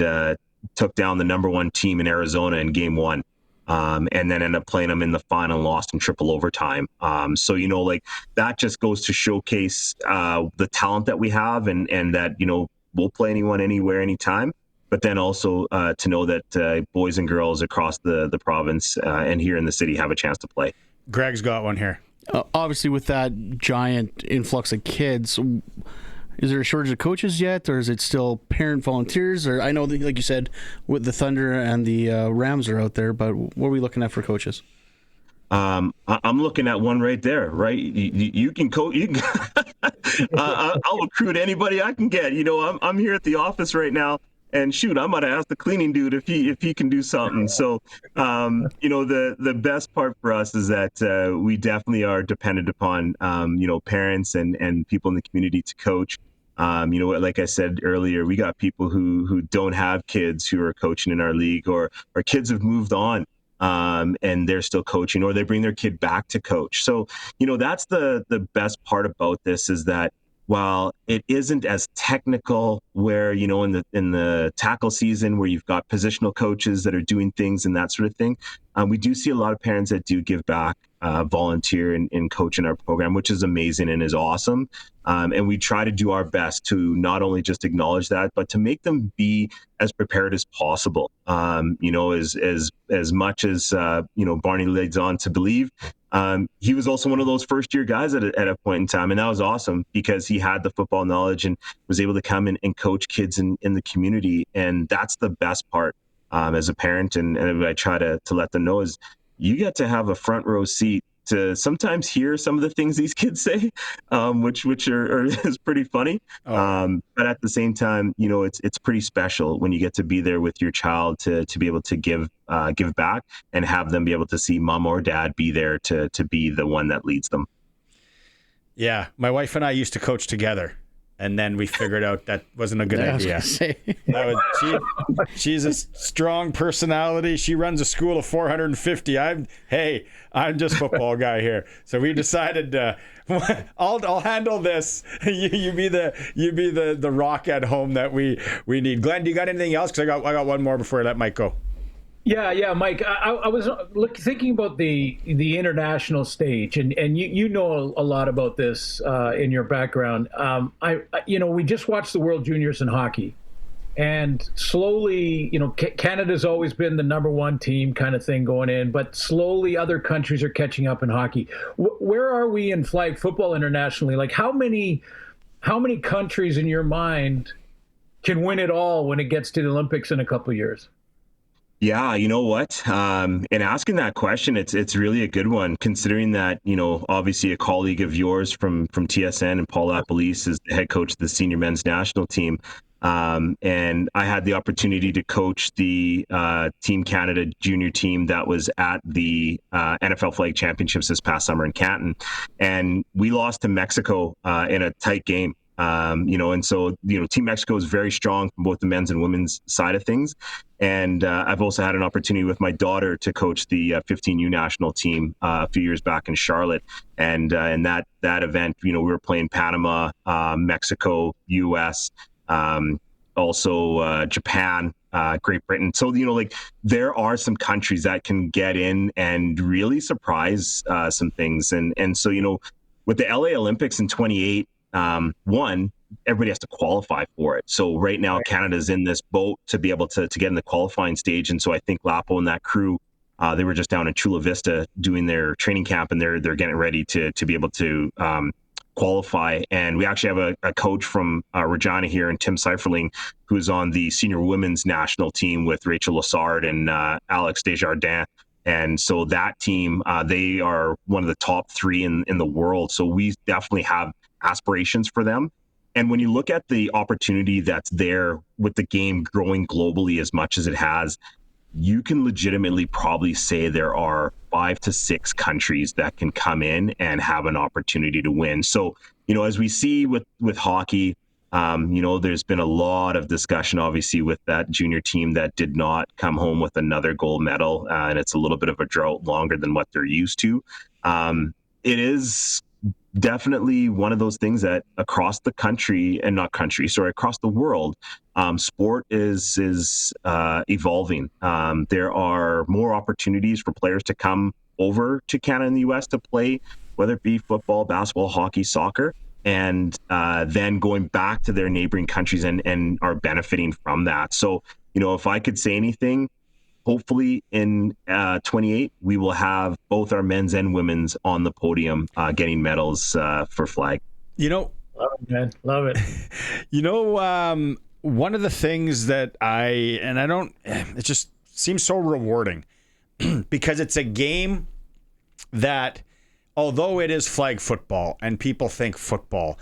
took down the number one team in Arizona in game 1. And then ended up playing them in the final and lost in triple overtime. So, that just goes to showcase the talent that we have and that, we'll play anyone, anywhere, anytime. But then also to know that boys and girls across the province and here in the city have a chance to play. Greg's got one here. Obviously, with that giant influx of kids, is there a shortage of coaches yet, or is it still parent volunteers? Or I know that, like you said, with the Thunder and the Rams are out there, but what are we looking at for coaches? I'm looking at one right there. Right, you can coach. You can I'll recruit anybody I can get. I'm here at the office right now. And shoot, I might have asked the cleaning dude if he can do something. So, the best part for us is that we definitely are dependent upon, parents and people in the community to coach. Like I said earlier, we got people who don't have kids who are coaching in our league, or kids have moved on and they're still coaching, or they bring their kid back to coach. So, that's the best part about this, is that while it isn't as technical, where, in the tackle season where you've got positional coaches that are doing things and that sort of thing, we do see a lot of parents that do give back, volunteer and coach in our program, which is amazing and is awesome. And we try to do our best to not only just acknowledge that, but to make them be as prepared as possible. As much as Barney leads on to believe, he was also one of those first-year guys at a point in time, and that was awesome because he had the football knowledge and was able to come in and coach kids in the community, and that's the best part as a parent. And I try to let them know is you get to have a front row seat to sometimes hear some of the things these kids say, which is pretty funny. But at the same time, it's pretty special when you get to be there with your child to be able to give back and have them be able to see mom or dad be there to be the one that leads them. Yeah, my wife and I used to coach together. And then we figured out that wasn't a good idea. She's a strong personality. She runs a school of 450. I'm just football guy here. So we decided I'll handle this. You be the rock at home that we need. Glenn, do you got anything else? Because I got one more before I let Mike go. Yeah, Mike. I was thinking about the international stage, and you know a lot about this in your background. We just watched the World Juniors in hockey, and slowly, Canada's always been the number one team kind of thing going in, but slowly other countries are catching up in hockey. Where are we in flag football internationally? Like how many countries in your mind can win it all when it gets to the Olympics in a couple of years? Yeah, you know what? In asking that question, it's really a good one, considering that, obviously a colleague of yours from TSN and Paul Lapalisse is the head coach of the senior men's national team. And I had the opportunity to coach the Team Canada junior team that was at the NFL Flag Championships this past summer in Canton. And we lost to Mexico in a tight game. And so, Team Mexico is very strong from both the men's and women's side of things. And I've also had an opportunity with my daughter to coach the 15U national team a few years back in Charlotte. And in that event, we were playing Panama, Mexico, US, also Japan, Great Britain. So, there are some countries that can get in and really surprise some things. And so, with the LA Olympics in 2028, one, everybody has to qualify for it. So right now, Canada's in this boat to be able to get in the qualifying stage. And so I think Lapo and that crew, they were just down in Chula Vista doing their training camp, and they're getting ready to be able to qualify. And we actually have a coach from Regina here, and Tim Seiferling, who's on the senior women's national team with Rachel Lassard and Alex Desjardins. And so that team, they are one of the top 3 in the world. So we definitely have aspirations for them. And when you look at the opportunity that's there with the game growing globally as much as it has, you can legitimately probably say there are 5 to 6 countries that can come in and have an opportunity to win. So, as we see with hockey, there's been a lot of discussion, obviously, with that junior team that did not come home with another gold medal. And it's a little bit of a drought, longer than what they're used to. It is definitely one of those things that across the across the world, sport is evolving. There are more opportunities for players to come over to Canada and the U.S. to play, whether it be football, basketball, hockey, soccer, and then going back to their neighboring countries and are benefiting from that. So, if I could say anything, hopefully in 28, we will have both our men's and women's on the podium getting medals for flag. Love it, man. Love it. One of the things that it just seems so rewarding because it's a game that, although it is flag football and people think football,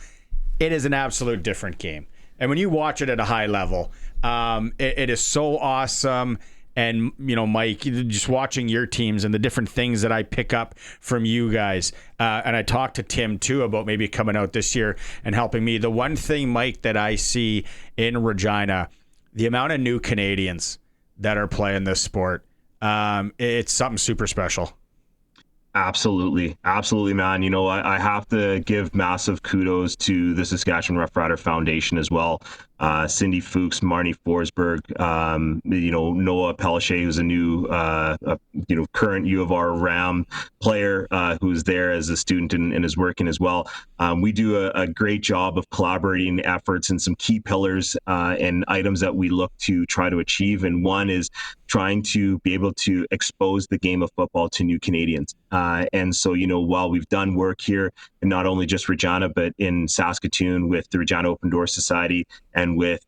it is an absolute different game. And when you watch it at a high level, it is so awesome. And, Mike, just watching your teams and the different things that I pick up from you guys. And I talked to Tim, too, about maybe coming out this year and helping me. The one thing, Mike, that I see in Regina, the amount of new Canadians that are playing this sport, it's something super special. Absolutely, man. I have to give massive kudos to the Saskatchewan Rough Rider Foundation as well. Cindy Fuchs, Marnie Forsberg, Noah Pellichet, who's a new, current U of R Ram player who's there as a student and is working as well. We do a great job of collaborating efforts and some key pillars and items that we look to try to achieve. And one is trying to be able to expose the game of football to new Canadians. And so, while we've done work here, and not only just Regina, but in Saskatoon with the Regina Open Door Society and with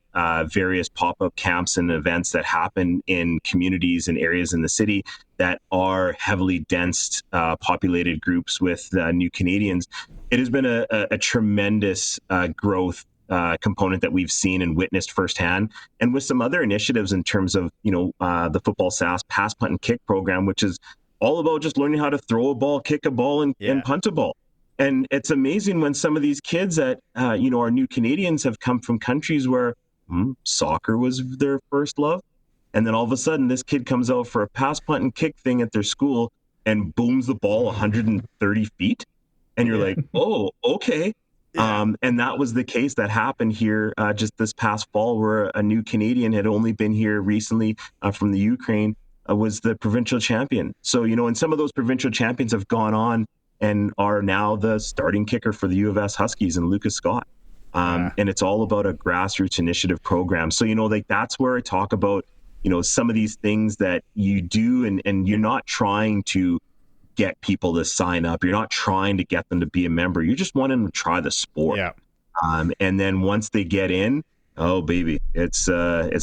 various pop-up camps and events that happen in communities and areas in the city that are heavily dense, populated groups with new Canadians, it has been a tremendous growth component that we've seen and witnessed firsthand, and with some other initiatives in terms of the Football SAS pass, punt, and kick program, which is all about just learning how to throw a ball, kick a ball, and punt a ball. And it's amazing when some of these kids that are new Canadians have come from countries where soccer was their first love, and then all of a sudden this kid comes out for a pass, punt, and kick thing at their school and booms the ball 130 feet, and you're like, oh, okay. And that was the case that happened here just this past fall, where a new Canadian had only been here recently from the Ukraine, was the provincial champion. So, and some of those provincial champions have gone on and are now the starting kicker for the U of S Huskies and Lucas Scott. And it's all about a grassroots initiative program. So, that's where I talk about, some of these things that you do, and you're not trying to get people to sign up. You're not trying to get them to be a member. You just want them to try the sport. Yeah. And then once they get in, oh baby, it's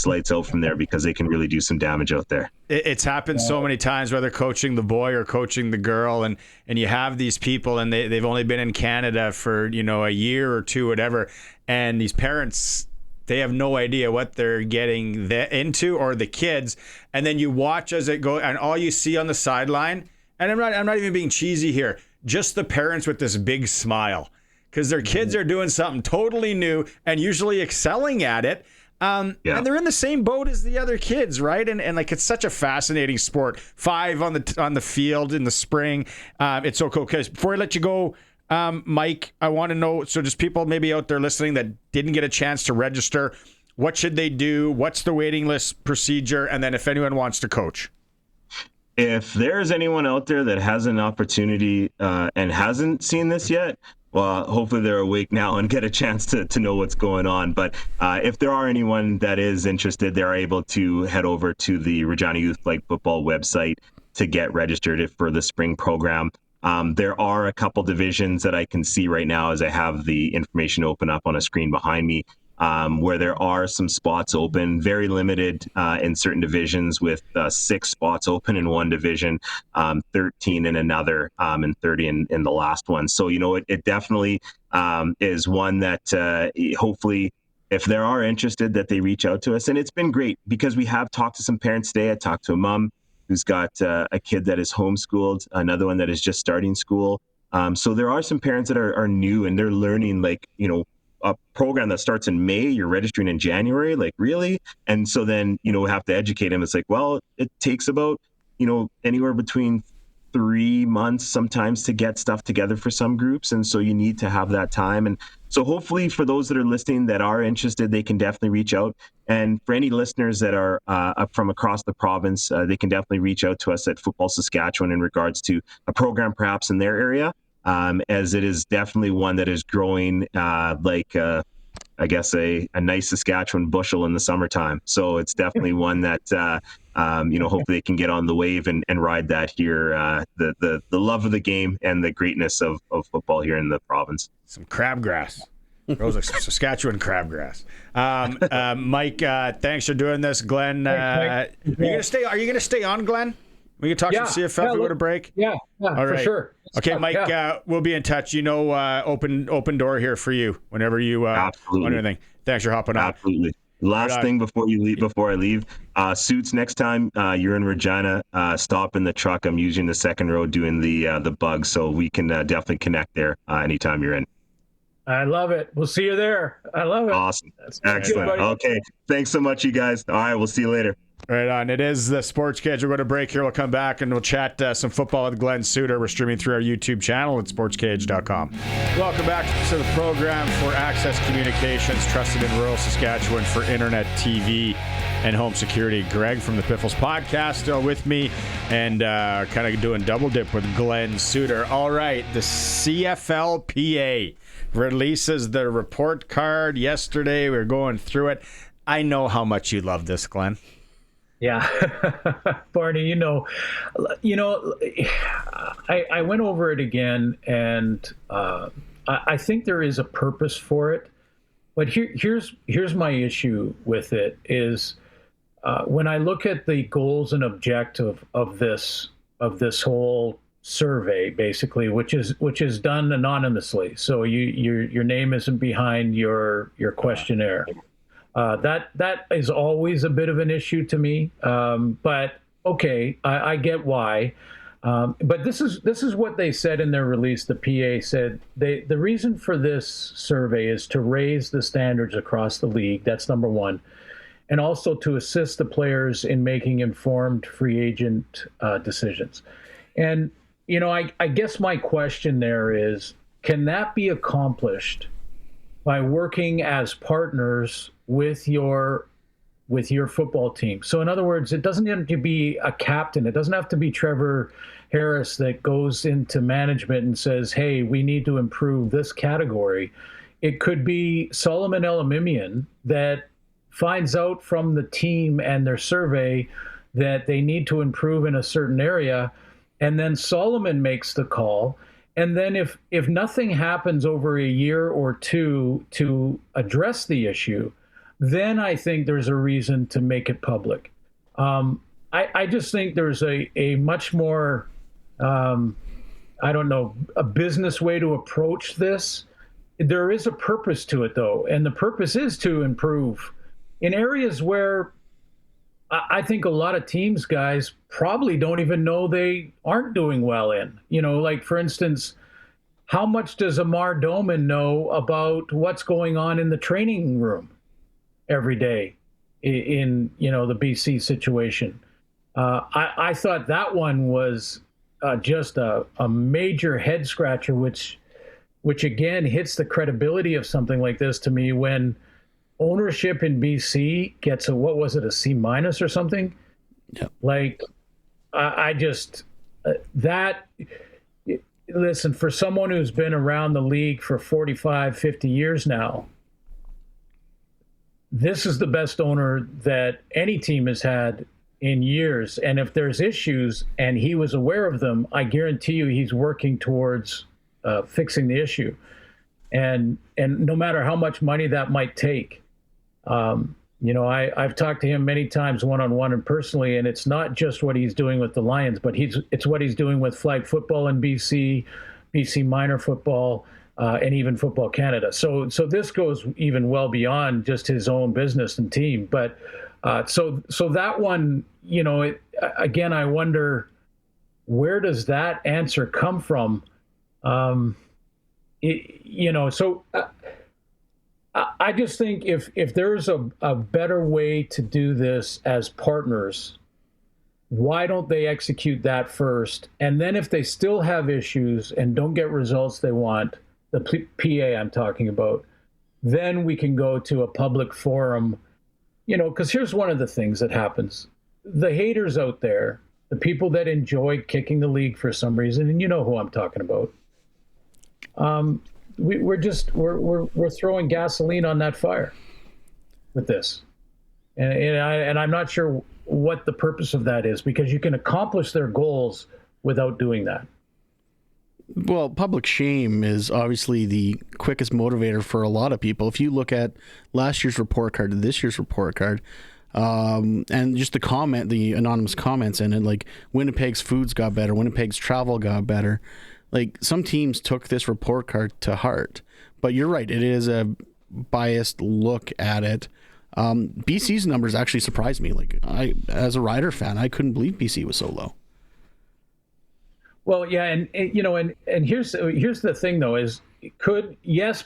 lights out from there, because they can really do some damage out there. It's happened so many times, whether coaching the boy or coaching the girl, and you have these people and they've only been in Canada for a year or two, whatever, and these parents, they have no idea what they're getting into, or the kids, and then you watch as it goes, and all you see on the sideline, and I'm not even being cheesy here, just the parents with this big smile, because their kids are doing something totally new and usually excelling at it. And they're in the same boat as the other kids, right? And it's such a fascinating sport. 5 on the field in the spring. It's so cool. Because before I let you go, Mike, I want to know, so just people maybe out there listening that didn't get a chance to register, what should they do? What's the waiting list procedure? And then if anyone wants to coach. If there's anyone out there that has an opportunity and hasn't seen this yet, well, hopefully they're awake now and get a chance to know what's going on. But if there are anyone that is interested, they're able to head over to the Regina Youth Flag Football website to get registered for the spring program. There are a couple divisions that I can see right now as I have the information open up on a screen behind me, where there are some spots open, very limited in certain divisions, with 6 spots open in one division, 13 in another, and 30 in the last one. So, it definitely is one that hopefully if they are interested, that they reach out to us. And it's been great because we have talked to some parents today. I talked to a mom who's got a kid that is homeschooled, another one that is just starting school. So there are some parents that are new and they're learning, like, a program that starts in May, you're registering in January, like, really? And so then, we have to educate them. It's like, well, it takes about, anywhere between 3 months sometimes to get stuff together for some groups. And so you need to have that time. And so hopefully for those that are listening that are interested, they can definitely reach out. And for any listeners that are up from across the province, they can definitely reach out to us at Football Saskatchewan in regards to a program perhaps in their area, as it is definitely one that is growing like I guess a nice Saskatchewan bushel in the summertime. So it's definitely one that hopefully they can get on the wave and ride that here. The love of the game and the greatness of football here in the province. Some crabgrass. Grows like Saskatchewan crabgrass. Mike, thanks for doing this. Glenn, are you gonna stay on, Glenn? We can talk some CFL if we go to break. Yeah, all right. For sure. Okay, Mike, we'll be in touch. Open door here for you whenever you want anything. Thanks for hopping on. Absolutely. Last thing before I leave, Suits, next time you're in Regina, stop in the truck. I'm using the second row doing the bug, so we can definitely connect there anytime you're in. I love it. We'll see you there. I love it. Awesome. Excellent. Okay. Thanks so much, you guys. All right. We'll see you later. Right on. It is the SportsCage. We're going to break here. We'll come back and we'll chat some football with Glen Suitor. We're streaming through our YouTube channel at sportscage.com. Welcome back to the program for Access Communications, trusted in rural Saskatchewan for internet, TV, and home security. Greg from the Piffles podcast still with me and kind of doing double dip with Glen Suitor. All right. The CFLPA releases the report card yesterday. We were going through it. I know how much you love this, Glenn. Yeah, Barney, I went over it again, and I think there is a purpose for it. But here's my issue with it is when I look at the goals and objective of this whole survey, basically, which is done anonymously, so your name isn't behind your questionnaire. That is always a bit of an issue to me, but okay, I get why. But this is what they said in their release. The PA said the reason for this survey is to raise the standards across the league. That's number one, and also to assist the players in making informed free agent decisions. And I guess my question there is, can that be accomplished by working as partners with your football team? So in other words, it doesn't have to be a captain. It doesn't have to be Trevor Harris that goes into management and says, hey, we need to improve this category. It could be Solomon Elamimian that finds out from the team and their survey that they need to improve in a certain area. And then Solomon makes the call. And then if nothing happens over a year or two to address the issue, then I think there's a reason to make it public. I just think there's a much more, a business way to approach this. There is a purpose to it, though, and the purpose is to improve in areas where I think a lot of teams, guys, probably don't even know they aren't doing well in. Like, for instance, how much does Amar Doman know about what's going on in the training room every day in the BC situation? I thought that one was just a major head scratcher, which again hits the credibility of something like this to me when ownership in BC gets a C- or something. Yeah. Like I just listen, for someone who's been around the league for 45, 50 years now, this is the best owner that any team has had in years. And if there's issues and he was aware of them, I guarantee you he's working towards fixing the issue. And no matter how much money that might take, I've talked to him many times one-on-one and personally, and it's not just what he's doing with the Lions, but it's what he's doing with flag football in BC minor football, and even Football Canada. So this goes even well beyond just his own business and team. But so that one, again, I wonder, where does that answer come from? I just think if there's a better way to do this as partners, why don't they execute that first? And then if they still have issues and don't get results they want, the PA I'm talking about, then we can go to a public forum, because here's one of the ththings that happens. The haters out there, the people that enjoy kicking the league for some reason, and you know who I'm talking about, we're throwing gasoline on that fire with this. And I'm not sure what the purpose of that is, because you can accomplish their goals without doing that. Well, public shame is obviously the quickest motivator for a lot of people. If you look at last year's report card to this year's report card, and just the anonymous comments in it, like Winnipeg's foods got better, Winnipeg's travel got better. Like, some teams took this report card to heart. But you're right, it is a biased look at it. BC's numbers actually surprised me. Like, as a Rider fan, I couldn't believe BC was so low. Well, yeah, and here's the thing though, is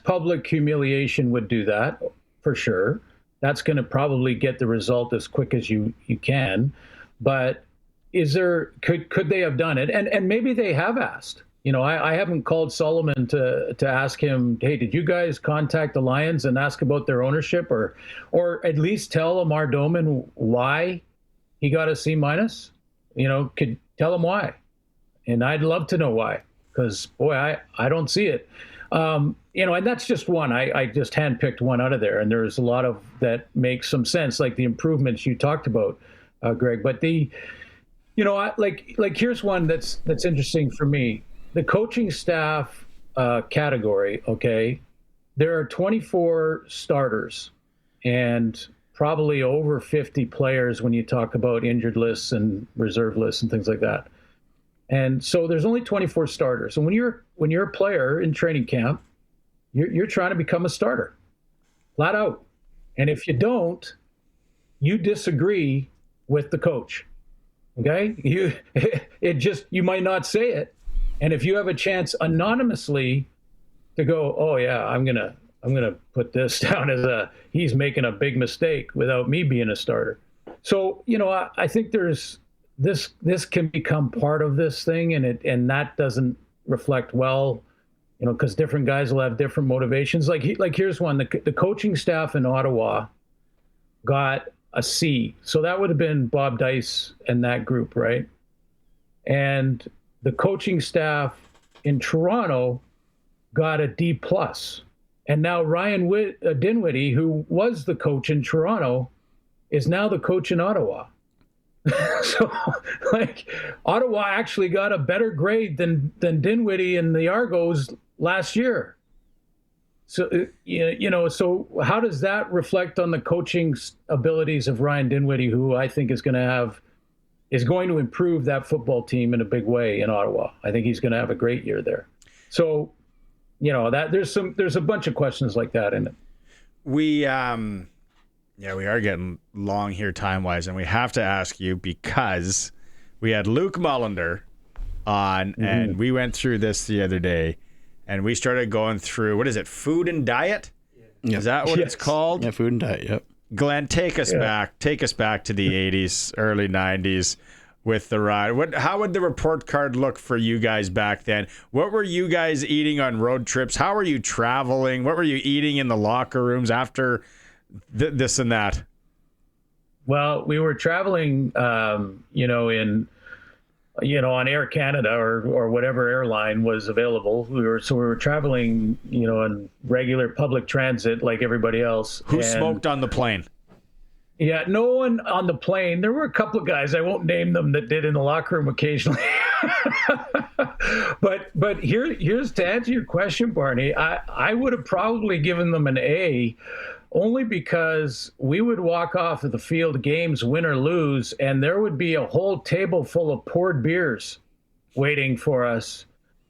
public humiliation would do that for sure. That's going to probably get the result as quick as you can. But could they have done it? And maybe they have asked. I haven't called Solomon to ask him, hey, did you guys contact the Lions and ask about their ownership, or at least tell Amar Doman why he got a C-? Could tell him why. And I'd love to know why, because, boy, I don't see it. And that's just one. I just handpicked one out of there, and there's a lot of that makes some sense, like the improvements you talked about, Greg. But here's one that's interesting for me. The coaching staff category, okay, there are 24 starters and probably over 50 players when you talk about injured lists and reserve lists and things like that. And so there's only 24 starters. And when you're a player in training camp, you're trying to become a starter, flat out. And if you don't, you disagree with the coach. Okay? You might not say it. And if you have a chance anonymously to go, oh yeah, I'm gonna put this down as he's making a big mistake without me being a starter. So, I think there's this can become part of this thing, and that doesn't reflect well, because different guys will have different motivations. Like here's one: the coaching staff in Ottawa got a C, so that would have been Bob Dice and that group, right? And the coaching staff in Toronto got a D+, and now Ryan Dinwiddie, who was the coach in Toronto, is now the coach in Ottawa. So, Ottawa actually got a better grade than Dinwiddie and the Argos last year. So, so how does that reflect on the coaching abilities of Ryan Dinwiddie, who I think is going to improve that football team in a big way in Ottawa? I think he's going to have a great year there. So, that there's a bunch of questions like that in it. We are getting long here time-wise, and we have to ask you, because we had Luke Mullender on, and we went through this the other day, and we started going through, what is it, food and diet? Yep. Is that what it's called? Yeah, food and diet, yep. Glenn, take us back to the 80s, early 90s with the ride. How would the report card look for you guys back then? What were you guys eating on road trips? How were you traveling? What were you eating in the locker rooms after this and that? Well, we were traveling, on Air Canada or whatever airline was available. We were traveling, on regular public transit like everybody else. Who smoked on the plane? Yeah, no one on the plane. There were a couple of guys, I won't name them, that did in the locker room occasionally. But here's to answer your question, Barney. I would have probably given them an A, only because we would walk off of the field, games win or lose, and there would be a whole table full of poured beers waiting for us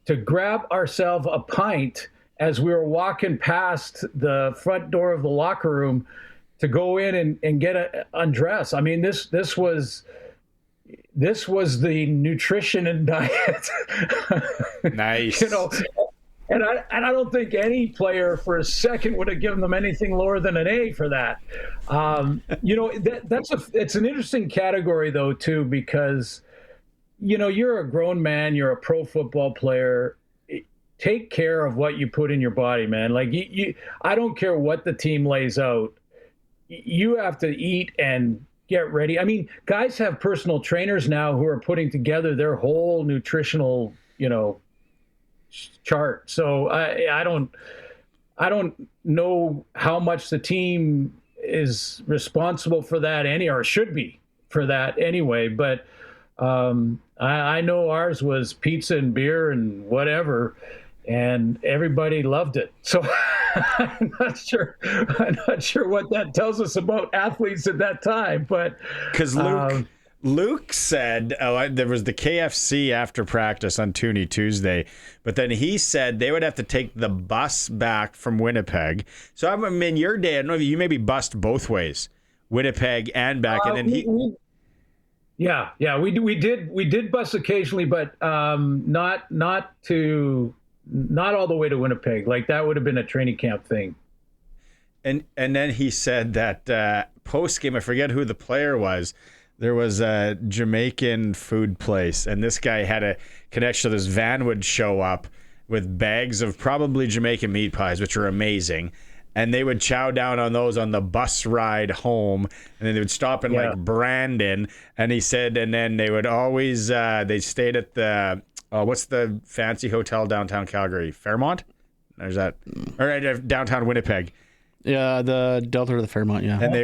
to grab ourselves a pint as we were walking past the front door of the locker room to go in and get undressed. I mean, this was the nutrition and diet. Nice. And I don't think any player for a second would have given them anything lower than an A for that. It's an interesting category though too, because you're a grown man, you're a pro football player. Take care of what you put in your body, man. Like I don't care what the team lays out. You have to eat and get ready. I mean, guys have personal trainers now who are putting together their whole nutritional, chart. So I don't know how much the team is responsible for that or should be for that anyway. But I know ours was pizza and beer and whatever, and everybody loved it. So I'm not sure what that tells us about athletes at that time. But because Luke said there was the KFC after practice on Toonie Tuesday, but then he said they would have to take the bus back from Winnipeg. So I'm in your day, I don't know if you maybe bussed both ways, Winnipeg and back, and then we did bus occasionally, but not all the way to Winnipeg. Like that would have been a training camp thing. And then he said that post game, I forget who the player was. There was a Jamaican food place, and this guy had a connection. This van would show up with bags of probably Jamaican meat pies, which are amazing. And they would chow down on those on the bus ride home. And then they would stop in like Brandon. And he said, and then they would always, they stayed at the, what's the fancy hotel downtown Calgary? Fairmont? There's that. All right, downtown Winnipeg. Yeah, the Delta or the Fairmont, yeah. And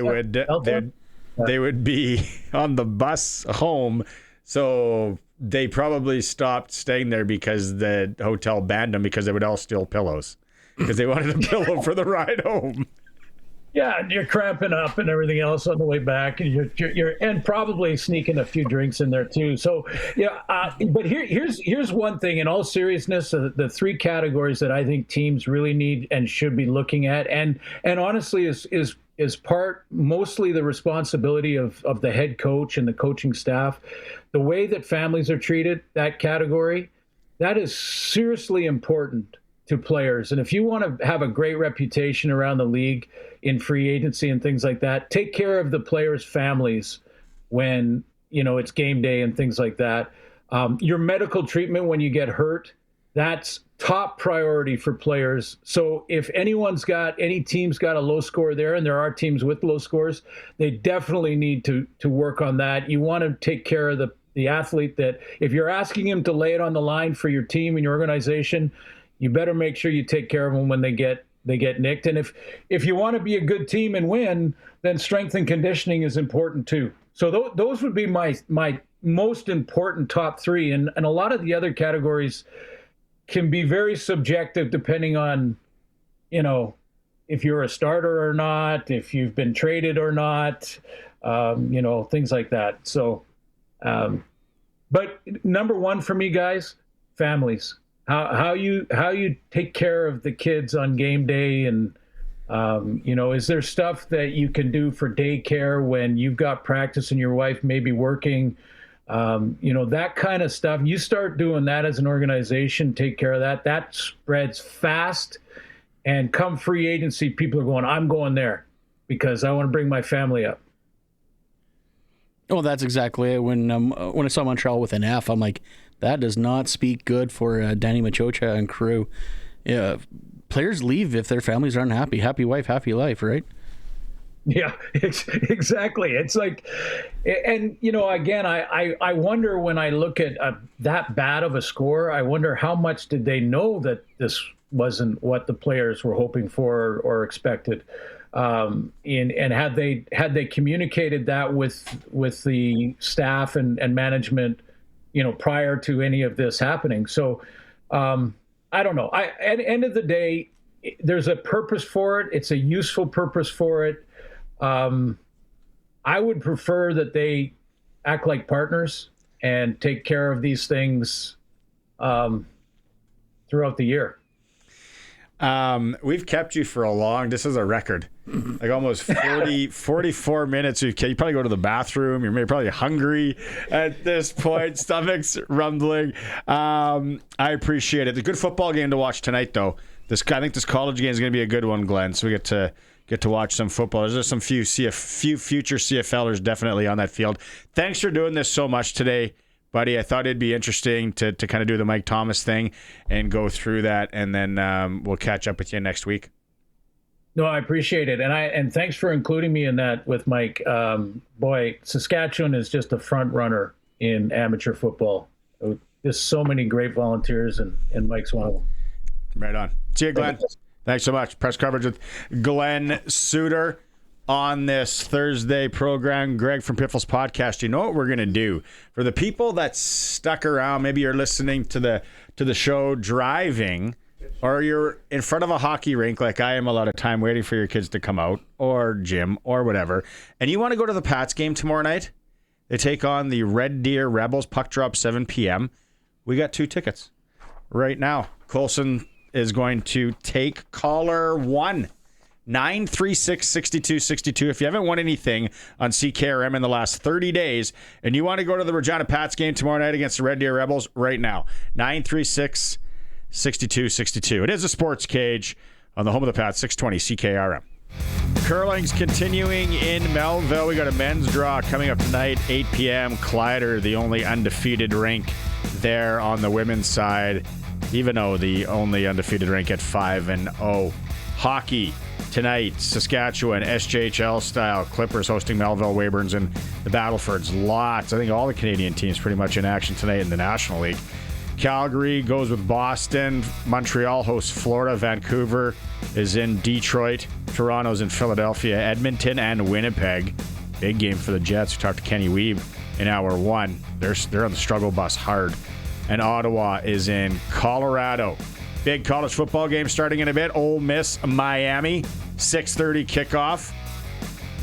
they would be on the bus home, so they probably stopped staying there because the hotel banned them because they would all steal pillows because they wanted a pillow for the ride home. Yeah, and you're cramping up and everything else on the way back, and you're and probably sneaking a few drinks in there too. So but here's one thing. In all seriousness, the three categories that I think teams really need and should be looking at, and honestly is part mostly the responsibility of the head coach and the coaching staff. The way that families are treated, that category, that is seriously important to players. And if you want to have a great reputation around the league in free agency and things like that, take care of the players' families when it's game day and things like that. Your medical treatment when you get hurt, that's top priority for players. So if any team's got a low score there, and there are teams with low scores, they definitely need to work on that. You want to take care of the athlete, that if you're asking him to lay it on the line for your team and your organization, you better make sure you take care of them when they get nicked. And if you want to be a good team and win, then strength and conditioning is important too. So those would be my most important top three. And a lot of the other categories can be very subjective depending on, if you're a starter or not, if you've been traded or not, things like that. So, but number one for me, guys, families. How you take care of the kids on game day, and is there stuff that you can do for daycare when you've got practice and your wife may be working? That kind of stuff. You start doing that as an organization, take care of that. That spreads fast, and come free agency, people are going, I'm going there because I want to bring my family up. Oh, that's exactly it. When I saw Montreal with an F, I'm like, that does not speak good for Danny Machocha and crew. Yeah, players leave if their families aren't happy. Happy wife, happy life, right? Yeah, exactly. It's like, and again, I wonder when I look at that bad of a score, I wonder how much did they know that this wasn't what the players were hoping for or expected, and had they communicated that with the staff and management, prior to any of this happening. So I don't know. At the end of the day, there's a purpose for it. It's a useful purpose for it. I would prefer that they act like partners and take care of these things throughout the year. We've kept you for this is a record. Like almost 44 minutes. You probably go to the bathroom. You're probably hungry at this point. Stomach's rumbling. I appreciate it. It's a good football game to watch tonight, though. I think this college game is going to be a good one, Glenn. So we get to watch some football. There's some few future CFLers definitely on that field. Thanks for doing this so much today, buddy. I thought it'd be interesting to kind of do the Mike Thomas thing and go through that, and then we'll catch up with you next week. No, I appreciate it, and thanks for including me in that with Mike. Boy, Saskatchewan is just a front runner in amateur football. There's so many great volunteers, and Mike's one of them. Right on. See you, Glenn. Thanks so much. Press coverage with Glen Suitor on this Thursday program. Greg from Piffles Podcast. You know what we're going to do? For the people that stuck around, maybe you're listening to the show driving, or you're in front of a hockey rink like I am a lot of time waiting for your kids to come out, or gym, or whatever, and you want to go to the Pats game tomorrow night? They take on the Red Deer Rebels. Puck drop 7 p.m. We got 2 tickets right now. Colson is going to take caller 1, 936-6262. If you haven't won anything on CKRM in the last 30 days and you want to go to the Regina Pats game tomorrow night against the Red Deer Rebels, right now, 936-6262. It is a Sports Cage on the home of the Pats, 620 CKRM. Curling's continuing in Melville. We got a men's draw coming up tonight, 8 p.m. Clyder, the only undefeated rink there on the women's side, even though the only undefeated rink at 5-0. Hockey tonight, Saskatchewan, SJHL style. Clippers hosting Melville, Weyburn's, and the Battlefords. Lots. I think all the Canadian teams pretty much in action tonight in the National League. Calgary goes with Boston. Montreal hosts Florida. Vancouver is in Detroit. Toronto's in Philadelphia. Edmonton and Winnipeg. Big game for the Jets. We talked to Ken Wiebe in hour 1. They're on the struggle bus hard. And Ottawa is in Colorado. Big college football game starting in a bit. Ole Miss, Miami, 6:30 kickoff.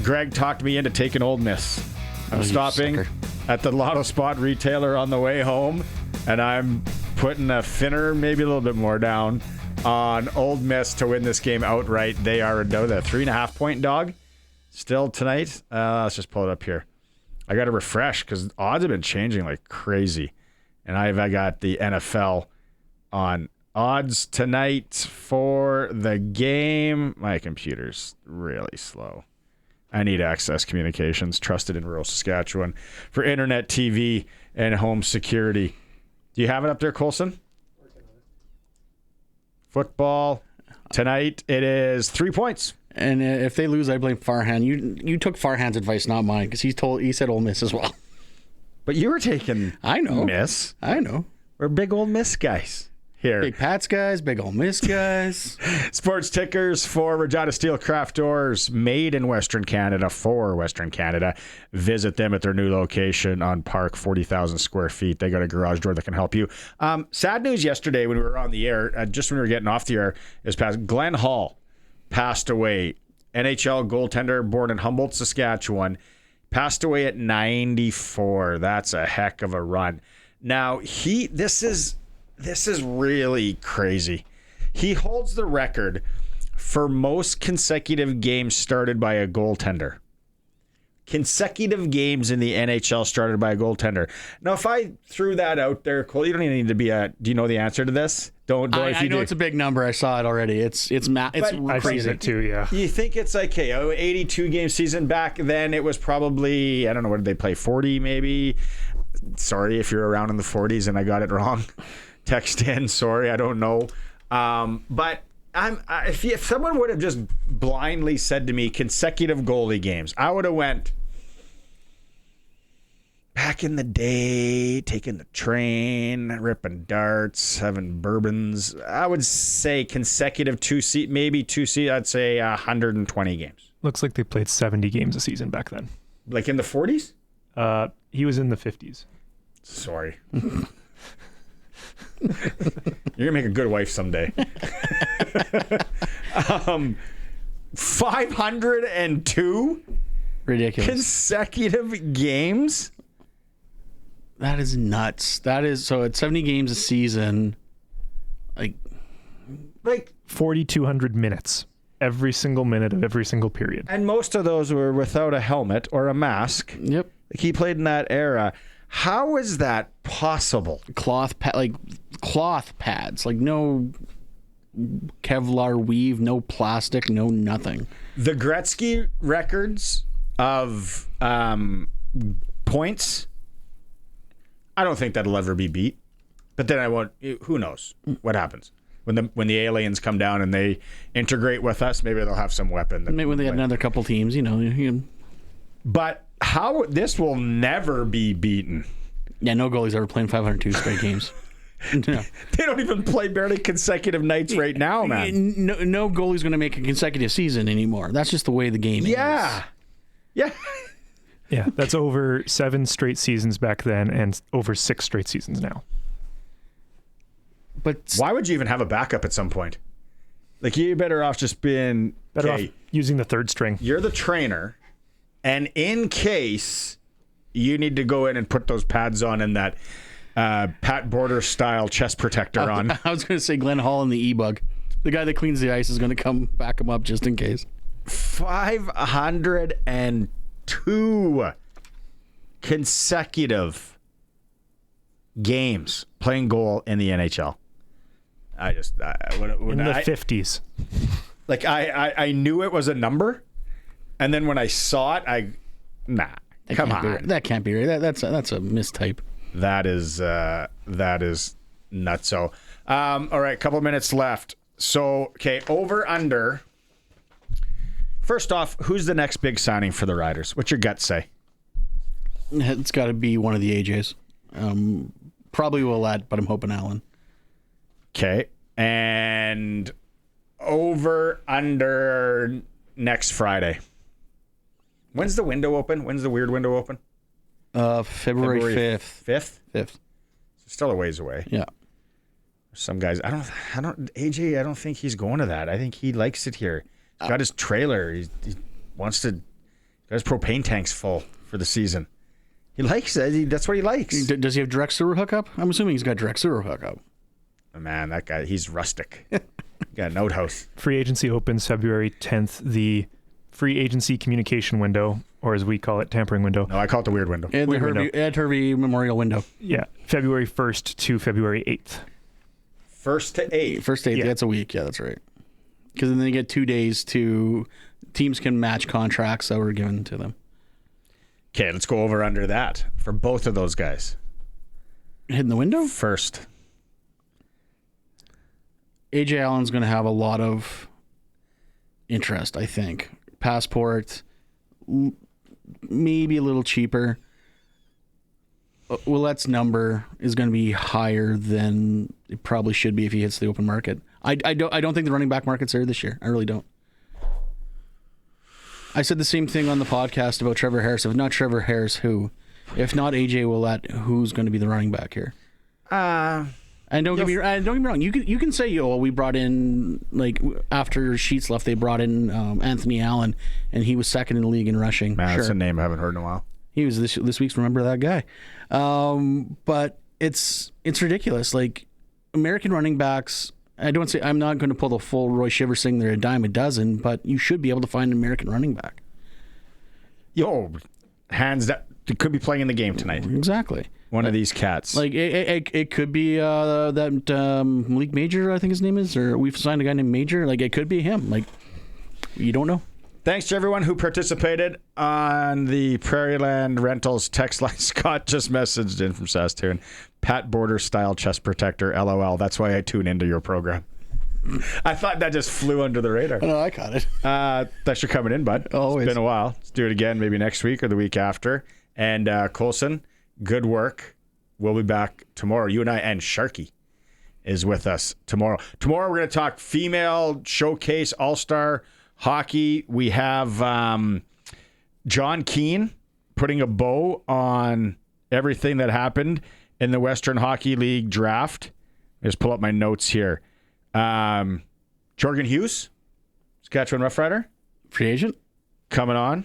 Greg talked me into taking Ole Miss. I'm stopping at the Lotto Spot retailer on the way home, and I'm putting a finner, maybe a little bit more down, on Ole Miss to win this game outright. They are a 3.5-point dog still tonight. Let's just pull it up here. I got to refresh because odds have been changing like crazy. And I got the NFL on odds tonight for the game. My computer's really slow. I need Access Communications, trusted in rural Saskatchewan, for internet, TV, and home security. Do you have it up there, Colson? Football tonight, it is 3 points. And if they lose, I blame Farhan. You took Farhan's advice, not mine, because he said Ole Miss as well. But you were taking Miss. I know. We're big Ole Miss guys here. Big Pats guys, big Ole Miss guys. Sports tickers for Regina Steel Craft Doors, made in Western Canada for Western Canada. Visit them at their new location on Park, 40,000 square feet. They got a garage door that can help you. Sad news yesterday when we were on the air, just when we were getting off the air, is past. Glenn Hall passed away. NHL goaltender, born in Humboldt, Saskatchewan. Passed away at 94. That's a heck of a run. Now, this is really crazy. He holds the record for most consecutive games started by a goaltender. Consecutive games in the NHL started by a goaltender. Now, if I threw that out there, Cole, you don't even need to be do you know the answer to this? Don't I know it's a big number. I saw it already. It's crazy. I've seen it too, yeah. You think it's like, 82 game season back then, it was probably, I don't know, what did they play, 40 maybe? Sorry if you're around in the 40s and I got it wrong. Text in, sorry, I don't know. But if someone would have just blindly said to me consecutive goalie games, I would have went, back in the day, taking the train, ripping darts, having bourbons, I would say consecutive maybe two seat. I'd say 120 games. Looks like they played 70 games a season back then. Like in the 40s? He was in the 50s. Sorry. You're gonna make a good wife someday. 502 ridiculous consecutive games. That is nuts. That is so. It's 70 games a season. Like, Like 4,200 minutes. Every single minute of every single period. And most of those were without a helmet or a mask. Yep. Like he played in that era. How is that possible? Cloth pads, like no Kevlar weave, no plastic, no nothing. The Gretzky records of points, I don't think that'll ever be beat. But then I won't. Who knows what happens when the aliens come down and they integrate with us? Maybe they'll have some weapon. Maybe when they have another couple teams, But how this will never be beaten. Yeah, no goalie's ever playing 502 straight games. No. They don't even play barely consecutive nights right now, man. No goalie's going to make a consecutive season anymore. That's just the way the game is. Yeah. Yeah, that's over 7 straight seasons back then and over 6 straight seasons now. But why would you even have a backup at some point? Like, you're better off just being... Better off using the third string. You're the trainer, and in case you need to go in and put those pads on and that Pat Border style chest protector on. I was going to say Glenn Hall and the E-Bug. The guy that cleans the ice is going to come back him up just in case. 502 consecutive games playing goal in the NHL. In the 50s. Like I knew it was a number, and then when I saw it, come on, that can't be right. That's a mistype. That is nutso. All right, couple minutes left. So okay, over under. First off, who's the next big signing for the Riders? What's your gut say? It's got to be one of the AJs. Probably Willette, but I'm hoping Allen. Okay. And over under next Friday. When's the window open? When's the weird window open? February 5th. 5th? 5th. Still a ways away. Yeah. Some guys, I don't AJ, I don't think he's going to that. I think he likes it here. He's got his trailer. He wants to, got his propane tanks full for the season. He likes it. That's what he likes. Does he have direct sewer hookup? I'm assuming he's got direct sewer hookup. Man, that guy, he's rustic. Got an outhouse. Free agency opens February 10th. The free agency communication window, or as we call it, tampering window. No, I call it the weird window. And the Ed Hervey Memorial window. Yeah, February 1st to February 8th. 1st to 8th. 1st to 8th, that's a week. Yeah, that's right. Because then they get 2 days to, teams can match contracts that were given to them. Okay, let's go over under that for both of those guys. Hitting the window? First. AJ Allen's going to have a lot of interest, I think. Passport, maybe a little cheaper. Willette's number is going to be higher than it probably should be if he hits the open market. I don't think the running back market's there this year. I really don't. I said the same thing on the podcast about Trevor Harris. If not Trevor Harris, who? If not AJ Willette, who's going to be the running back here? And don't get me wrong. You can say, we brought in, like, after Sheets left, they brought in Anthony Allen, and he was second in the league in rushing. Man, that's a name I haven't heard in a while. He was this week's Remember That Guy. But it's ridiculous. Like, American running backs, I'm not going to pull the full Roy Shivers thing. They're a dime a dozen, but you should be able to find an American running back. Hands down. He could be playing in the game tonight. Exactly. One of these cats. Like, it could be that Malik Major, I think his name is, or we've signed a guy named Major. Like, it could be him. Like, you don't know. Thanks to everyone who participated on the Prairieland Rentals text line. Scott just messaged in from Saskatchewan. Pat Border style chest protector, LOL. That's why I tune into your program. I thought that just flew under the radar. No, I caught it. Thanks for coming in, bud. Always. It's been a while. Let's do it again maybe next week or the week after. And Coulson, good work. We'll be back tomorrow. You and I, and Sharky is with us tomorrow. Tomorrow we're going to talk female showcase all-star hockey. We have John Keane putting a bow on everything that happened in the Western Hockey League draft. Just pull up my notes here. Jorgen Hughes, Saskatchewan Roughrider. Free agent. Coming on.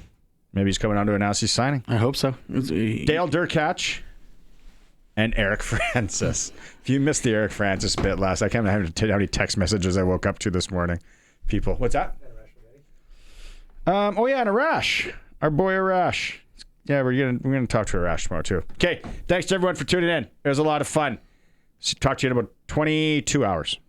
Maybe he's coming on to announce he's signing. I hope so. Dale Durkach and Eric Francis. If you missed the Eric Francis bit last, I can't remember how many text messages I woke up to this morning. People, what's that? Oh yeah, and Arash, our boy Arash. Yeah, we're gonna talk to Arash tomorrow too. Okay, thanks to everyone for tuning in. It was a lot of fun. Talk to you in about 22 hours.